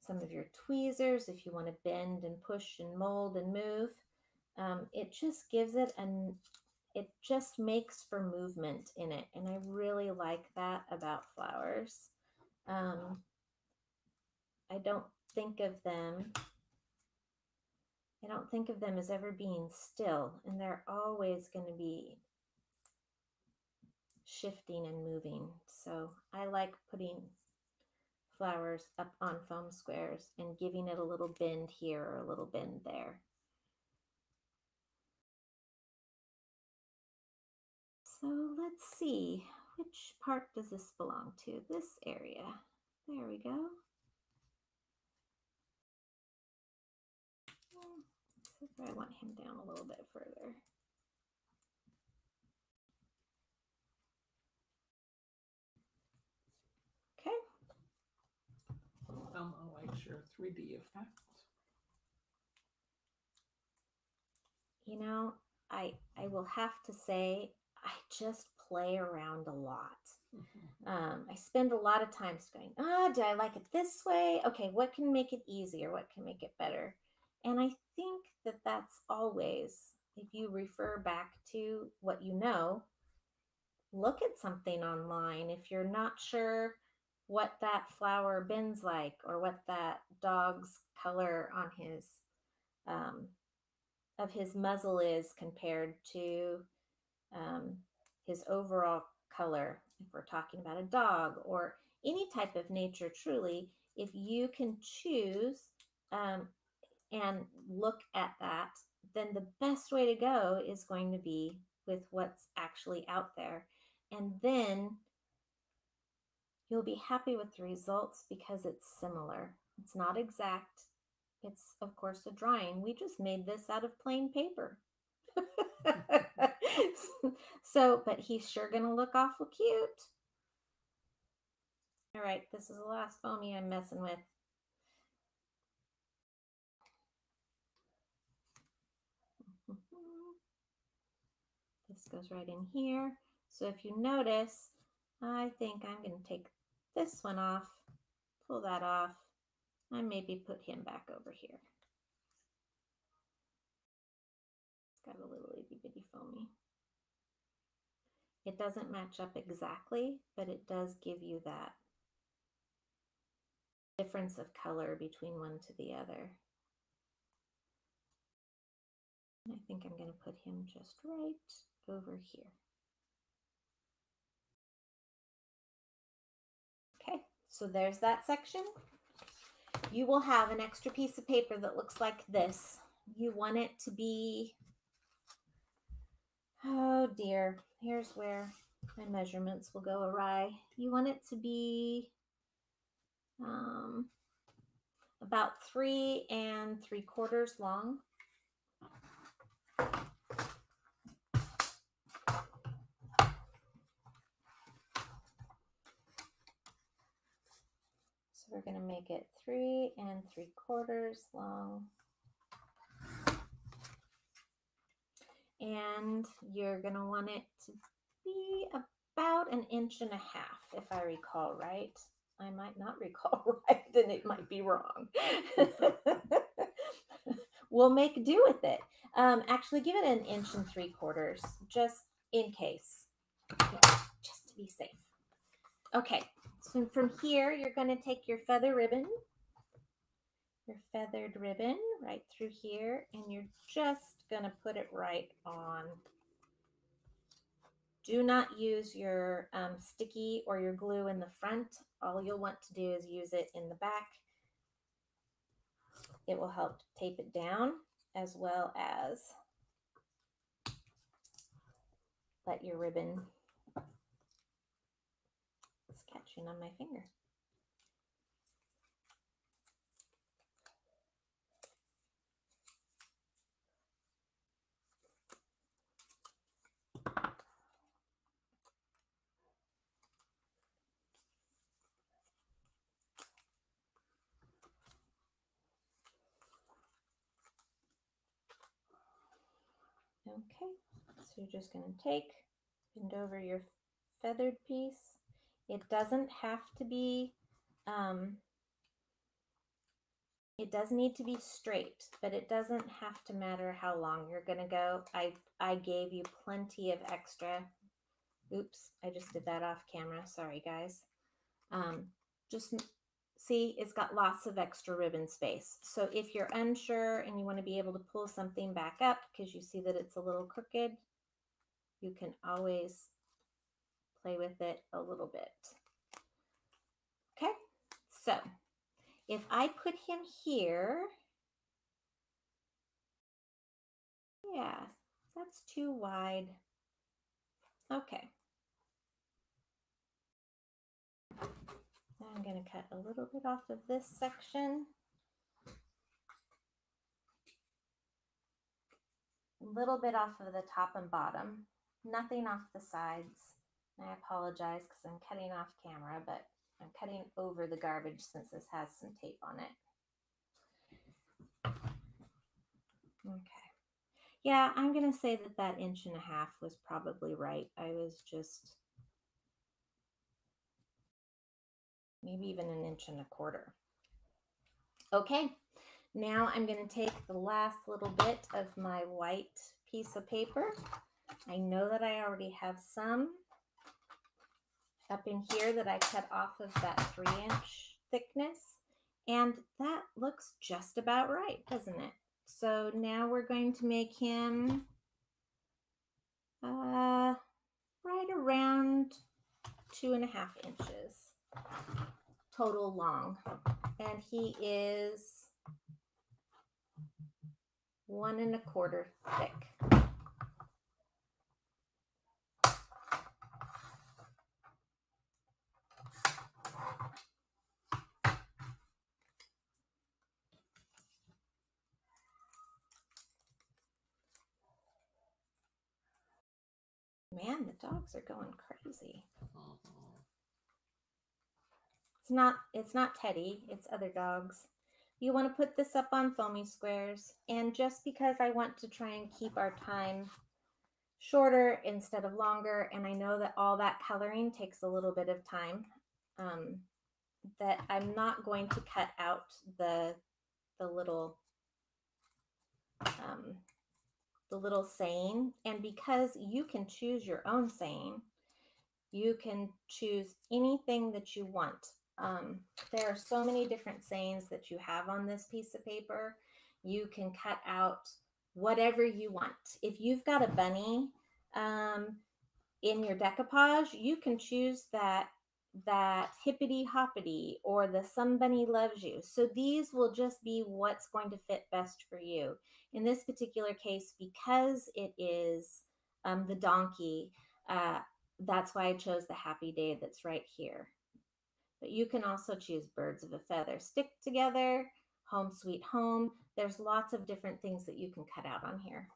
some of your tweezers if you want to bend and push and mold and move. It just gives it it just makes for movement in it, and I really like that about flowers. I don't think of them as ever being still, and they're always going to be shifting and moving. So I like putting flowers up on foam squares and giving it a little bend here or a little bend there. So let's see, which part does this belong to? This area. There we go. I want him down a little bit further. Okay. Elmo likes your 3D effect. You know, I will have to say, I just play around a lot. I spend a lot of time going, do I like it this way? Okay, what can make it easier? What can make it better? And I think that that's always, if you refer back to what you know, look at something online. If you're not sure what that flower bends like, or what that dog's color on his of his muzzle is compared to his overall color, if we're talking about a dog or any type of nature, truly, if you can choose and look at that, then the best way to go is going to be with what's actually out there. And then you'll be happy with the results because it's similar. It's not exact, It's, of course, a drawing. We just made this out of plain paper. So, but he's sure gonna look awful cute. All right, this is the last foamy I'm messing with. This goes right in here. So if you notice, I think I'm going to take this one off, pull that off, and maybe put him back over here. It's got a little itty bitty foamy. It doesn't match up exactly, but it does give you that difference of color between one to the other. I think I'm going to put him just right over here. Okay, so there's that section. You will have an extra piece of paper that looks like this. You want it to be, oh dear, here's where my measurements will go awry. You want it to be about 3 3/4 long. So we're going to make it 3 3/4 long. And you're going to want it to be about 1.5 inches, if I recall right. I might not recall right, and it might be wrong. We'll make do with it. Actually, give it 1 3/4 inches, just in case, just to be safe. Okay, so from here, you're going to take your feather ribbon, your feathered ribbon right through here, and you're just going to put it right on. Do not use your sticky or your glue in the front. All you'll want to do is use it in the back. It will help tape it down, as well as let your ribbon, it's catching on my finger. Okay, so you're just going to bend over your feathered piece. It doesn't have to be, it does need to be straight, but it doesn't have to matter how long you're going to go. I gave you plenty of extra. Oops, I just did that off camera. Sorry, guys. Just see, it's got lots of extra ribbon space. So if you're unsure and you want to be able to pull something back up because you see that it's a little crooked, you can always play with it a little bit. Okay, so if I put him here, yeah, that's too wide. Okay. Now I'm going to cut a little bit off of this section. A little bit off of the top and bottom. Nothing off the sides. I apologize because I'm cutting off camera, but I'm cutting over the garbage since this has some tape on it. Okay. Yeah, I'm going to say that 1.5 inches was probably right. I was just maybe even 1.25 inches. Okay, now I'm going to take the last little bit of my white piece of paper. I know that I already have some up in here that I cut off of that 3-inch thickness, and that looks just about right, doesn't it? So now we're going to make him right around 2.5 inches total long, and he is 1 1/4 thick. man, the dogs are going crazy. Mhm. It's not Teddy, it's other dogs. You want to put this up on foamy squares, and just because I want to try and keep our time shorter instead of longer, and I know that all that coloring takes a little bit of time, that I'm not going to cut out the little the little saying. And because you can choose your own saying, you can choose anything that you want. There are so many different sayings that you have on this piece of paper. You can cut out whatever you want. If you've got a bunny in your decoupage, you can choose that hippity hoppity or the somebody loves you. So these will just be what's going to fit best for you. In this particular case, because it is the donkey, that's why I chose the happy day that's right here. But you can also choose birds of a feather stick together, home sweet home. There's lots of different things that you can cut out on here.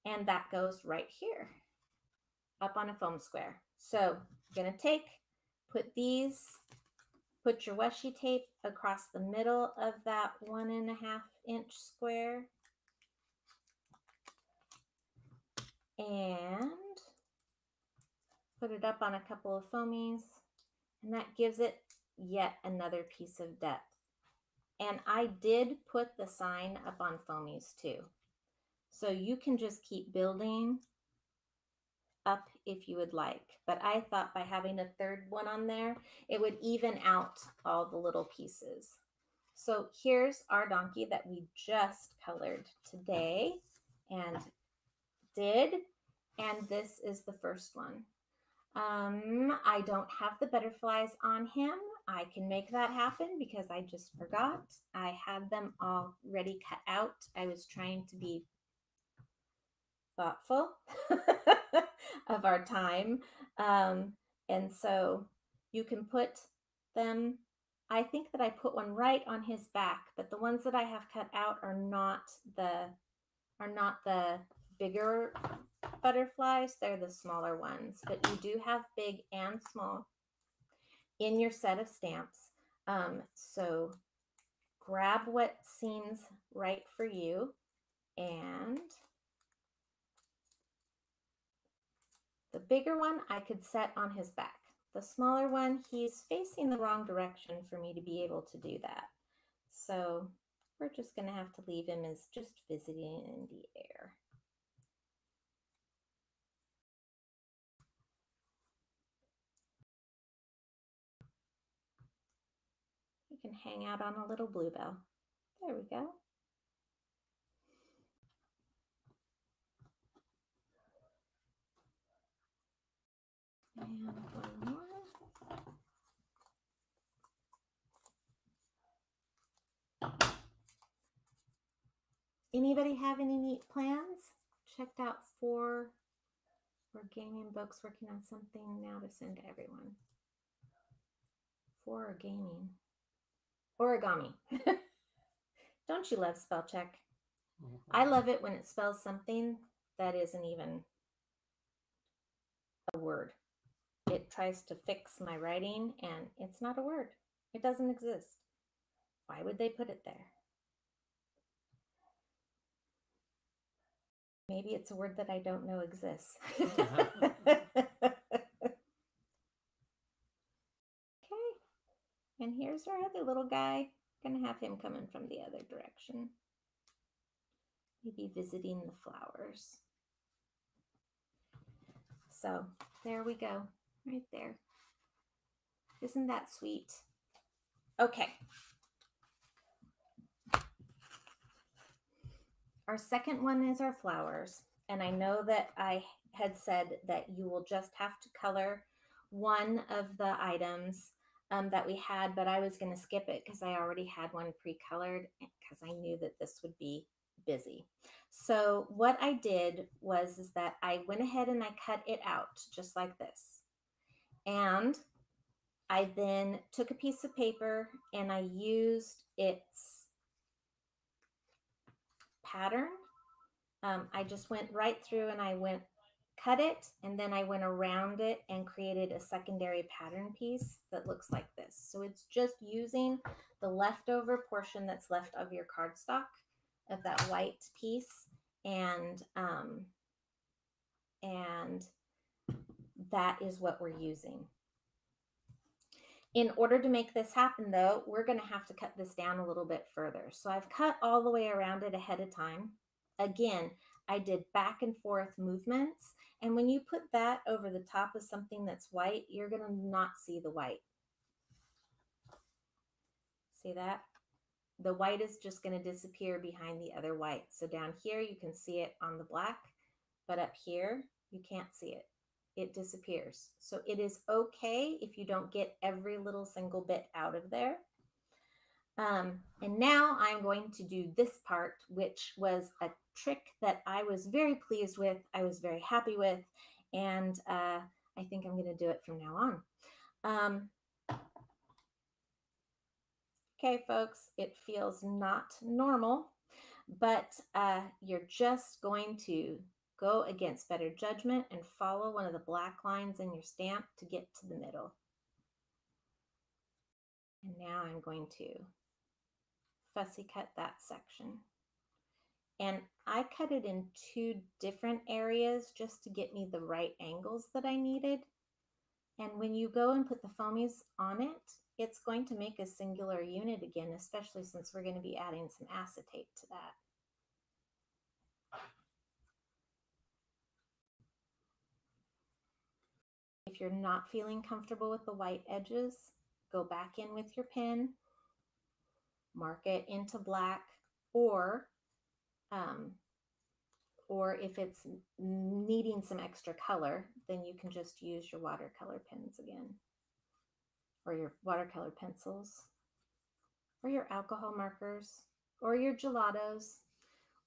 And that goes right here up on a foam square. So you're going to put your washi tape across the middle of that 1.5 inch square, and put it up on a couple of foamies, and that gives it yet another piece of depth. And I did put the sign up on foamies too. So you can just keep building up if you would like. But I thought by having a third one on there, it would even out all the little pieces. So here's our donkey that we just colored today and did. And this is the first one. I don't have the butterflies on him. I can make that happen because I just forgot. I had them already cut out. I was trying to be thoughtful of our time. And so you can put them, I think that I put one right on his back, but the ones that I have cut out are not the bigger butterflies. They're the smaller ones, but you do have big and small in your set of stamps. So grab what seems right for you, and the bigger one I could set on his back. The smaller one, he's facing the wrong direction for me to be able to do that. So we're just going to have to leave him as just visiting in the air. He can hang out on a little bluebell. There we go. And one more. Anybody have any neat plans? Checked out 4 gaming books, working on something now to send to everyone. 4 gaming. Origami. Don't you love spell check? Mm-hmm. I love it when it spells something that isn't even a word. It tries to fix my writing and it's not a word. It doesn't exist. Why would they put it there? Maybe it's a word that I don't know exists. Okay. And here's our other little guy. Gonna have him coming from the other direction. Maybe visiting the flowers. So there we go, right there. Isn't that sweet? Okay. Our second one is our flowers. And I know that I had said that you will just have to color one of the items that we had, but I was going to skip it because I already had one pre-colored because I knew that this would be busy. So what I did is that I went ahead and I cut it out just like this. And I then took a piece of paper and I used its pattern. I just went right through and I went cut it, and then I went around it and created a secondary pattern piece that looks like this. So it's just using the leftover portion that's left of your cardstock of that white piece, and that is what we're using. In order to make this happen though, we're going to have to cut this down a little bit further. So I've cut all the way around it ahead of time. Again, I did back and forth movements, and when you put that over the top of something that's white, you're going to not see the white. See that? The white is just going to disappear behind the other white. So down here you can see it on the black, but up here you can't see it. It disappears. So it is okay if you don't get every little single bit out of there. And now I'm going to do this part, which was a trick that I was very pleased with. I was very happy with, and I think I'm going to do it from now on. Okay, folks, it feels not normal, but you're just going to go against better judgment and follow one of the black lines in your stamp to get to the middle. And now I'm going to fussy cut that section. And I cut it in 2 different areas just to get me the right angles that I needed. And when you go and put the foamies on it, it's going to make a singular unit again, especially since we're going to be adding some acetate to that. If you're not feeling comfortable with the white edges, go back in with your pen, mark it into black, or if it's needing some extra color, then you can just use your watercolor pens again, or your watercolor pencils, or your alcohol markers, or your gelatos,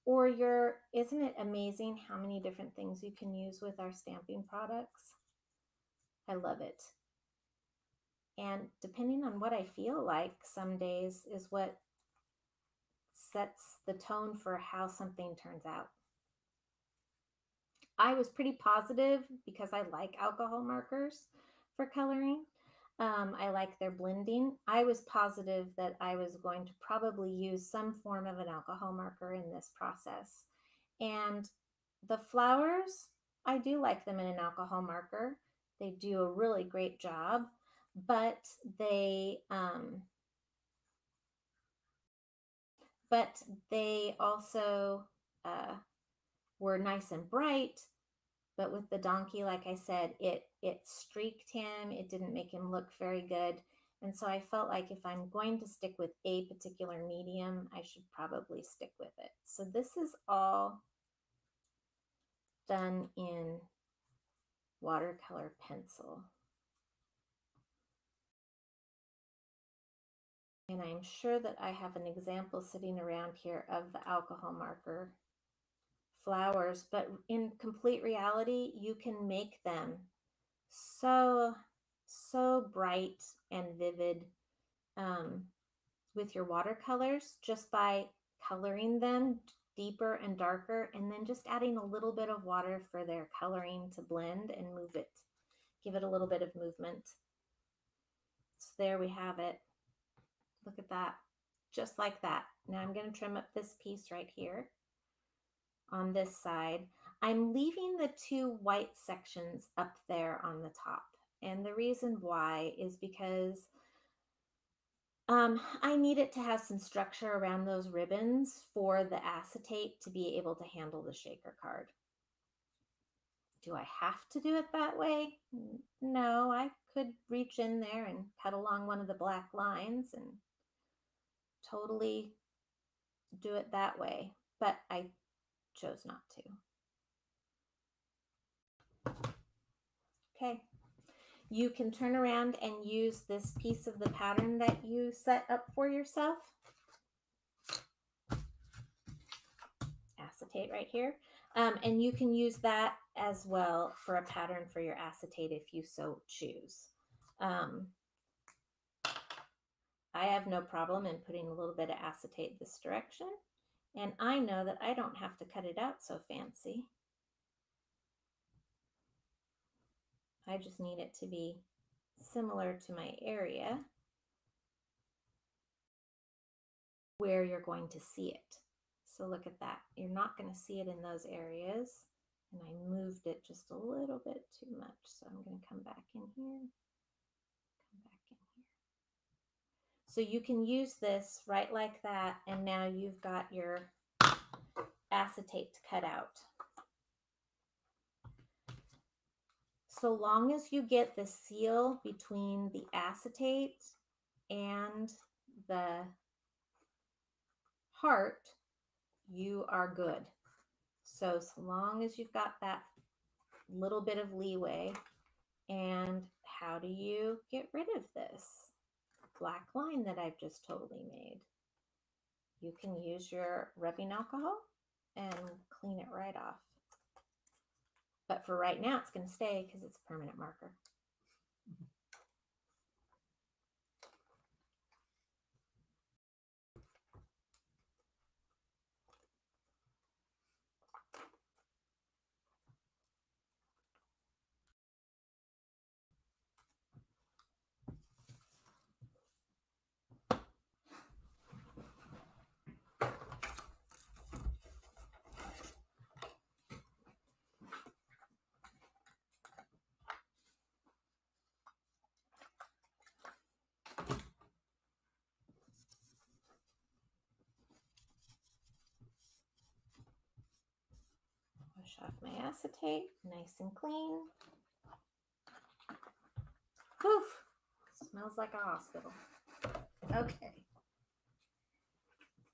or your, isn't it amazing how many different things you can use with our stamping products? I love it. And depending on what I feel like some days is what sets the tone for how something turns out. I was pretty positive because I like alcohol markers for coloring. I like their blending. I was positive that I was going to probably use some form of an alcohol marker in this process. And the flowers, I do like them in an alcohol marker. They do a really great job, but they also were nice and bright. But with the donkey, like I said, it streaked him. It didn't make him look very good. And so I felt like if I'm going to stick with a particular medium, I should probably stick with it. So this is all done in watercolor pencil. And I'm sure that I have an example sitting around here of the alcohol marker flowers, but in complete reality, you can make them so bright and vivid with your watercolors just by coloring them deeper and darker, and then just adding a little bit of water for their coloring to blend and move it, give it a little bit of movement. So there we have it. Look at that, just like that. Now I'm going to trim up this piece right here on this side. I'm leaving the 2 white sections up there on the top. And the reason why is because I need it to have some structure around those ribbons for the acetate to be able to handle the shaker card. Do I have to do it that way? No, I could reach in there and cut along one of the black lines and totally do it that way, but I chose not to. Okay. You can turn around and use this piece of the pattern that you set up for yourself. Acetate right here. And you can use that as well for a pattern for your acetate if you so choose. I have no problem in putting a little bit of acetate this direction. And I know that I don't have to cut it out so fancy. I just need it to be similar to my area where you're going to see it. So look at that. You're not going to see it in those areas. And I moved it just a little bit too much. So I'm going to come back in here, come back in here. So you can use this right like that. And now you've got your acetate to cut out. So long as you get the seal between the acetate and the heart, you are good. So long as you've got that little bit of leeway. And how do you get rid of this black line that I've just totally made? You can use your rubbing alcohol and clean it right off. But for right now, it's going to stay because it's a permanent marker. Wash off my acetate, nice and clean. Poof! Smells like a hospital. Okay.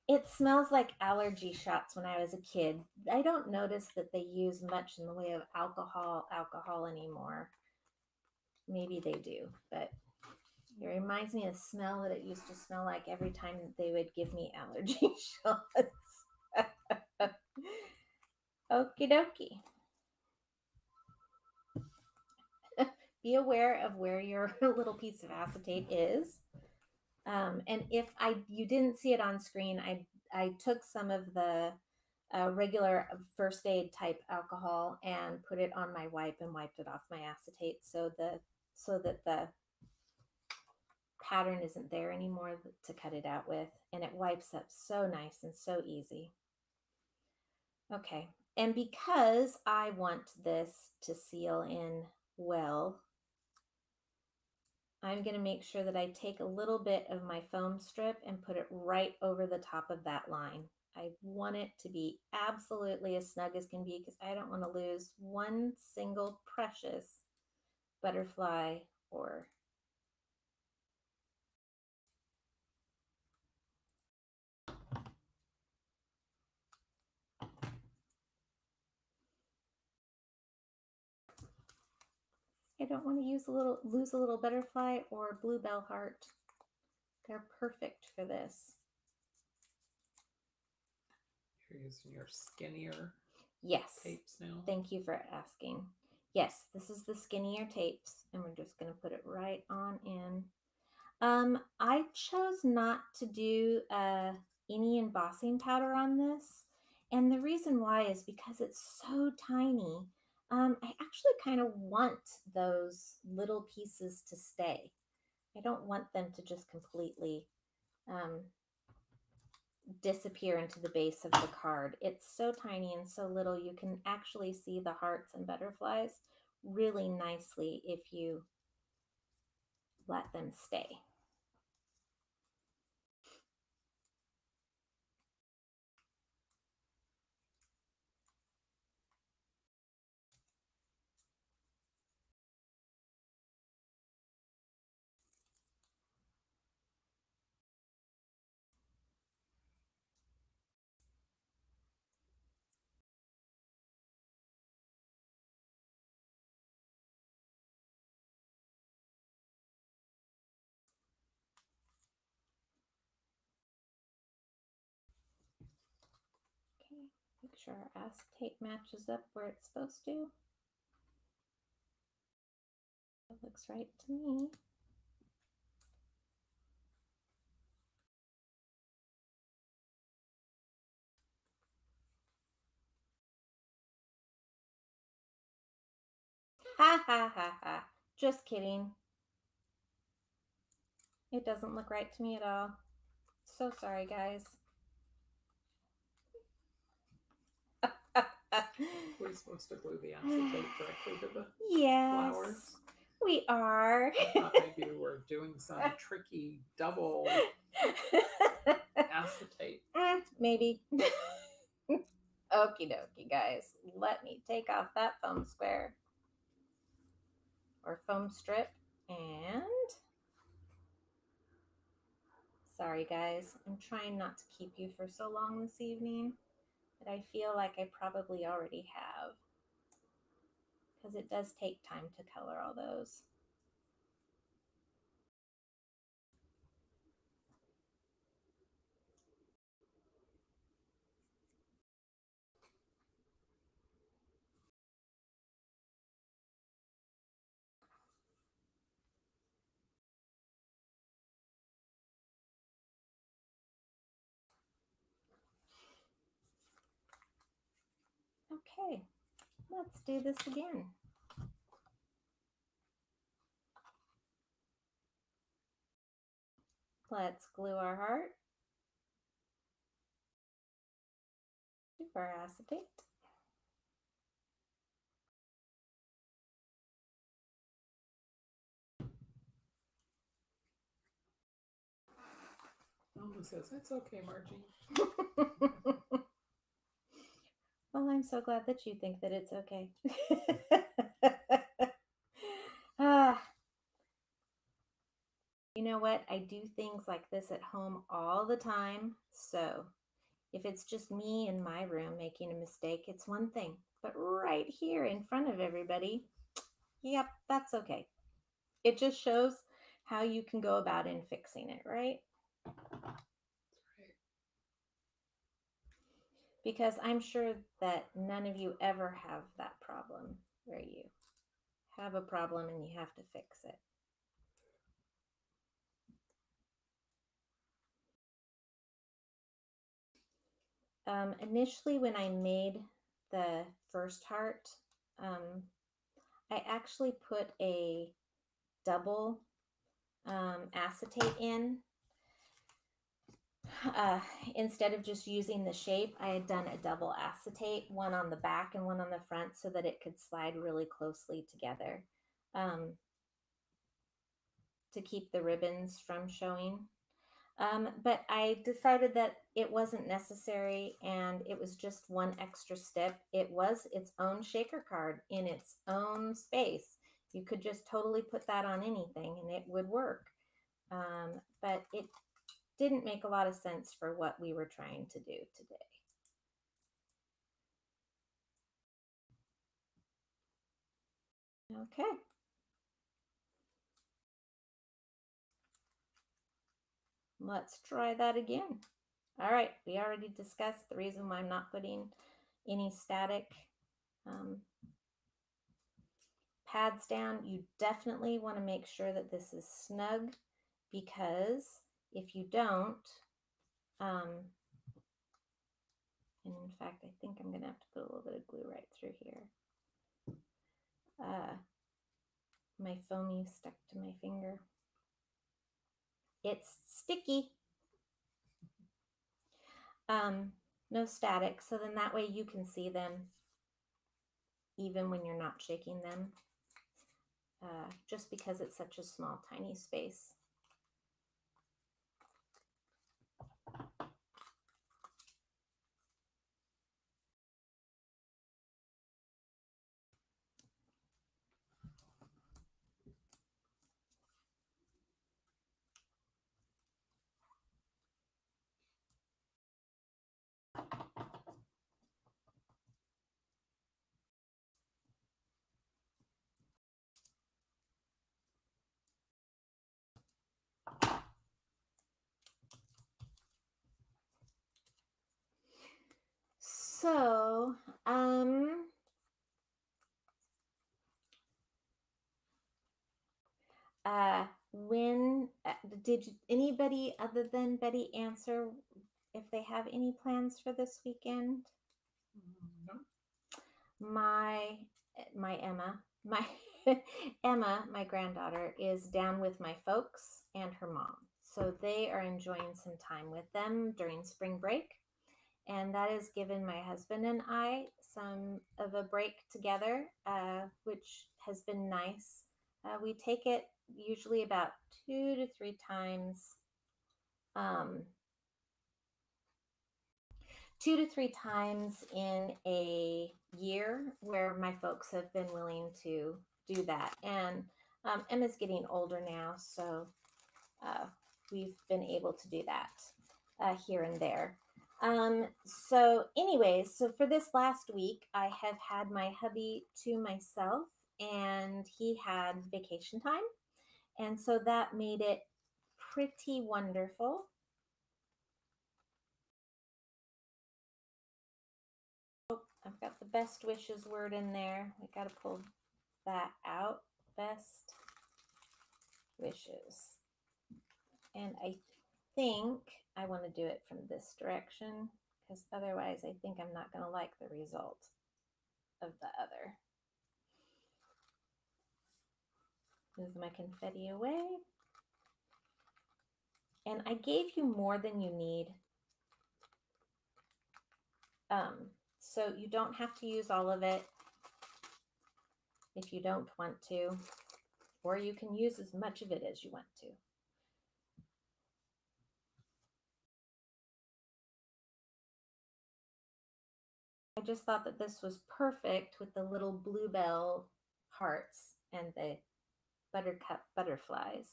It smells like allergy shots when I was a kid. I don't notice that they use much in the way of alcohol anymore. Maybe they do, but it reminds me of the smell that it used to smell like every time they would give me allergy shots. Okie dokie. Be aware of where your little piece of acetate is. And if you didn't see it on screen, I took some of the regular first aid type alcohol and put it on my wipe and wiped it off my acetate so that the pattern isn't there anymore to cut it out with, and it wipes up so nice and so easy. Okay, and because I want this to seal in well, I'm going to make sure that I take a little bit of my foam strip and put it right over the top of that line. I want it to be absolutely as snug as can be because I don't want to lose one single precious butterfly or I don't want to lose a little butterfly or bluebell heart. They're perfect for this. You're using your skinnier tapes now? Thank you for asking. Yes, this is the skinnier tapes, and we're just going to put it right on in. I chose not to do any embossing powder on this, and the reason why is because it's so tiny. I actually kind of want those little pieces to stay. I don't want them to just completely disappear into the base of the card. It's so tiny and so little, you can actually see the hearts and butterflies really nicely if you let them stay. Okay, make sure our acetate matches up where it's supposed to. It looks right to me. Ha ha ha ha. Just kidding. It doesn't look right to me at all. So sorry, guys. We're supposed to glue the acetate directly to the Yes, flowers. we are. I thought maybe we were doing some tricky double acetate. Maybe. Okie dokie, guys. Let me take off that foam square or foam strip. And sorry, guys. I'm trying not to keep you for so long this evening, but I feel like I probably already have, because it does take time to color all those. Okay, let's do this again. Let's glue our heart to our acetate. Mama says, it's okay, Margie. Well, I'm so glad that you think that it's okay. You know what? I do things like this at home all the time. So if it's just me in my room making a mistake, it's one thing. But right here in front of everybody, yep, that's okay. It just shows how you can go about in fixing it, right? Because I'm sure that none of you ever have that problem where you have a problem and you have to fix it. Initially, when I made the first heart, I actually put a double acetate in. Instead of just using the shape, I had done a double acetate, one on the back and one on the front, so that it could slide really closely together to keep the ribbons from showing. But I decided that it wasn't necessary, and it was just one extra step. It was its own shaker card in its own space. You could just totally put that on anything and it would work. But it didn't make a lot of sense for what we were trying to do today. Okay. Let's try that again. All right, we already discussed the reason why I'm not putting any static pads down. You definitely want to make sure that this is snug, because if you don't, and in fact, I think I'm going to have to put a little bit of glue right through here. My foamy stuck to my finger. It's sticky. No static, so then that way you can see them even when you're not shaking them, just because it's such a small, tiny space. So, when did anybody other than Betty answer if they have any plans for this weekend? No. My Emma, Emma, my granddaughter, is down with my folks and her mom. So they are enjoying some time with them during spring break. And that has given my husband and I some of a break together, which has been nice. We take it usually about 2 to 3 times, um, 2 to 3 times in a year, where my folks have been willing to do that. And Emma's getting older now, so we've been able to do that here and there. So anyways, so for this last week, I have had my hubby to myself, and he had vacation time. And so that made it pretty wonderful. Oh, I've got the best wishes word in there. We got to pull that out. Best wishes. And I think I want to do it from this direction, because otherwise I think I'm not going to like the result of the other. Move my confetti away. And I gave you more than you need. So you don't have to use all of it if you don't want to, or you can use as much of it as you want to. I just thought that this was perfect with the little bluebell hearts and the buttercup butterflies.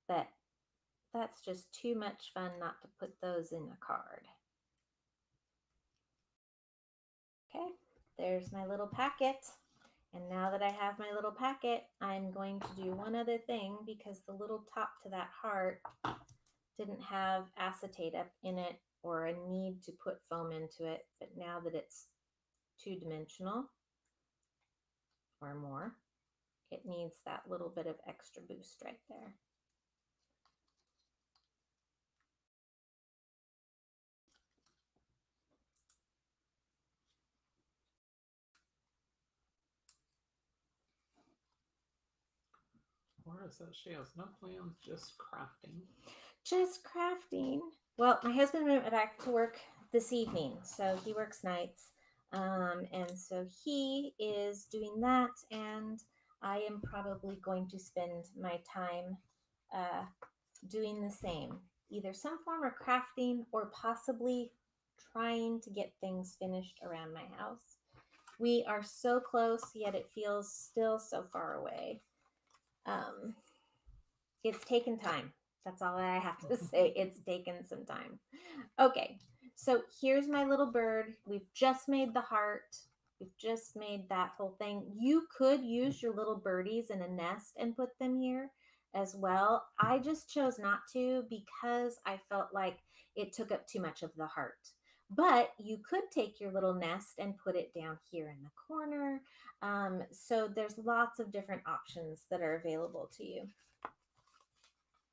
That's just too much fun not to put those in a card. Okay, there's my little packet. And now that I have my little packet, I'm going to do one other thing, because the little top to that heart didn't have acetate up in it or a need to put foam into it. But now that it's 2-dimensional or more, it needs that little bit of extra boost right there. Laura says she has no plans, just crafting. Just crafting. Well, my husband went back to work this evening, so he works nights. And so he is doing that, and I am probably going to spend my time doing the same. Either some form of crafting, or possibly trying to get things finished around my house. We are so close, yet it feels still so far away. It's taken time. That's all I have to say. It's taken some time. Okay, so here's my little bird. We've just made the heart. We've just made that whole thing. You could use your little birdies in a nest and put them here as well. I just chose not to, because I felt like it took up too much of the heart. But you could take your little nest and put it down here in the corner. So there's lots of different options that are available to you.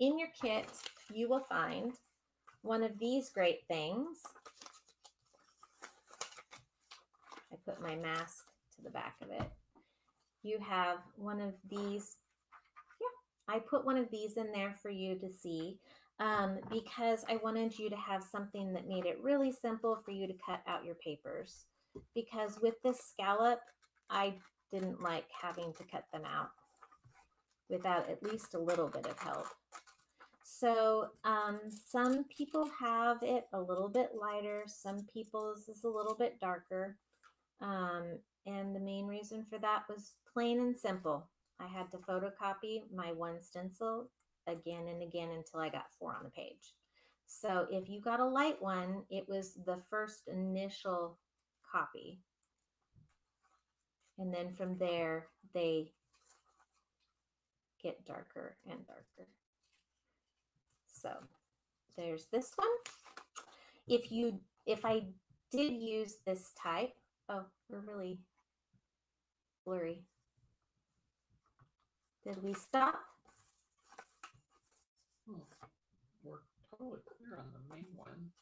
In your kit, you will find one of these great things. I put my mask to the back of it. You have one of these. Yeah, I put one of these in there for you to see, because I wanted you to have something that made it really simple for you to cut out your papers. Because with this scallop, I didn't like having to cut them out without at least a little bit of help. So some people have it a little bit lighter, some people's is a little bit darker. And the main reason for that was plain and simple. I had to photocopy my one stencil again and again until I got 4 on the page. So if you got a light one, it was the first initial copy. And then from there, they get darker and darker. So there's this one. If I did use this type, oh, we're really blurry. Did we stop? Oh, we're totally clear on the main one.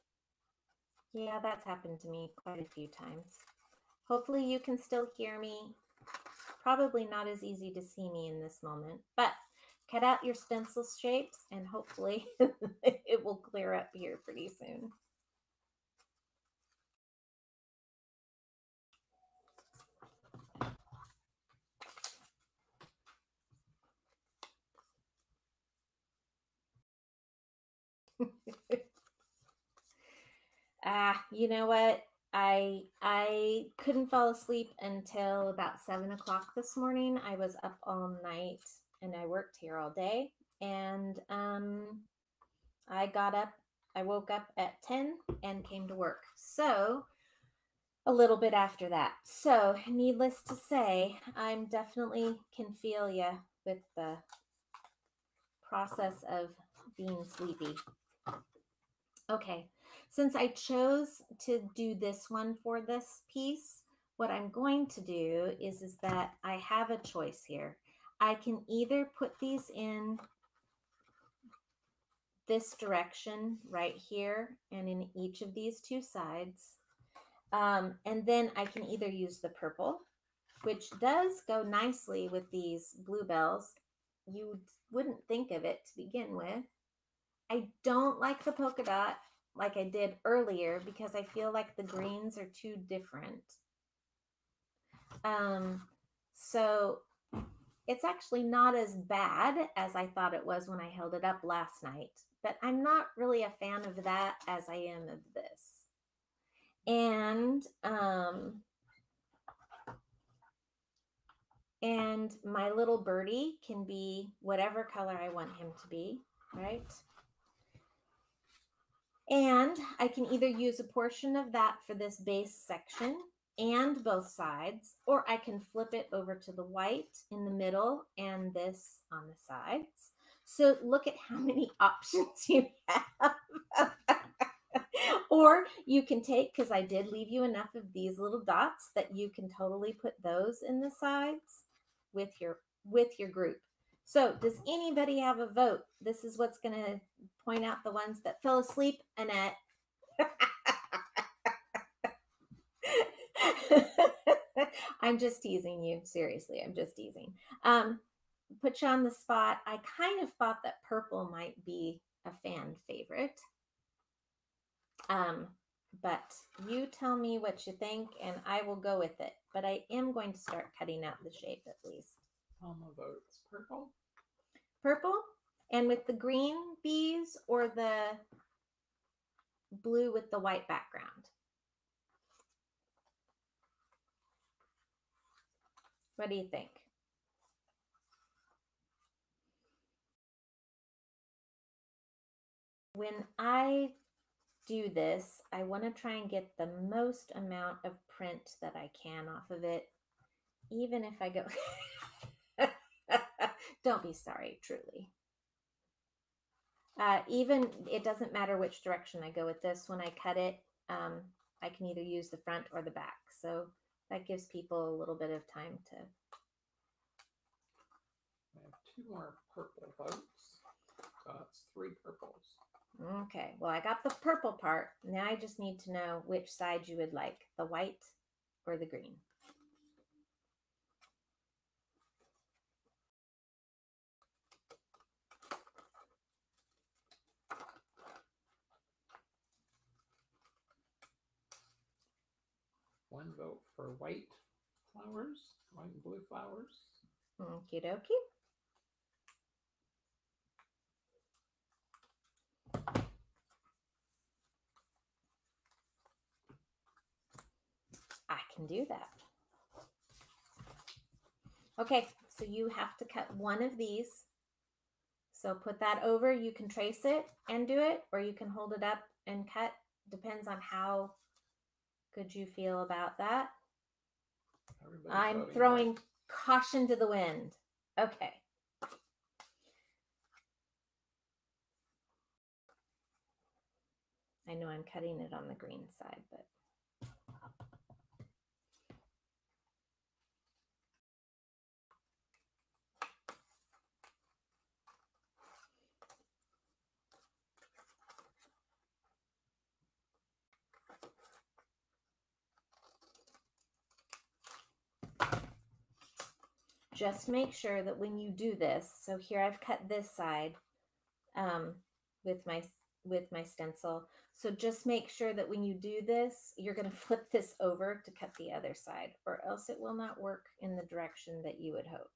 Yeah, that's happened to me quite a few times. Hopefully you can still hear me. probably not as easy to see me in this moment, but cut out your stencil shapes and hopefully it will clear up here pretty soon. You know what? I couldn't fall asleep until about 7 o'clock this morning. I was up all night and I worked here all day. And I woke up at 10 and came to work. So a little bit after that. So needless to say, I'm definitely can feel you with the process of being sleepy. Okay, since I chose to do this one for this piece, what I'm going to do is that I have a choice here. I can either put these in this direction right here and in each of these two sides. And then I can either use the purple, which does go nicely with these bluebells. You wouldn't think of it to begin with. I don't like the polka dot like I did earlier because I feel like the greens are too different. So it's actually not as bad as I thought it was when I held it up last night, but I'm not really a fan of that as I am of this. And my little birdie can be whatever color I want him to be, right? And I can either use a portion of that for this base section and both sides, or I can flip it over to the white in the middle and this on the sides. So look at how many options you have. Or you can take, because I did leave you enough of these little dots that you can totally put those in the sides with your group. So does anybody have a vote? This is what's going to point out the ones that fell asleep, Annette. I'm just teasing you. Seriously, I'm just teasing. Put you on the spot. I kind of thought that purple might be a fan favorite. But you tell me what you think and I will go with it. But I am going to start cutting out the shape at least. Alma votes purple. Purple? And with the green bees or the blue with the white background? What do you think? When I do this, I want to try and get the most amount of print that I can off of it, even if I go... Don't be sorry, truly. Even, it doesn't matter which direction I go with this. When I cut it, I can either use the front or the back. So that gives people a little bit of time to... I have 2 more purple votes. So that's 3 purples. Okay, well, I got the purple part. Now I just need to know which side you would like, the white or the green. One vote for white flowers, white and blue flowers. Okie dokie. I can do that. Okay, so you have to cut one of these. So put that over. You can trace it and do it, or you can hold it up and cut. Depends on how good you feel about that. I'm throwing caution to the wind. Okay. I know I'm cutting it on the green side, but... just make sure that when you do this, so here I've cut this side with my stencil. So just make sure that when you do this, you're going to flip this over to cut the other side, or else it will not work in the direction that you would hope.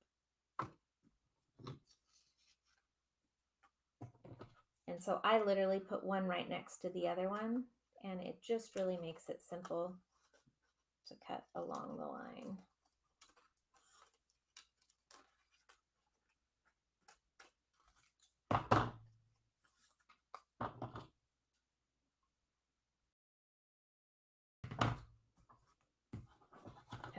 And so I literally put one right next to the other one, and it just really makes it simple to cut along the line.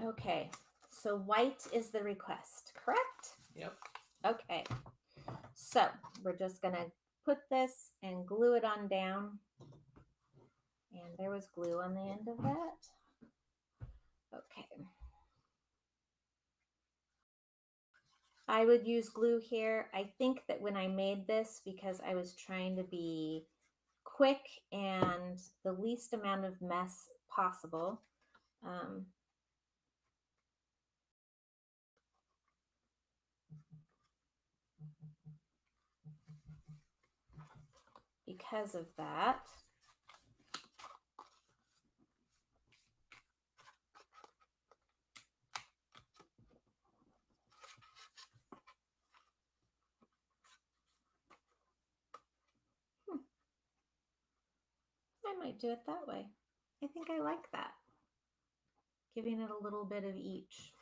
Okay, so white is the request, correct? Yep. Okay, so we're just gonna put this and glue it on down. And there was glue on the end of that. Okay. I would use glue here. I think that when I made this, because I was trying to be quick and the least amount of mess possible, because of that, I might do it that way. I think I like that. Giving it a little bit of each.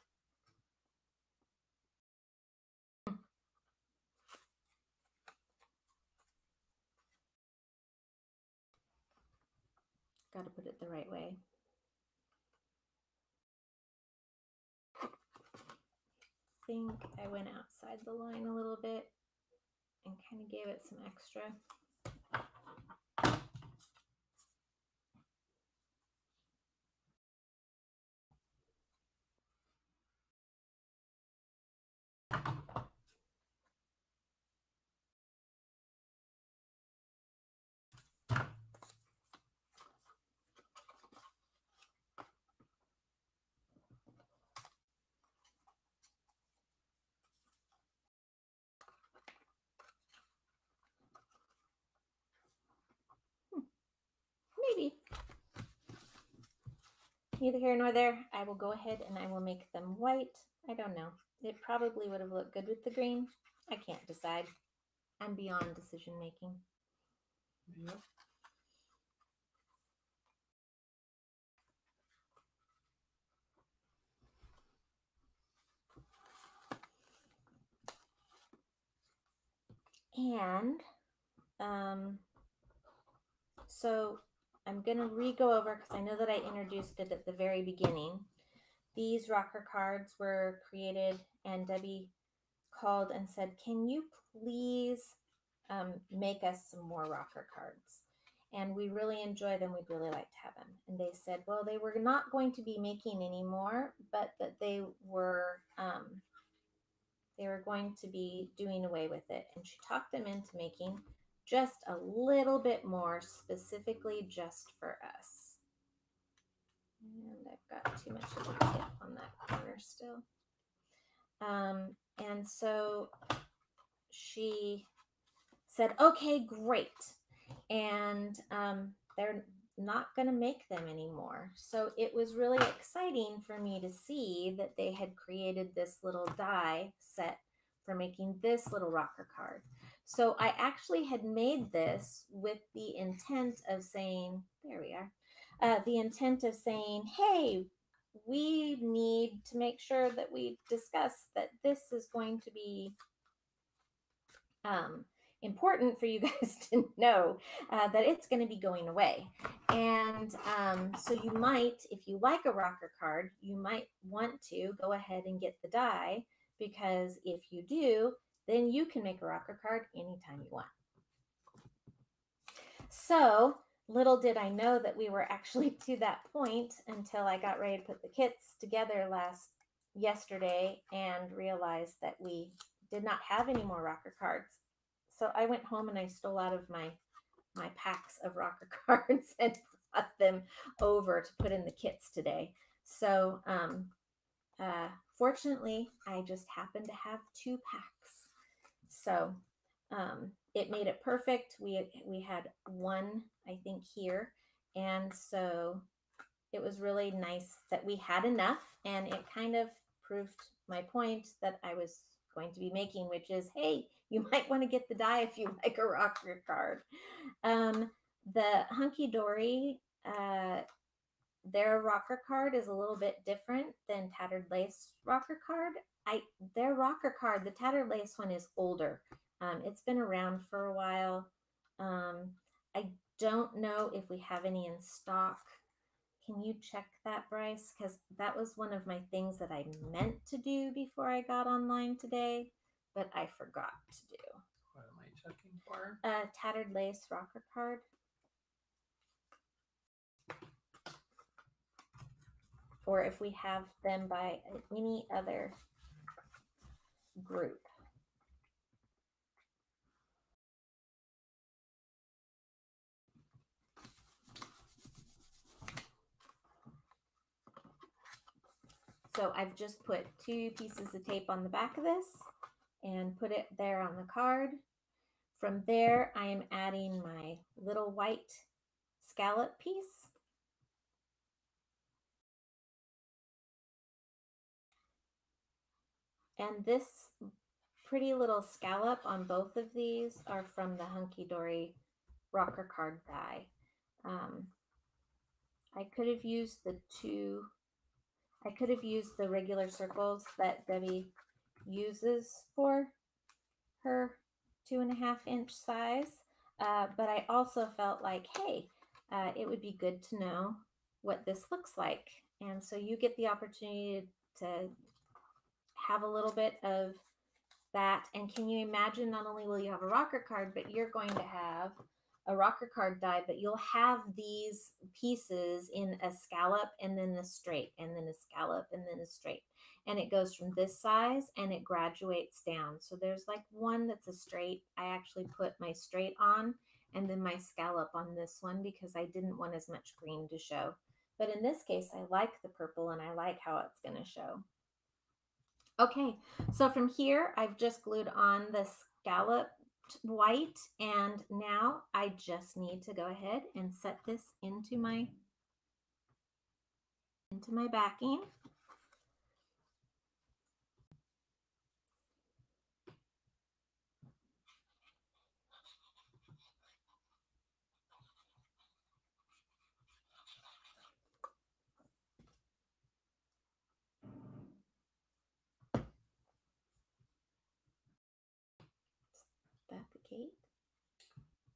Got to put it the right way. I think I went outside the line a little bit and kind of gave it some extra. Maybe. Neither here nor there. I will go ahead and I will make them white. I don't know. It probably would have looked good with the green. I can't decide. I'm beyond decision making. Yep. And so I'm going to re-go over, because I know that I introduced it at the very beginning. These rocker cards were created, and Debbie called and said, can you please make us some more rocker cards? And we really enjoy them. We'd really like to have them. And they said, well, they were not going to be making any more, but that they were going to be doing away with it. And she talked them into making just a little bit more, specifically just for us. And I've got too much of the tip on that corner still. And so she said, okay, great. And they're not going to make them anymore. So it was really exciting for me to see that they had created this little die set for making this little rocker card. So I actually had made this with the intent of saying, there we are, the intent of saying, hey, we need to make sure that we discuss that this is going to be important for you guys to know that it's going to be going away. And so you might, if you like a rocker card, you might want to go ahead and get the die, because if you do, then you can make a rocker card anytime you want. So little did I know that we were actually to that point until I got ready to put the kits together yesterday and realized that we did not have any more rocker cards. So I went home and I stole out of my packs of rocker cards and brought them over to put in the kits today. So Fortunately, I just happened to have 2 packs. So it made it perfect. We had one, I think, here. And so it was really nice that we had enough, and it kind of proved my point that I was going to be making, which is, hey, you might want to get the die if you like a rocker card. The Hunky Dory, their rocker card is a little bit different than Tattered Lace rocker card. Their rocker card, the Tattered Lace one, is older. It's been around for a while. I don't know if we have any in stock. Can you check that, Bryce? Because that was one of my things that I meant to do before I got online today, but I forgot to do. What am I checking for? Tattered Lace rocker card. Or if we have them by any other group. So I've just put 2 pieces of tape on the back of this and put it there on the card. From there, I am adding my little white scallop piece. And this pretty little scallop on both of these are from the Hunky Dory rocker card die. I could have used the regular circles that Debbie uses for her 2.5-inch size, but I also felt like, hey, it would be good to know what this looks like. And so you get the opportunity to have a little bit of that. And can you imagine, not only will you have a rocker card, but you're going to have a rocker card die, but you'll have these pieces in a scallop and then a straight and then a scallop and then a straight. And it goes from this size and it graduates down. So there's like one that's a straight. I actually put my straight on and then my scallop on this one because I didn't want as much green to show. But in this case, I like the purple and I like how it's going to show. Okay, so from here, I've just glued on the scalloped white, and now I just need to go ahead and set this into my backing. Is that the Kate?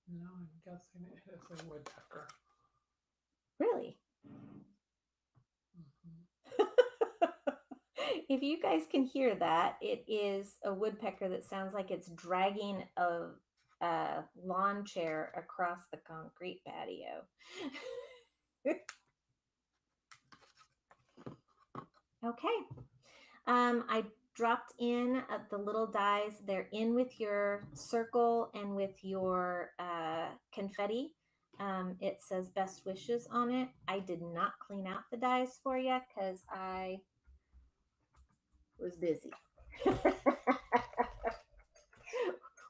No, I'm guessing it is a woodpecker. Really? Mm-hmm. If you guys can hear that, it is a woodpecker that sounds like it's dragging a lawn chair across the concrete patio. Okay. I dropped in the little dies. They're in with your circle and with your confetti. It says best wishes on it. I did not clean out the dies for you because I was busy.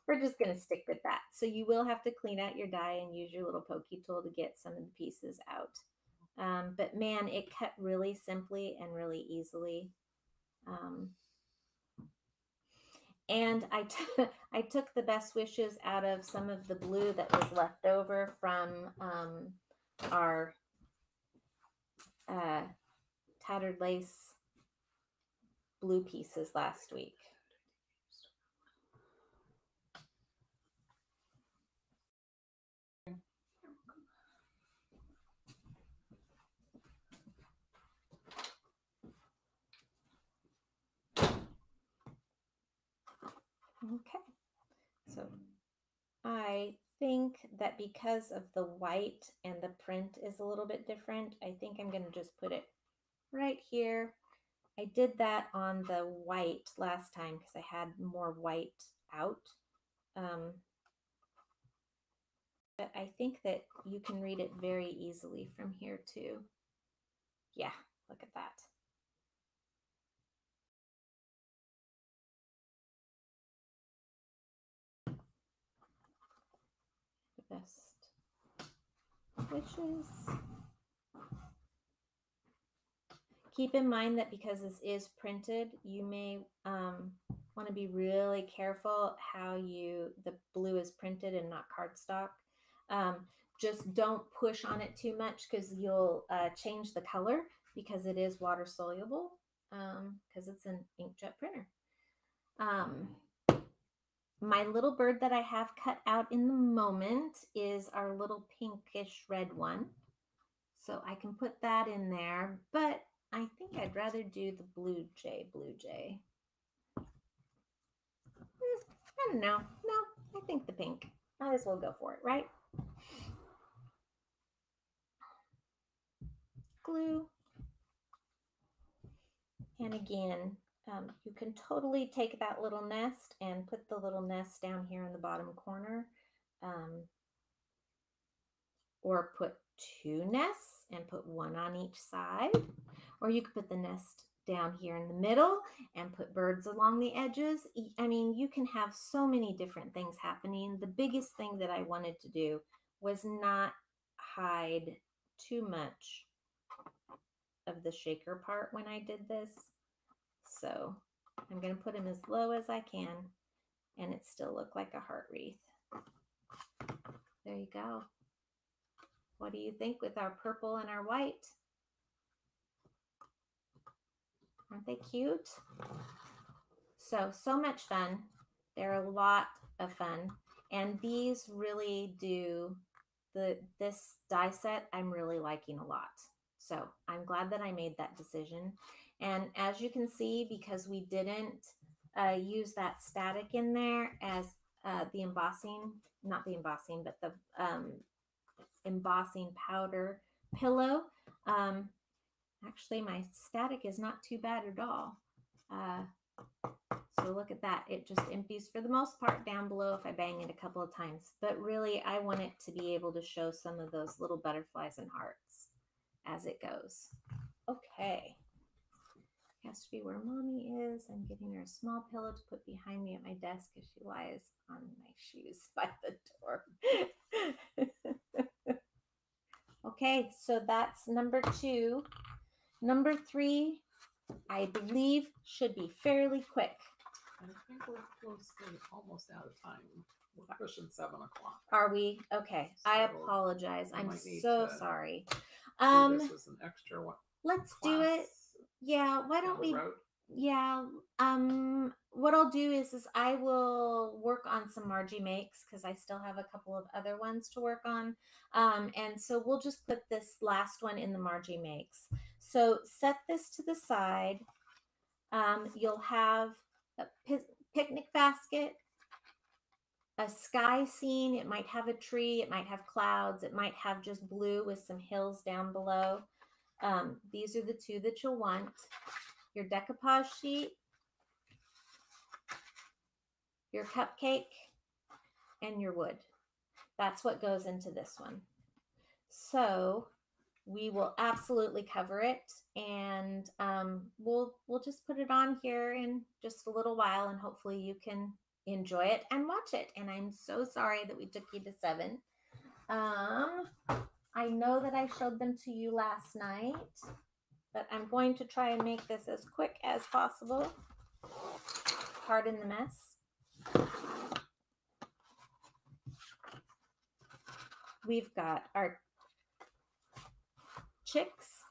We're just going to stick with that. So you will have to clean out your die and use your little pokey tool to get some of the pieces out. But man, it cut really simply and really easily. And I took the best wishes out of some of the blue that was left over from our Tattered Lace blue pieces last week. Okay, so I think that because of the white and the print is a little bit different, I think I'm going to just put it right here. I did that on the white last time because I had more white out. But I think that you can read it very easily from here too. Yeah, look at that. Best wishes. Keep in mind that because this is printed, you may want to be really careful how the blue is printed and not cardstock. Just don't push on it too much because you'll change the color because it is water soluble because it's an inkjet printer. My little bird that I have cut out in the moment is our little pinkish red one. So I can put that in there, but I think I'd rather do the blue jay. I don't know. No, I think the pink. Might as well go for it, right? Glue. And again, you can totally take that little nest and put the little nest down here in the bottom corner. Or put two nests and put one on each side. Or you could put the nest down here in the middle and put birds along the edges. I mean, you can have so many different things happening. The biggest thing that I wanted to do was not hide too much of the shaker part when I did this. So I'm going to put them as low as I can and it still look like a heart wreath. There you go. What do you think with our purple and our white? Aren't they cute? So much fun. They're a lot of fun. And these really do, this die set I'm really liking a lot. So I'm glad that I made that decision. And as you can see, because we didn't use that static in there as the embossing, not the embossing, but the embossing powder pillow. Actually, my static is not too bad at all. So look at that. It just empties for the most part down below if I bang it a couple of times. But really, I want it to be able to show some of those little butterflies and hearts as it goes. Okay. Has to be where Mommy is. I'm getting her a small pillow to put behind me at my desk as she lies on my shoes by the door. Okay, so that's number 2. Number 3, I believe, should be fairly quick. I think we're close to almost out of time. We're pushing 7 o'clock. Are we? Okay, so I apologize. I'm so sorry. This was an extra one. Let's do it. Yeah, why don't we? Yeah. What I'll do is I will work on some Margie makes because I still have a couple of other ones to work on. And so we'll just put this last one in the Margie makes. So set this to the side. You'll have a picnic basket, a sky scene. It might have a tree. It might have clouds. It might have just blue with some hills down below. These are the 2 that you'll want. Your decoupage sheet, your cupcake, and your wood. That's what goes into this one. So we will absolutely cover it, and we'll just put it on here in just a little while, and hopefully you can enjoy it and watch it. And I'm so sorry that we took you to 7. I know that I showed them to you last night, but I'm going to try and make this as quick as possible. Pardon the mess. We've got our chicks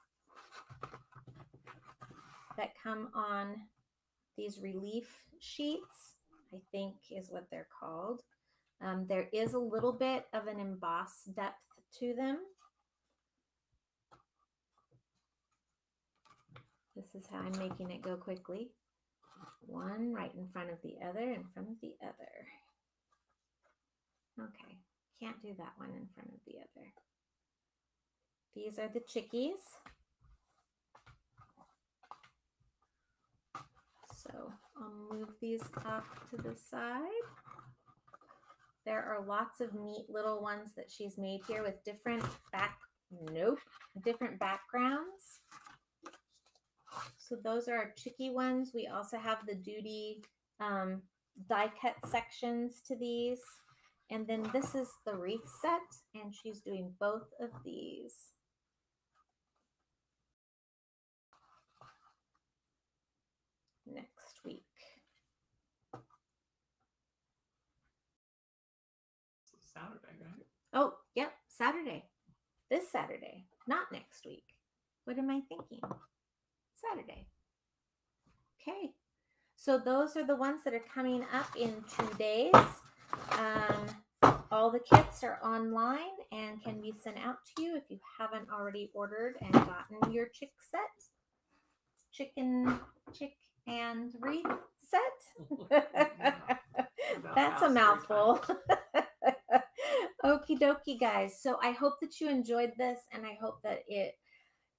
that come on these relief sheets, I think is what they're called. There is a little bit of an embossed depth to them. This is how I'm making it go quickly. One right in front of the other, in front of the other. Okay, can't do that one in front of the other. These are the chickies. So I'll move these off to the side. There are lots of neat little ones that she's made here with different different backgrounds. So those are our chickie ones. We also have the duty die cut sections to these. And then this is the wreath set, and she's doing both of these. Next week. Saturday, right? Oh, yep, Saturday. This Saturday, not next week. What am I thinking? Saturday. Okay. So those are the ones that are coming up in 2 days. All the kits are online and can be sent out to you if you haven't already ordered and gotten your chick and wreath set. That's a mouthful. Okie dokie, guys. So I hope that you enjoyed this, and I hope that it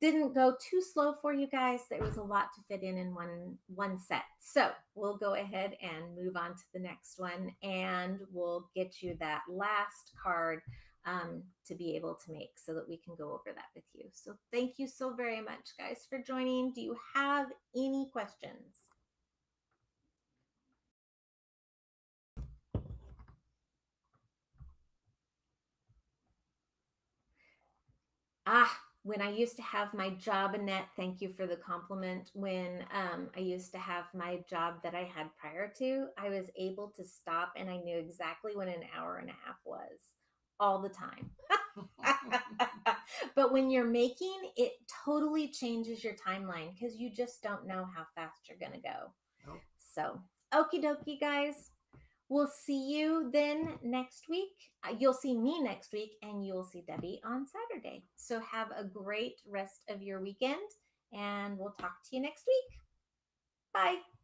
didn't go too slow for you guys. There was a lot to fit in one set. So we'll go ahead and move on to the next one, and we'll get you that last card to be able to make so that we can go over that with you. So thank you so very much, guys, for joining. Do you have any questions? When I used to have my job, Annette, thank you for the compliment. When I used to have my job that I had prior to, I was able to stop and I knew exactly when an hour and a half was all the time. But when you're making, it totally changes your timeline because you just don't know how fast you're going to go. Nope. So, okie dokie, guys. We'll see you then next week. You'll see me next week, and you'll see Debbie on Saturday. So have a great rest of your weekend, and we'll talk to you next week. Bye.